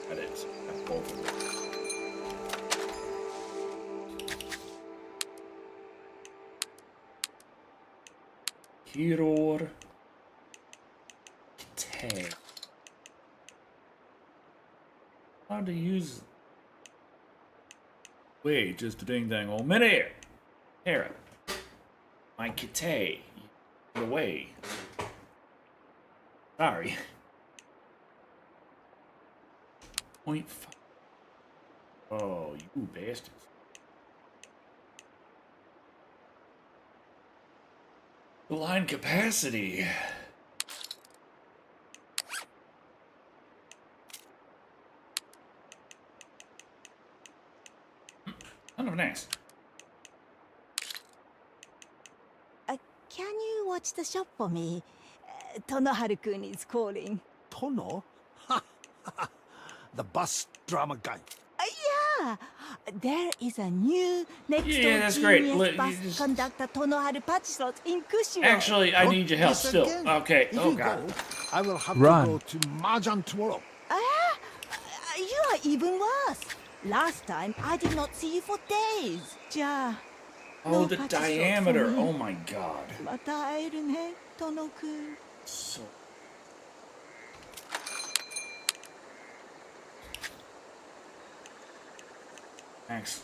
That is. That's both of them. Kiror Kite. How to use. Wait, just a ding dang old minute. Here. My kite. Get away. Sorry. 0.5. Oh, you bastards. The line capacity. Son of an ass. Can you watch the shop for me? Tonoharu-kun is calling. Tono? The bus drama guy. Yeah! There is a new next Yeah, door that's great. genius Look, you bus just- conductor Tonoharu patch slot in Kushiro. Actually, I Not need your help this still. again. Okay. If Oh you god. go, I will have Run. to go to Mahjong tomorrow. You are even worse. Last time, I did not see you for days. じゃあ、Oh, no the patch slot for diameter. me. Oh my god. また会えるね、トノくん。 So. Max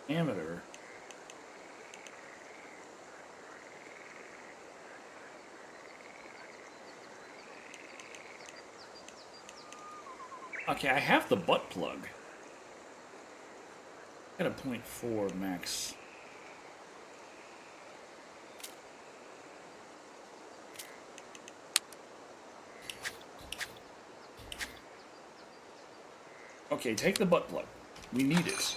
diameter. Okay, I have the butt plug. Got a 0.4 max. Okay, take the butt plug. We need it.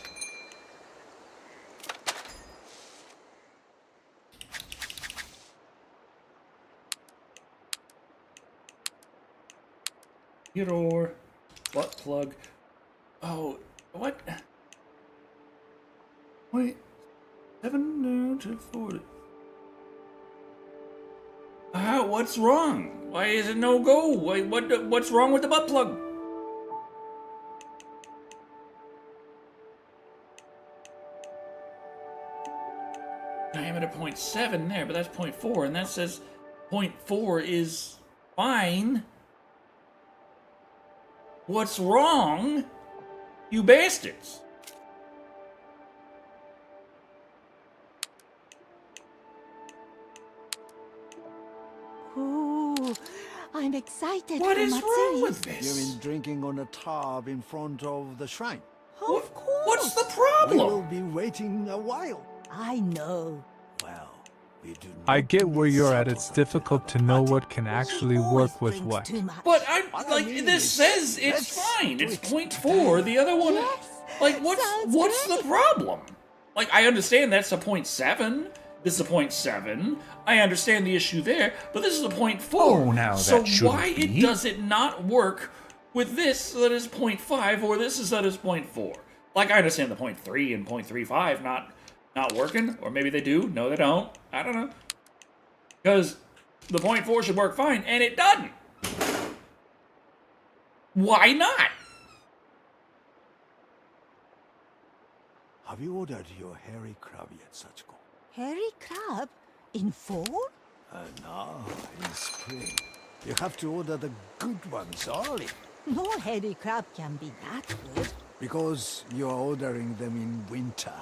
Theodore, butt plug. Oh, what? Wait, 7 down to 40. What's wrong? Why is it no go? What's wrong with the butt plug? Diameter 0.7 there, but that's 0.4, and that says 0.4 is fine. What's wrong? You bastards. Ooh, I'm excited What for is Matsuri. wrong with You've this? been drinking on a tub in front of the shrine. Of course. What's the We will problem? be waiting a while. I know. Well, we do not I get where need you're at. subtle It's difficult to have know party. what can actually He always work with drinks what. too much. But I'm What I like, mean this is, says it's let's fine. do It's it 0.4. The other one, Yes, like, sounds what's great. the problem? Like, I understand that's a 0.7. This is a 0.7. I understand the issue there, but this is a 0.4. Oh, now so that shouldn't why be. does it not work with this that is 0.5 or this is that is 0.4? Like, I understand the 0.3 and 0.35 not working, or maybe they do. No, they don't. I don't know. Because the 0.4 should work fine, and it doesn't. Why not? Have you ordered your hairy crab yet, Sachiko? Hairy crab? In fall? No, in spring. You have to order the good ones early. No hairy crab can be that good. Because you're ordering them in winter.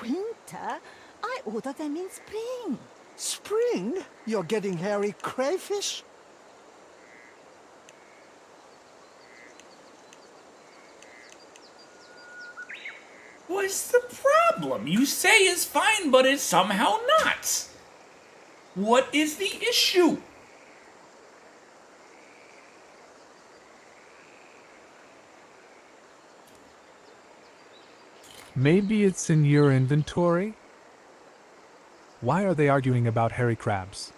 Winter? I order them in spring. Spring? You're getting hairy crayfish? What's the problem? You say it's fine, but it's somehow not. What is the issue? Maybe it's in your inventory? Why are they arguing about hairy crabs?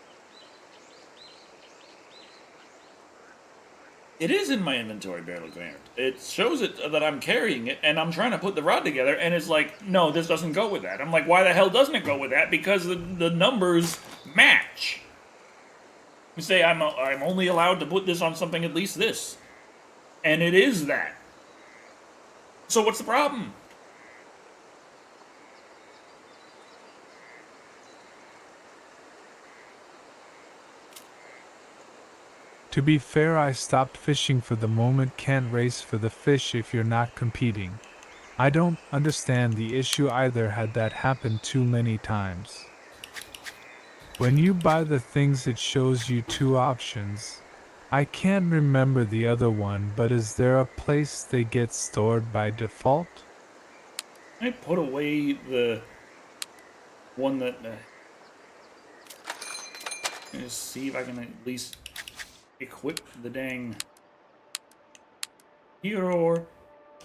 It is in my inventory, barely cleared. It shows it that I'm carrying it, and I'm trying to put the rod together, and it's like, no, this doesn't go with that. I'm like, why the hell doesn't it go with that? Because the numbers match. You say I'm only allowed to put this on something at least this, and it is that. So what's the problem? To be fair, I stopped fishing for the moment. Can't race for the fish if you're not competing. I don't understand the issue either. Had that happened too many times. When you buy the things it shows you two options. I can't remember the other one, but is there a place they get stored by default? I put away the one that. Just see if I can at least equip the dang hero.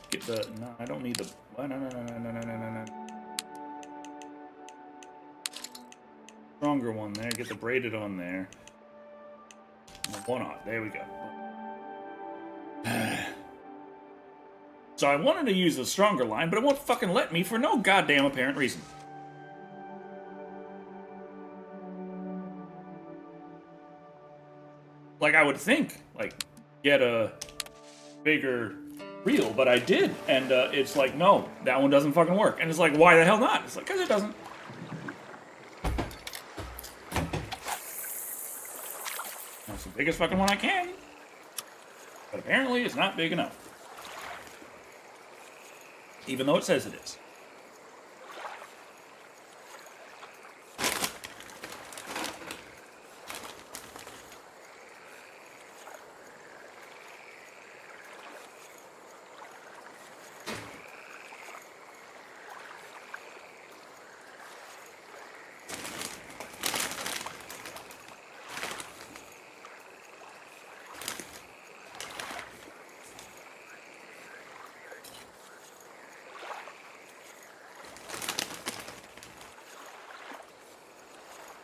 Get the. No, I don't need the. No. stronger one there. Get the braided on there. And the one on. There we go. So I wanted to use the stronger line, but it won't fucking let me for no goddamn apparent reason. Like, I would think, like, get a bigger reel, but I did, and it's like, no, that one doesn't fucking work. And it's like, why the hell not? It's like, because it doesn't. That's the biggest fucking one I can. But apparently it's not big enough. Even though it says it is.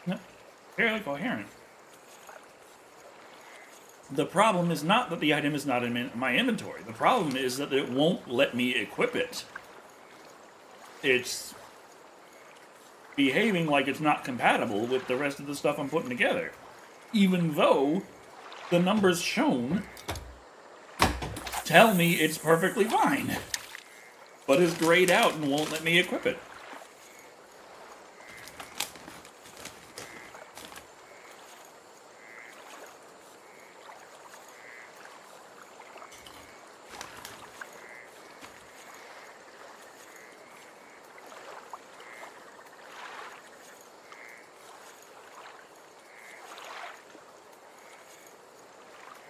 No, fairly coherent. The problem is not that the item is not in my inventory. The problem is that it won't let me equip it. It's behaving like it's not compatible with the rest of the stuff I'm putting together. Even though the numbers shown tell me it's perfectly fine. But it's grayed out and won't let me equip it.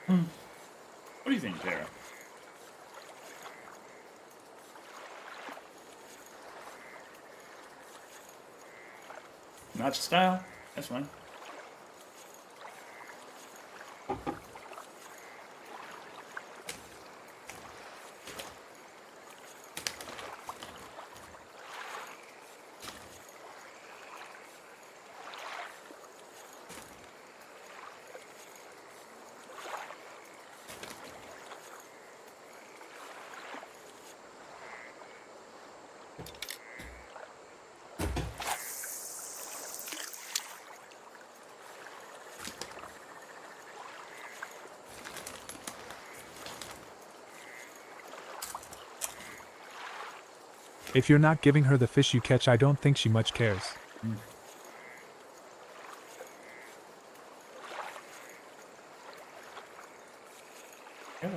What do you think, Tara? Not your style? That's fine. If you're not giving her the fish you catch, I don't think she much cares. Yeah.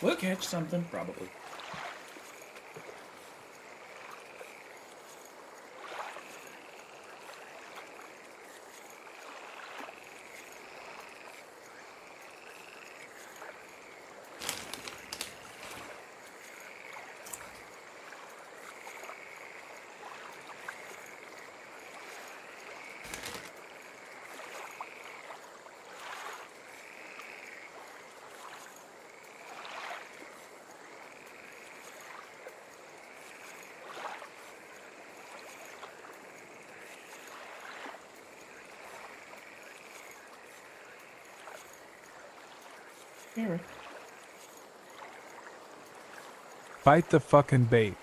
We'll catch something, probably. Here. Bite the fucking bait.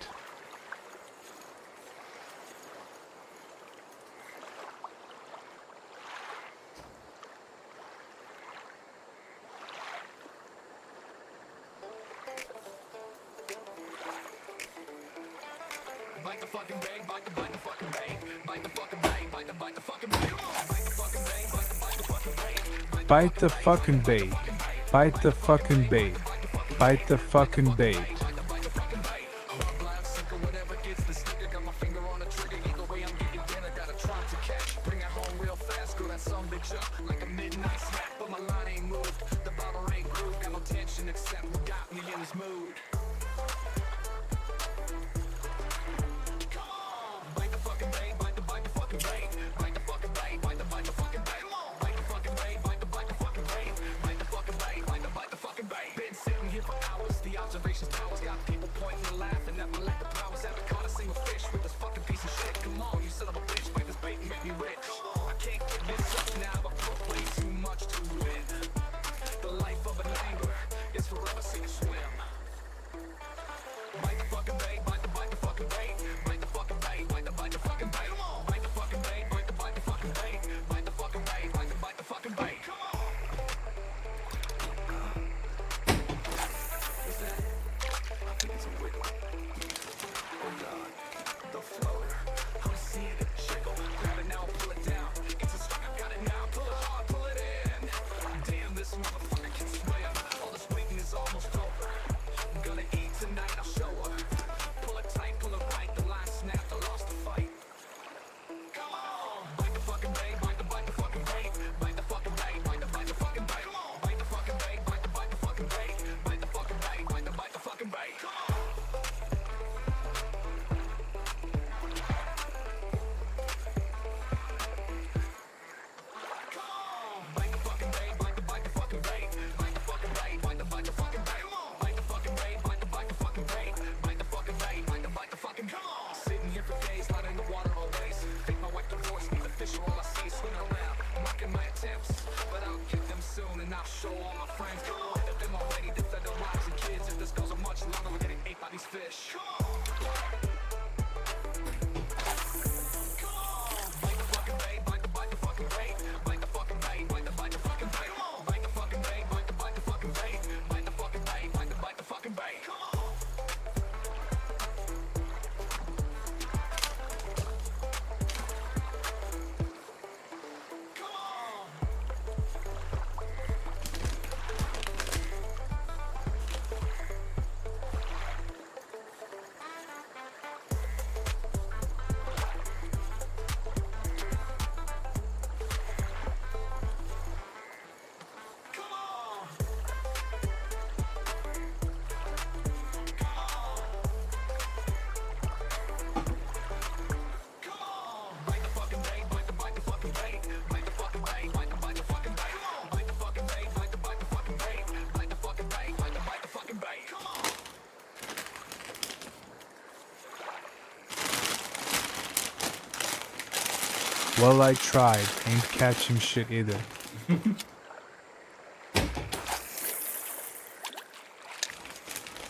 Bite the fucking bait. Bite the fucking bait. Bite the fucking bait. Well, I tried. Ain't catching shit either.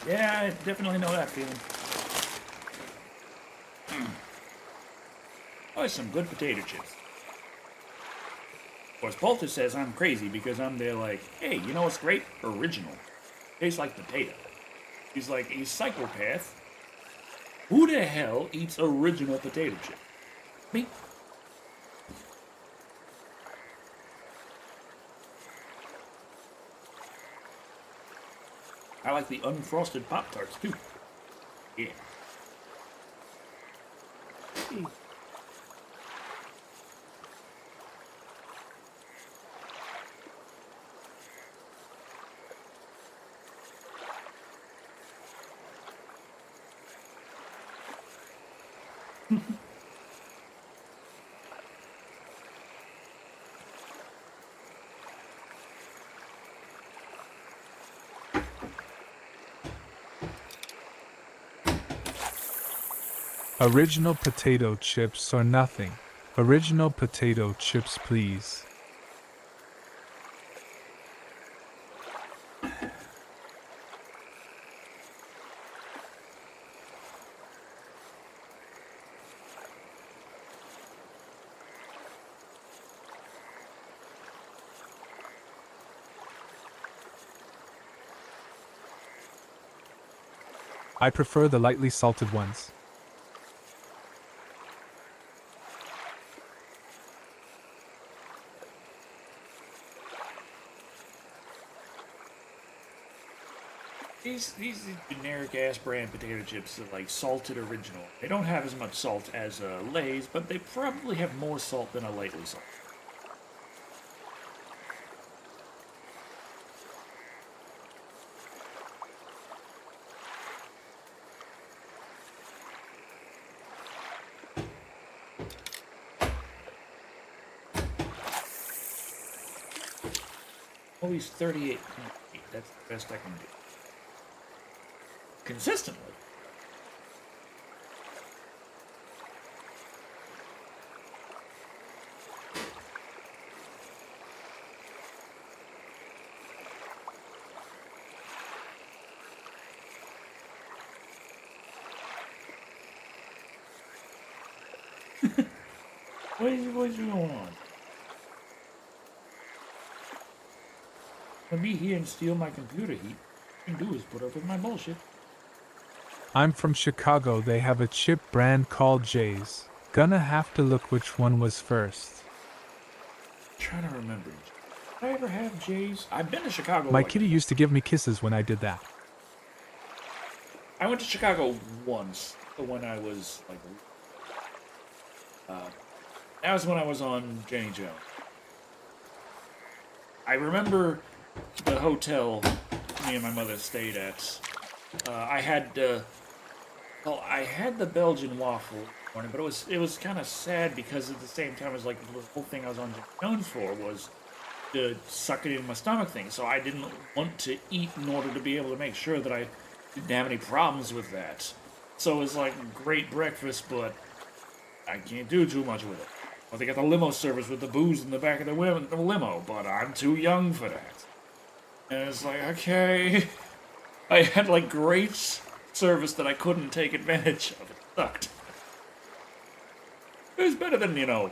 Yeah, I definitely know that feeling. Oh, some good potato chips. Of course, Poulter says I'm crazy because I'm there like, hey, you know what's great? Original. Tastes like potato. He's like, a psychopath. Who the hell eats original potato chip? Me? I like the unfrosted Pop-Tarts, too. Yeah. Original potato chips or nothing. Original potato chips, please. I prefer the lightly salted ones. These generic ass brand potato chips are like salted original. They don't have as much salt as Lay's, but they probably have more salt than a lightly salt. Always 38.8. That's the best I can do. Consistently. What's going on? For me here and steal my computer heat, all you can do is put up with my bullshit. I'm from Chicago. They have a chip brand called Jay's. Gonna have to look which one was first. Trying to remember. Did I ever have Jay's? I've been to Chicago. My kitty used to give me kisses when I did that. I went to Chicago once when I was like. That was when I was on Jenny Jones. I remember the hotel me and my mother stayed at. I had I had the Belgian waffle morning, but it was kind of sad because at the same time as like the whole thing I was on Jenny Jones for was the suck it in my stomach thing. So I didn't want to eat in order to be able to make sure that I didn't have any problems with that. So it was like great breakfast, but I can't do too much with it. Well, they got the limo service with the booze in the back of the limo, but I'm too young for that. And it's like, okay. I had like great service that I couldn't take advantage of. It sucked. It was better than,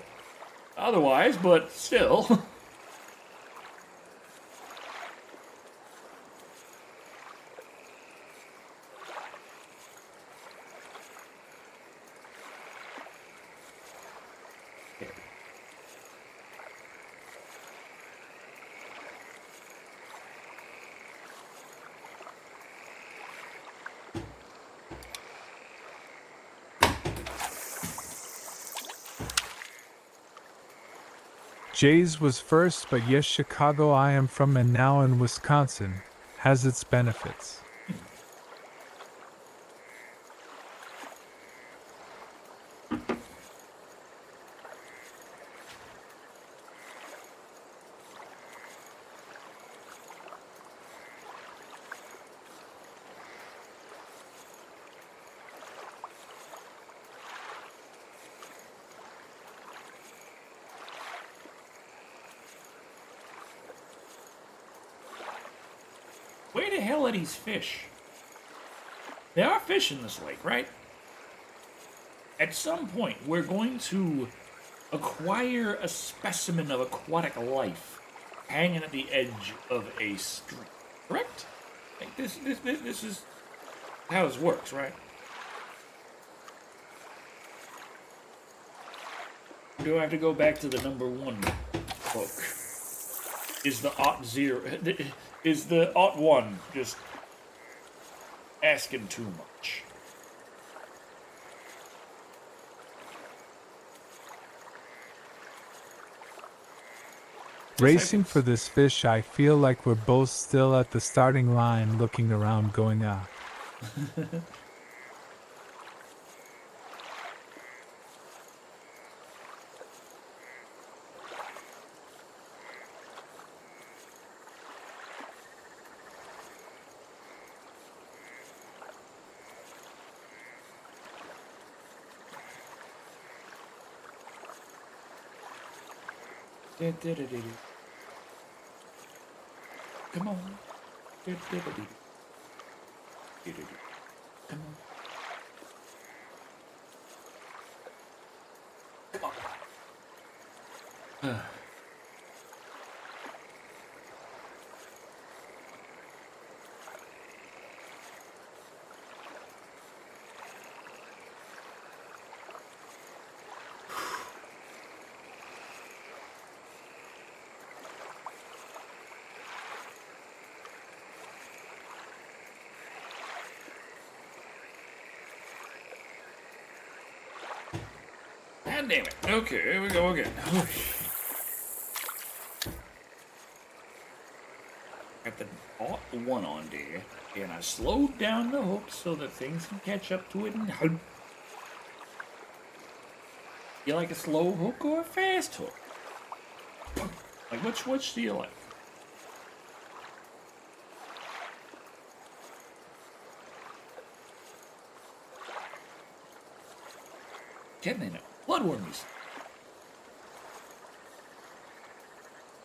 otherwise, but still. Jay's was first, but yes, Chicago I am from and now in Wisconsin has its benefits. Where the hell are these fish? There are fish in this lake, right? At some point, we're going to acquire a specimen of aquatic life hanging at the edge of a stream, correct? Like this is how this works, right? Do I have to go back to the number one book? Is the Ot Zero... Is the Ot 1 just asking too much? Racing for this fish, I feel like we're both still at the starting line looking around going, ah. Come on. Come on. Come on. God damn it. Okay, here we go again. Got the alt 1 on there, and I slowed down the hook so that things can catch up to it and help. You like a slow hook or a fast hook? Like, which do you like? Can they know? Bloodwormies.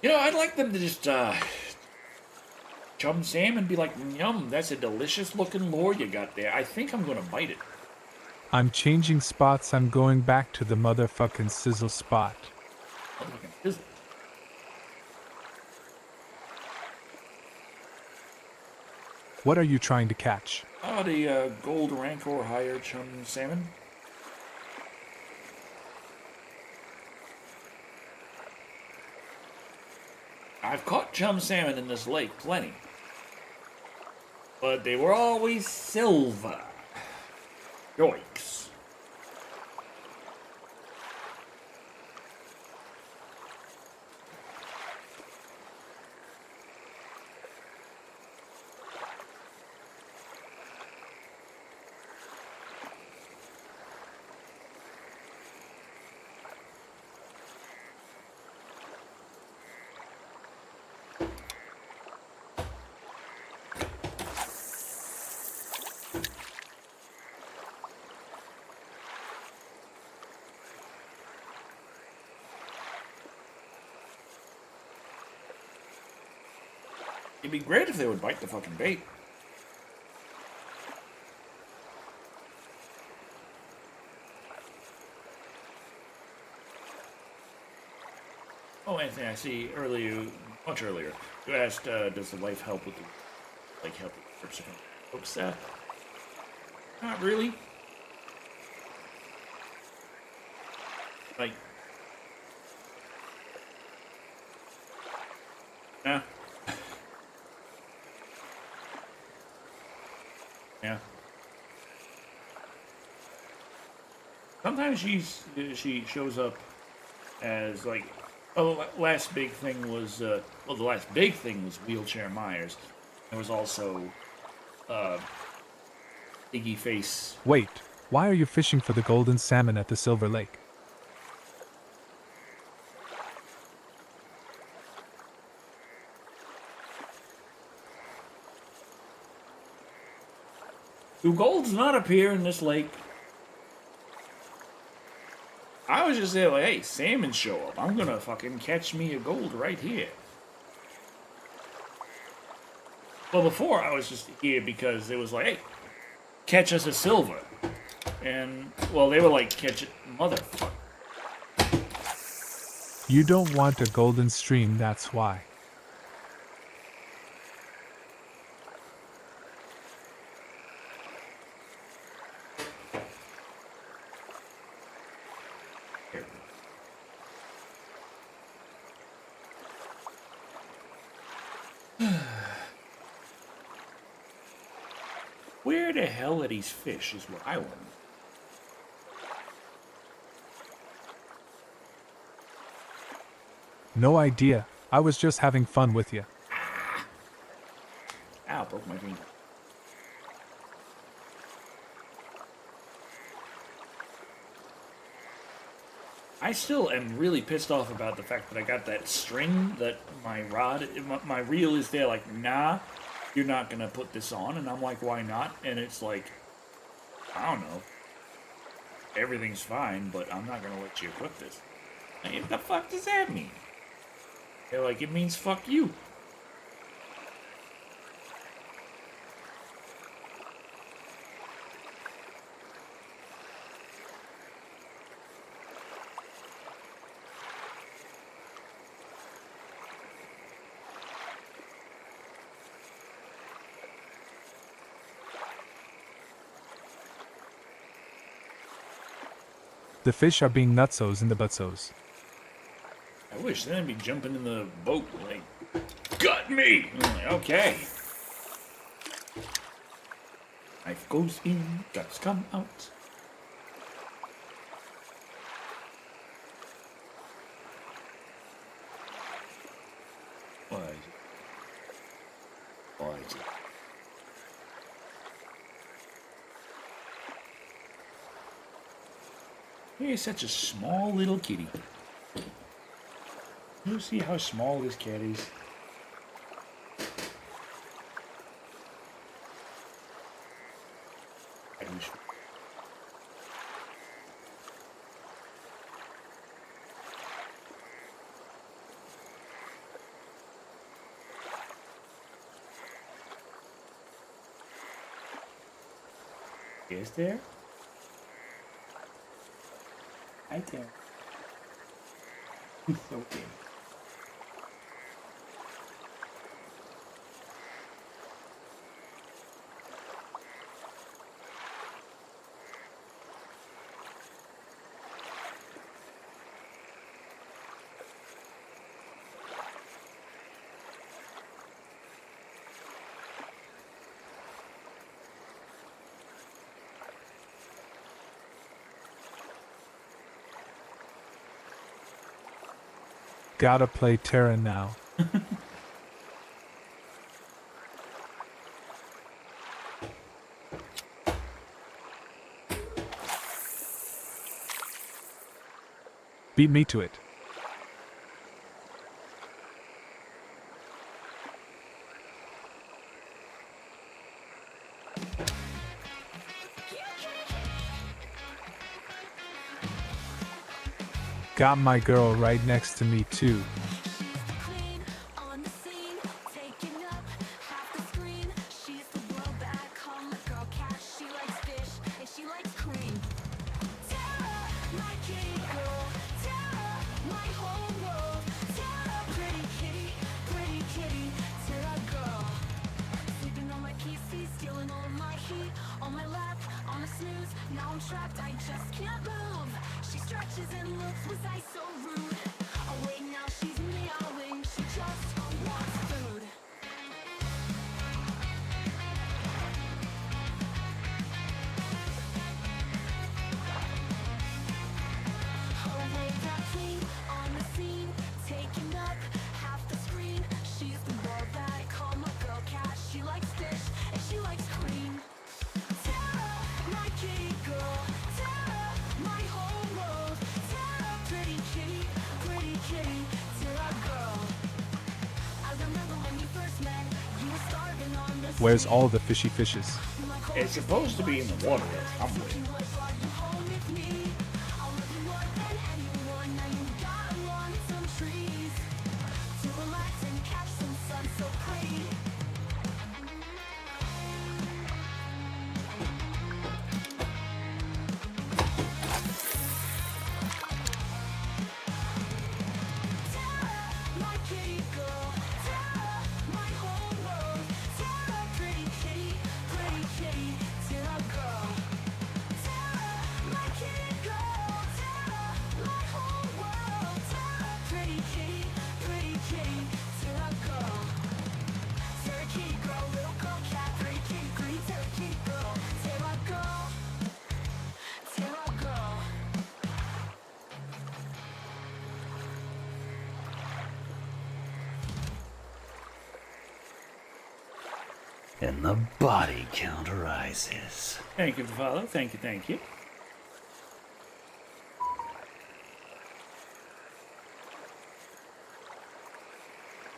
You know, I'd like them to just, chum Sam and be like, yum, that's a delicious looking lure you got there. I think I'm gonna bite it. I'm changing spots. I'm going back to the motherfucking sizzle spot. Motherfucking fizzle. What are you trying to catch? Oh, the gold rank or higher chum salmon. I've caught chum salmon in this lake plenty. But they were always silver. Yoicks. It'd be great if they would bite the fucking bait. Oh, Anthony, I see earlier, much earlier, you asked, does the wife help with the, help with the folks? Not really. Like, nah. Yeah. Sometimes she shows up as like, oh, last big thing was the last big thing was Wheelchair Myers. There was also Iggy Face. Wait, why are you fishing for the golden salmon at the Silver Lake? Do golds not appear in this lake? I was just there like, hey, salmon show up. I'm gonna fucking catch me a gold right here. Well, before I was just here because it was like, hey, catch us a silver. And, well, they were like, catch it, motherfucker. You don't want a golden stream, that's why. Where the hell are these fish is what I want. No idea. I was just having fun with you. Ow, broke my finger. I still am really pissed off about the fact that I got that string that my reel is there like, nah, you're not gonna put this on. And I'm like, why not? And it's like, I don't know. Everything's fine, but I'm not gonna let you equip this. Like, what the fuck does that mean? They're like, it means fuck you. The fish are being nutsos in the butsos. I wish then I'd be jumping in the boat like, got me! I'm like, okay. Knife goes in, guts come out. Alright. He's such a small little kitty. You see how small this cat is? Is there? Right there. He's so big. Gotta play Terra now. Beat me to it. Got my girl right next to me too. Queen on the scene, taking up half the screen. She's the world that I call my girl cat. She likes fish and she likes cream. Tara, my kitty girl. Tara, my whole world. Tara, pretty kitty, Tara girl. Sleeping on my PC, stealing all of my heat. On my lap, on a snooze. Now I'm trapped, I just can't move. She stretches and looks, was I so rude? Oh wait, now she's meowing, she just wants food. Oh wait, that queen on the scene, taking up half the screen. She's the world that I call my girl cat. She likes fish and she likes cream. Tara, my kitty girl. Tara, my whole world. Tara, pretty kitty, Tara girl. I remember when you first met, you were starving on the Where's all the fishy fishes? It's supposed to be in the water somewhere. And the body count rises. Thank you, Father. Thank you, thank you.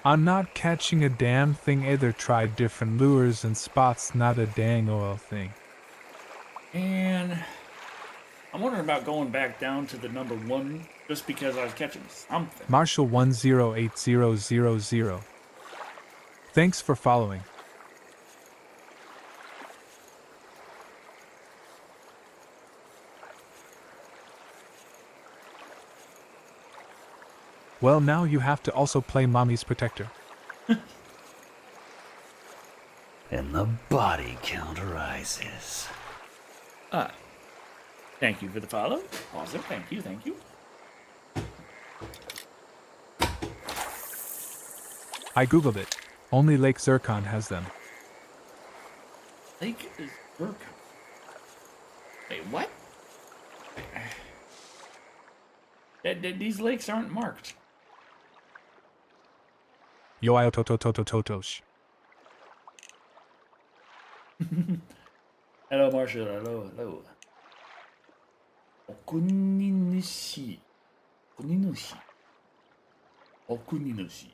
I'm not catching a damn thing either. Tried different lures and spots, not a dang oil thing. And I'm wondering about going back down to the number 1 just because I was catching something. Marshall 108000. Thanks for following. Well, now you have to also play Mommy's Protector. And the body count rises. Thank you for the follow. Awesome. Thank you, thank you. I googled it. Only Lake Zircon has them. Lake is Zircon. Wait, what? These lakes aren't marked. Yo, I totototototosh. Hello, Marshall. Hello, hello. Okuninishi. Okuninishi. Okuninishi.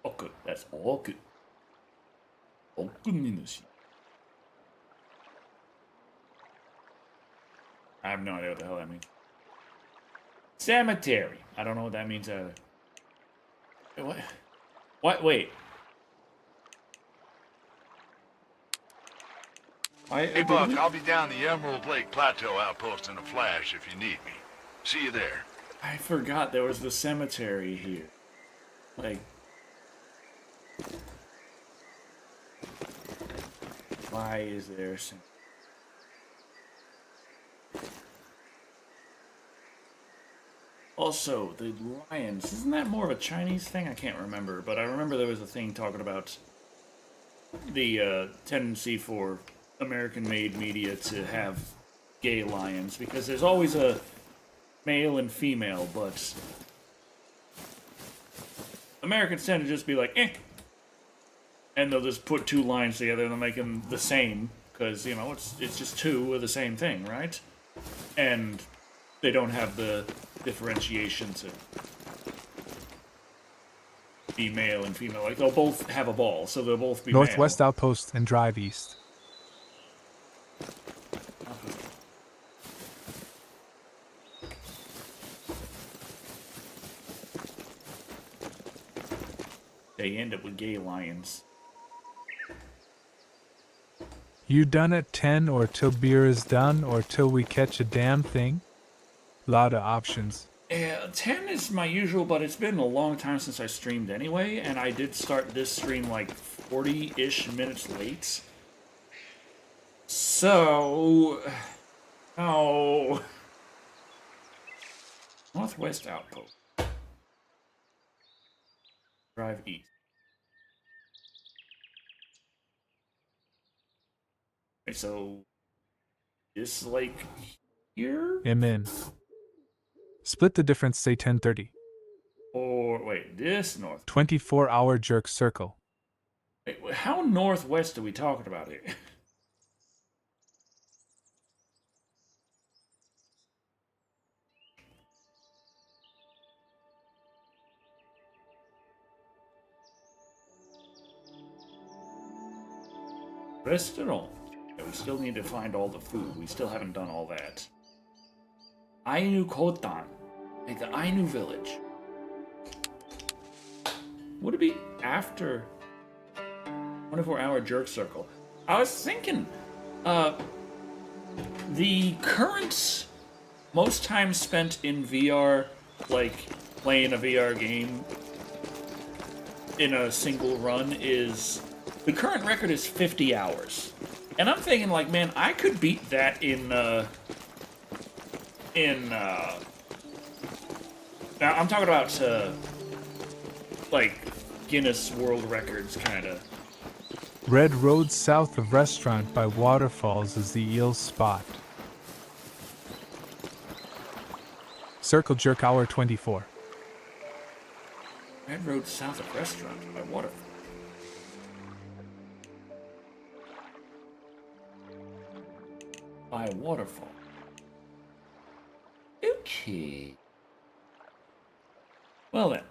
Oku. That's oku. Okuninishi. I have no idea what the hell that means. Cemetery. I don't know what that means either. What? What? Wait. Hey, Buck, I'll be down the Emerald Lake Plateau outpost in a flash if you need me. See you there. I forgot there was the cemetery here. Like, why is there some? Also, the lions, isn't that more of a Chinese thing? I can't remember, but I remember there was a thing talking about the tendency for American-made media to have gay lions, because there's always a male and female, but Americans tend to just be like, eh, and they'll just put two lions together and they'll make them the same, because, you know, it's just two of the same thing, right? And they don't have the differentiation to be male and female. Like, they'll both have a ball, so they'll both be Northwest male. Outpost and drive east. They end up with gay lions. You done at 10 or till beer is done or till we catch a damn thing? Lot of options. Yeah, 10 is my usual, but it's been a long time since I streamed anyway, and I did start this stream like 40-ish minutes late. So... Oh... Northwest Outpost. Drive east. Okay, so... This, like, here? I'm in. Split the difference, say 10:30. Or, wait, this north... 24-hour jerk circle. Wait, how northwest are we talking about here? Restaurant. Yeah, we still need to find all the food. We still haven't done all that. Ainu Kotan. Like the Ainu village. Would it be after 24-hour jerk circle? I was thinking, the current most time spent in VR, like playing a VR game in a single run is, the current record is 50 hours. And I'm thinking like, man, I could beat that now I'm talking about, like, Guinness World Records, kinda. Red Road south of restaurant by waterfalls is the eel spot. Circle jerk hour 24. Red Road south of restaurant by waterfall. By waterfall. Okay. Well then.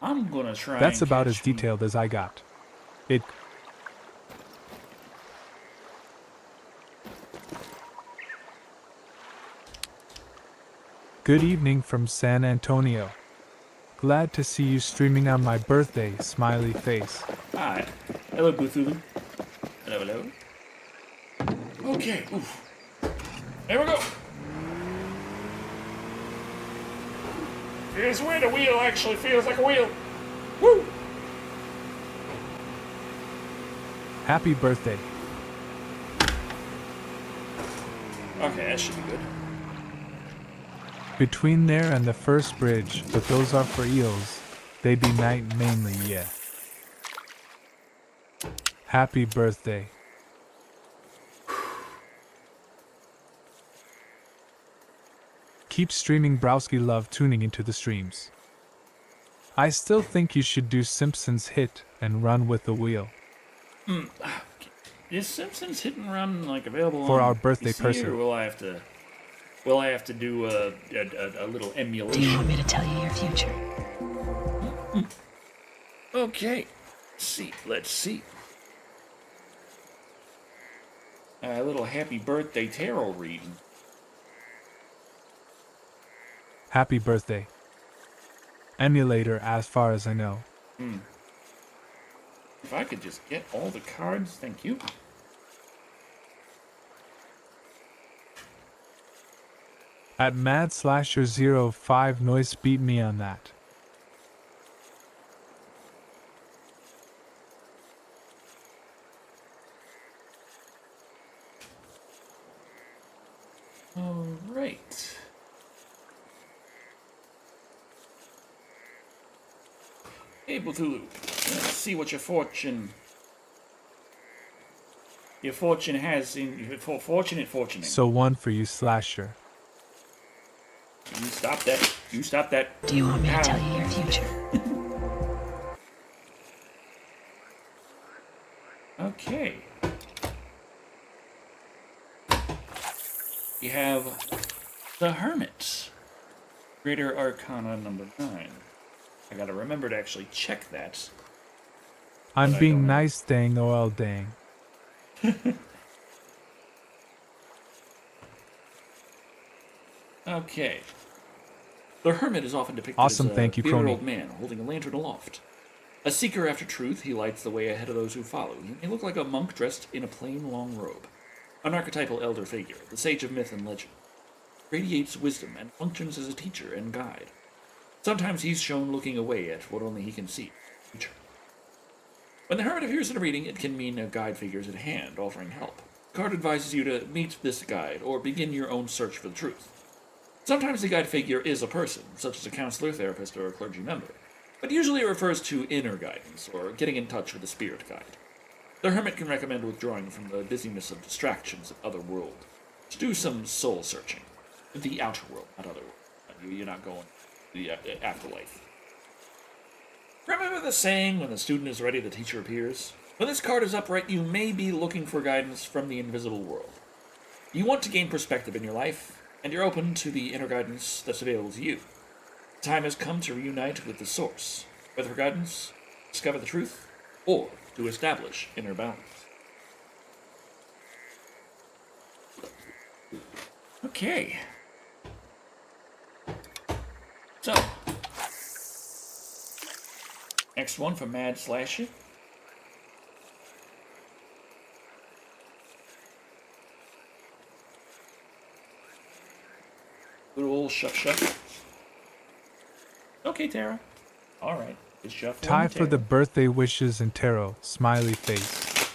I'm gonna try. That's and about as catch detailed as I got. It. Good evening from San Antonio. Glad to see you streaming on my birthday, smiley face. Hi. Hello, Cthulhu. Hello, hello. Okay, oof. There we go. Here's where the wheel actually feels like a wheel. Woo! Happy birthday. Okay, that should be good. Between there and the first bridge, but those are for eels. They be night mainly, yeah. Happy birthday. Keep streaming Browski, love tuning into the streams. I still think you should do Simpsons Hit and Run with the Wheel. Is Simpsons Hit and Run like available For on our birthday PC, person. or will I have to? Will I have to do a little emulation? Do you want me to tell you your future? Okay. Let's see. A little happy birthday tarot reading. Happy birthday. Emulator, as far as I know. If I could just get all the cards, thank you. At MadSlasher05 Noise beat me on that. All right. Hey, Bethulu. Let's see what your fortune has in your fortunate. So one for you, Slasher. You stop that. You stop that. Do you want me to tell you your future? Okay. You have the Hermit. Greater Arcana number 9. I gotta remember to actually check that. I'm I being don't know. nice, dang, OL dang. Okay. The Hermit is often depicted Awesome, as a thank you, bearded Crony. old man holding a lantern aloft. A seeker after truth, he lights the way ahead of those who follow. He may look like a monk dressed in a plain long robe. An archetypal elder figure, the sage of myth and legend. Radiates wisdom and functions as a teacher and guide. Sometimes he's shown looking away at what only he can see. Future. When the Hermit appears in a reading, it can mean a guide figure is at hand, offering help. The card advises you to meet this guide or begin your own search for the truth. Sometimes the guide figure is a person, such as a counselor, therapist, or a clergy member, but usually it refers to inner guidance or getting in touch with a spirit guide. The Hermit can recommend withdrawing from the busyness of distractions of other world to do some soul searching. The outer world, not other world. You're not going to the afterlife. Remember the saying, when the student is ready, the teacher appears? When this card is upright, you may be looking for guidance from the invisible world. You want to gain perspective in your life, and you're open to the inner guidance that's available to you. The time has come to reunite with the source, whether for guidance, discover the truth, or to establish inner balance. Okay. So, next one for Mad Slasher. Good old shuff. Okay, Tara. All right. It's shuffle. Tie for the birthday wishes and tarot. Smiley face.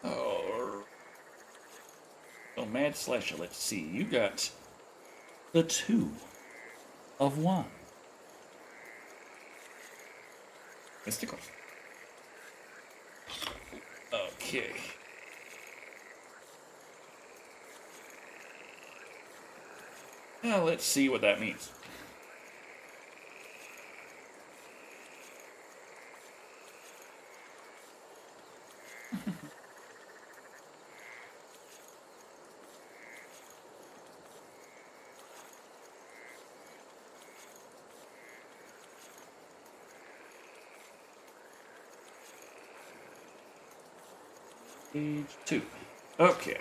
Oh. So, Mad Slasher, let's see. You got the 2 of 1. Mystical. Okay. Now let's see what that means. Page 2. Okay.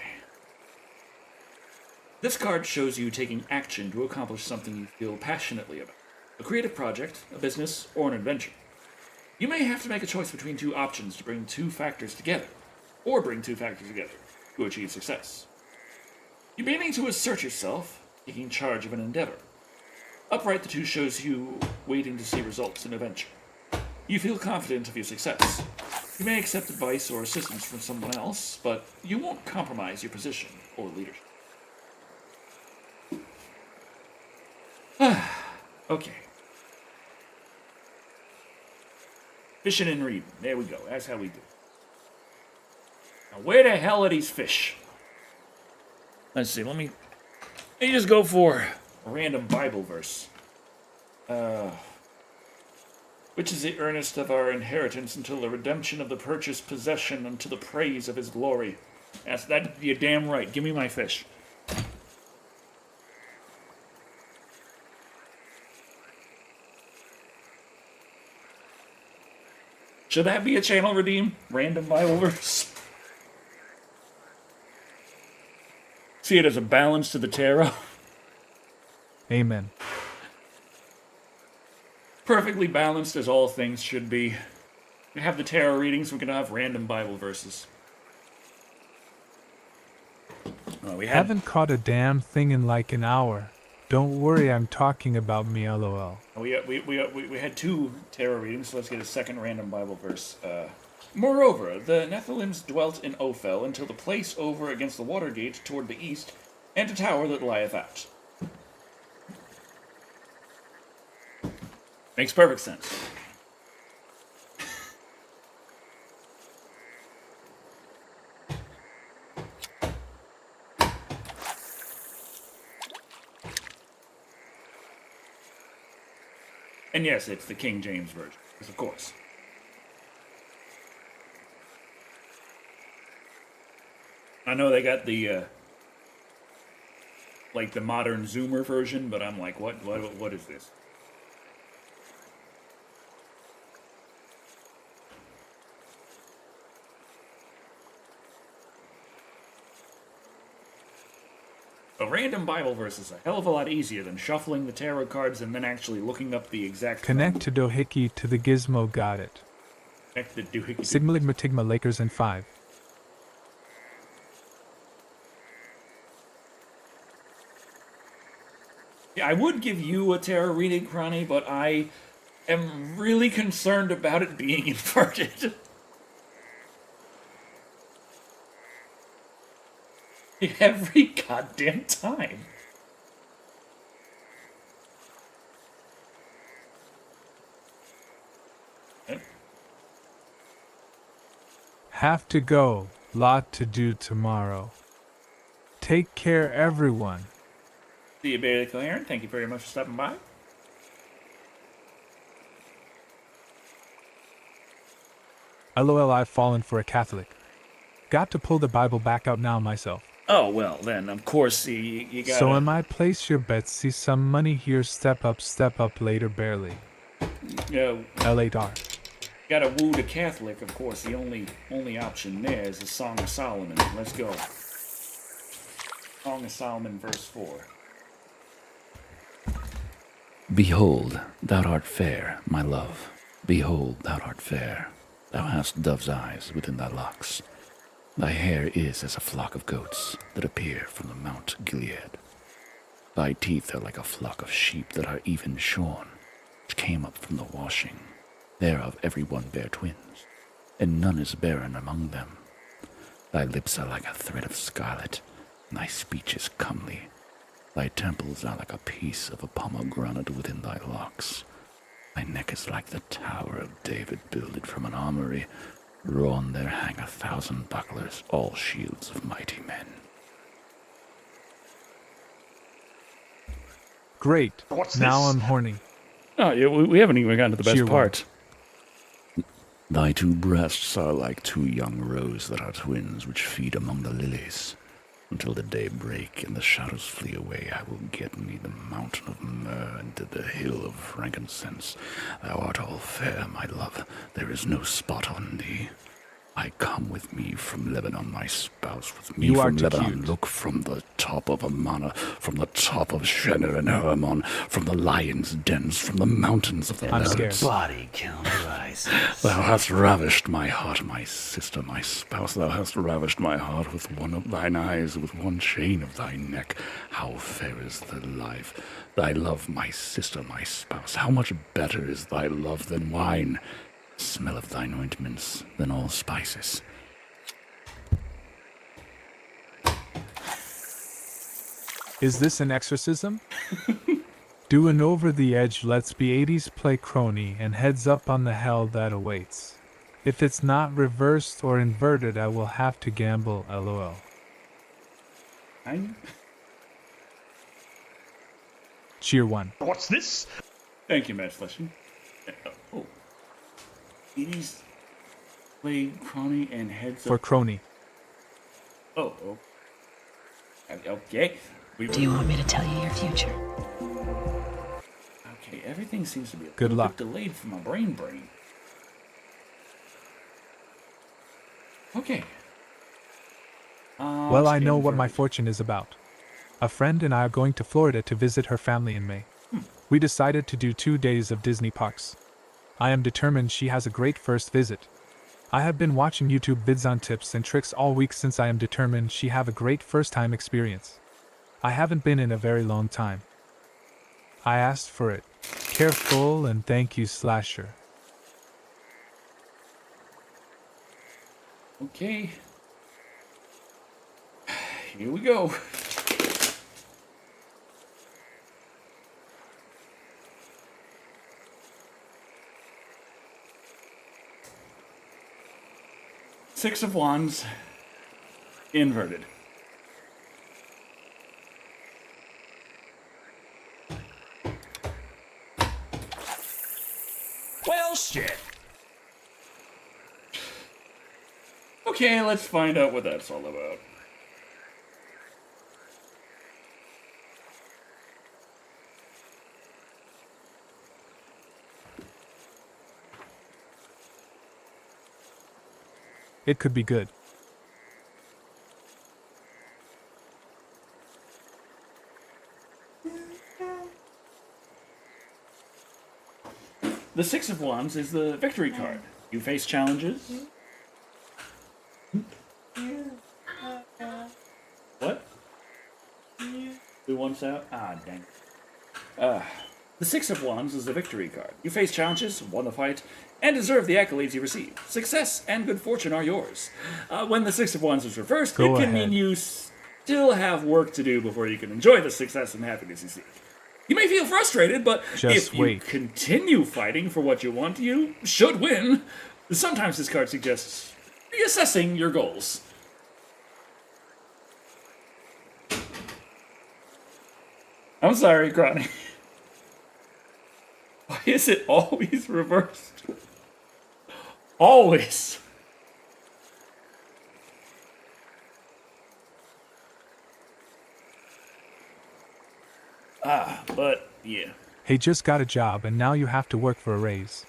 This card shows you taking action to accomplish something you feel passionately about. A creative project, a business, or an adventure. You may have to make a choice between 2 options to bring 2 factors together, or bring 2 factors together to achieve success. You're beginning to assert yourself, taking charge of an endeavor. Upright, the 2 shows you waiting to see results in a venture. You feel confident of your success. You may accept advice or assistance from someone else, but you won't compromise your position or leadership. Okay. Fishing and reading. There we go. That's how we do it. Now, where the hell are these fish? Let's see. Let me just go for a random Bible verse. which is the earnest of our inheritance until the redemption of the purchased possession unto the praise of his glory. Yes, that you're damn right. Give me my fish. Should that be a channel redeem? Random Bible verse? See it as a balance to the tarot. Amen. Perfectly balanced as all things should be. We have the tarot readings, we can have random Bible verses. Oh, we Haven't caught a damn thing in like an hour. Don't worry, I'm talking about me, lol. We had 2 tarot readings, so let's get a second random Bible verse. Moreover, the Nephilims dwelt in Ophel until the place over against the water gate toward the east, and a tower that lieth out. Makes perfect sense. And yes, it's the King James Version, of course. I know they got the, like the modern Zoomer version, but I'm like, what is this? A random Bible verse is a hell of a lot easier than shuffling the tarot cards and then actually looking up the exact... Connect to Doohickey to the gizmo, got it. Connect the Doohickey. Sigma Ligma Tigma Lakers in 5. Yeah, I would give you a tarot reading, Ronnie, but I am really concerned about it being inverted. Every goddamn time. Have to go. Lot to do tomorrow. Take care, everyone. See you, Barely Coherent. Thank you very much for stopping by. LOL, I've fallen for a Catholic. Got to pull the Bible back out now myself. Oh, well, then, of course, you gotta... So am I place your bets, see some money here, step up later, barely. Yeah, L8R. gotta woo the Catholic, of course. The only option there is the Song of Solomon. Let's go. Song of Solomon, verse 4. Behold, thou art fair, my love. Behold, thou art fair. Thou hast dove's eyes within thy locks. Thy hair is as a flock of goats that appear from the Mount Gilead. Thy teeth are like a flock of sheep that are even shorn, which came up from the washing. Thereof every one bare twins, and none is barren among them. Thy lips are like a thread of scarlet, and thy speech is comely. Thy temples are like a piece of a pomegranate within thy locks. Thy neck is like the tower of David builded from an armory. Round there hang 1,000 bucklers, all shields of mighty men. Great. What's now this? I'm horny. Oh, yeah, we haven't even gotten to the best Cheer part. Thy 2 breasts are like 2 young roes that are twins, which feed among the lilies. Until the day break and the shadows flee away, I will get me the mountain of myrrh and the hill of frankincense. Thou art all fair, my love, there is no spot on thee. I come with me from Lebanon, my spouse, with me You are from too Lebanon. cute. Look from the top of Amana, from the top of Shener and Hermon, from the lion's dens, from the mountains of the I'm leopards. scared. Body count rises. Thou hast ravished my heart, my sister, my spouse. Thou hast ravished my heart with one of thine eyes, with one chain of thy neck. How fair is thy life, thy love, my sister, my spouse. How much better is thy love than wine, smell of thine ointments than all spices. Is this an exorcism? Do an over the edge let's be 80s play crony and heads up on the hell that awaits. If it's not reversed or inverted, I will have to gamble, lol. Cheer 1. What's this? Thank you, Matt Fleshing. Oh, Edie's play Crony and heads For up. Crony. Oh. Okay. Do you want me to tell you your future? Okay, everything seems to be a Good little luck. bit delayed for my brain. Okay. Well, I know Standing what my verbiage. fortune is about. A friend and I are going to Florida to visit her family in May. We decided to do 2 days of Disney parks. I am determined she has a great first visit. I have been watching YouTube vids on tips and tricks all week since I am determined she have a great first time experience. I haven't been in a very long time. I asked for it. Careful and thank you, Slasher. Okay. Here we go. Six of Wands. Inverted. Well, shit. Okay, let's find out what that's all about. It could be good. The Six of Wands is the victory card. You face challenges. What? Who wants out? Ah, dang. The Six of Wands is the victory card. You face challenges, won the fight, and deserve the accolades you receive. Success and good fortune are yours. When the Six of Wands is reversed, Go it can ahead. mean you still have work to do before you can enjoy the success and happiness you seek. You may feel frustrated, but Just if you wait. continue fighting for what you want, you should win. Sometimes this card suggests reassessing your goals. I'm sorry, Granny. Why is it always reversed? Always. But yeah. Hey, just got a job and now you have to work for a raise.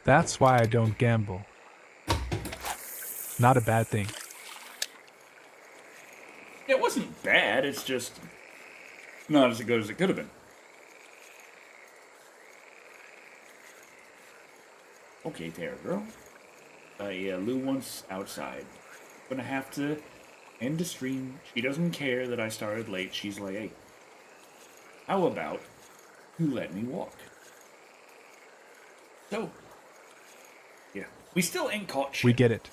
That's why I don't gamble. Not a bad thing. It wasn't bad, it's just not as good as it could have been. Okay, Tara girl. Yeah, Lou wants outside. Gonna have to end the stream. She doesn't care that I started late. She's like, hey, how about you let me walk? So, yeah. We still ain't caught shit. We get it.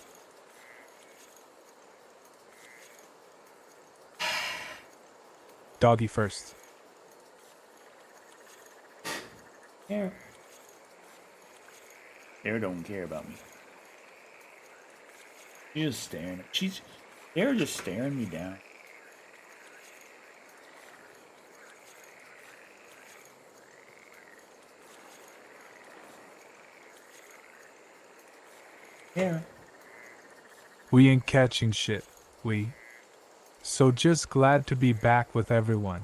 Doggy first. Tara. Tara don't care about me. She's just staring. Tara just staring me down. Tara. We ain't catching shit, we. So just glad to be back with everyone.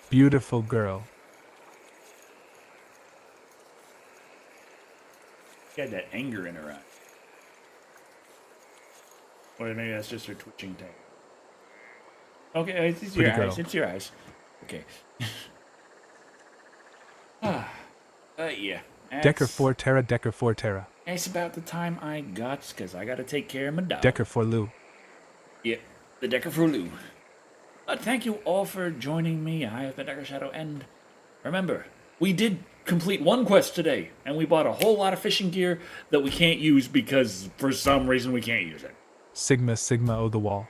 Beautiful girl. She had that anger in her eye. Or maybe that's just her twitching tank. Okay, it's your Pretty eyes. girl. It's your eyes. Okay. Yeah. Decker for Terra, Decker for Terra. It's about the time I got, because I got to take care of my dog. Decker for Lou. Yeah, the Decker for Lou. Thank you all for joining me. I have been Decker Shadow, and remember, we did complete one quest today, and we bought a whole lot of fishing gear that we can't use because for some reason we can't use it. Sigma, Sigma, O the wall.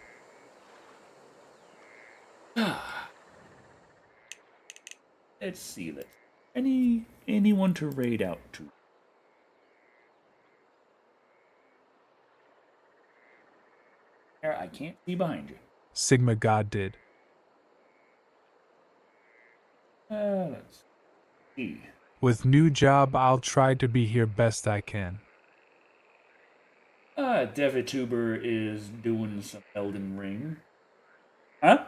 Let's see that. Anyone to raid out to? Tara, I can't see behind you. Sigma God did. Let's see. With new job, I'll try to be here best I can. DeviTuber is doing some Elden Ring. Huh?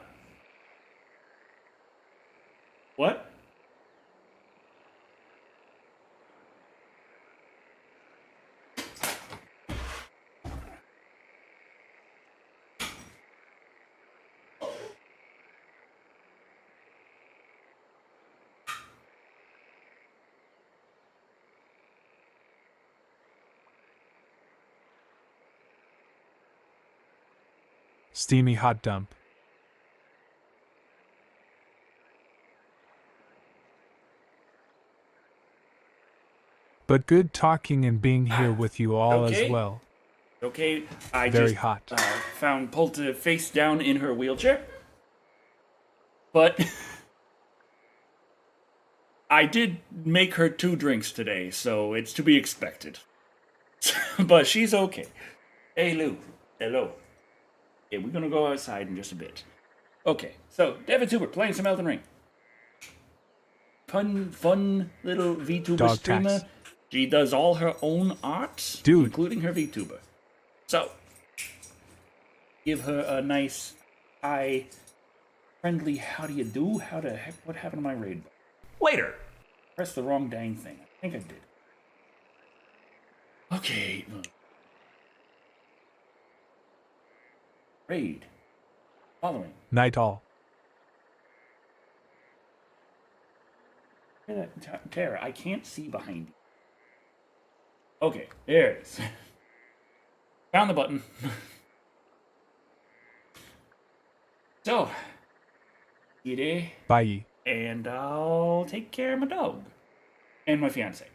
What? Steamy hot dump. But good talking and being here with you all as Okay. well. Okay, I Very just hot. Found Polta face down in her wheelchair. But I did make her 2 drinks today, so it's to be expected. But she's okay. Hey, Lou. Hello. Yeah, we're gonna go outside in just a bit. Okay, so DeviTuber playing some Elden Ring. Fun little VTuber Dog streamer. tax. She does all her own art, Dude. including her VTuber. So, give her a nice, hi, friendly, how do you do? How the heck, what happened to my raid? Later! Pressed the wrong dang thing. I think I did. Okay. Raid. Following. Night all. Tara, I can't see behind you. Okay, there it is. Found the button. So, you day, Bye. and I'll take care of my dog and my fiance.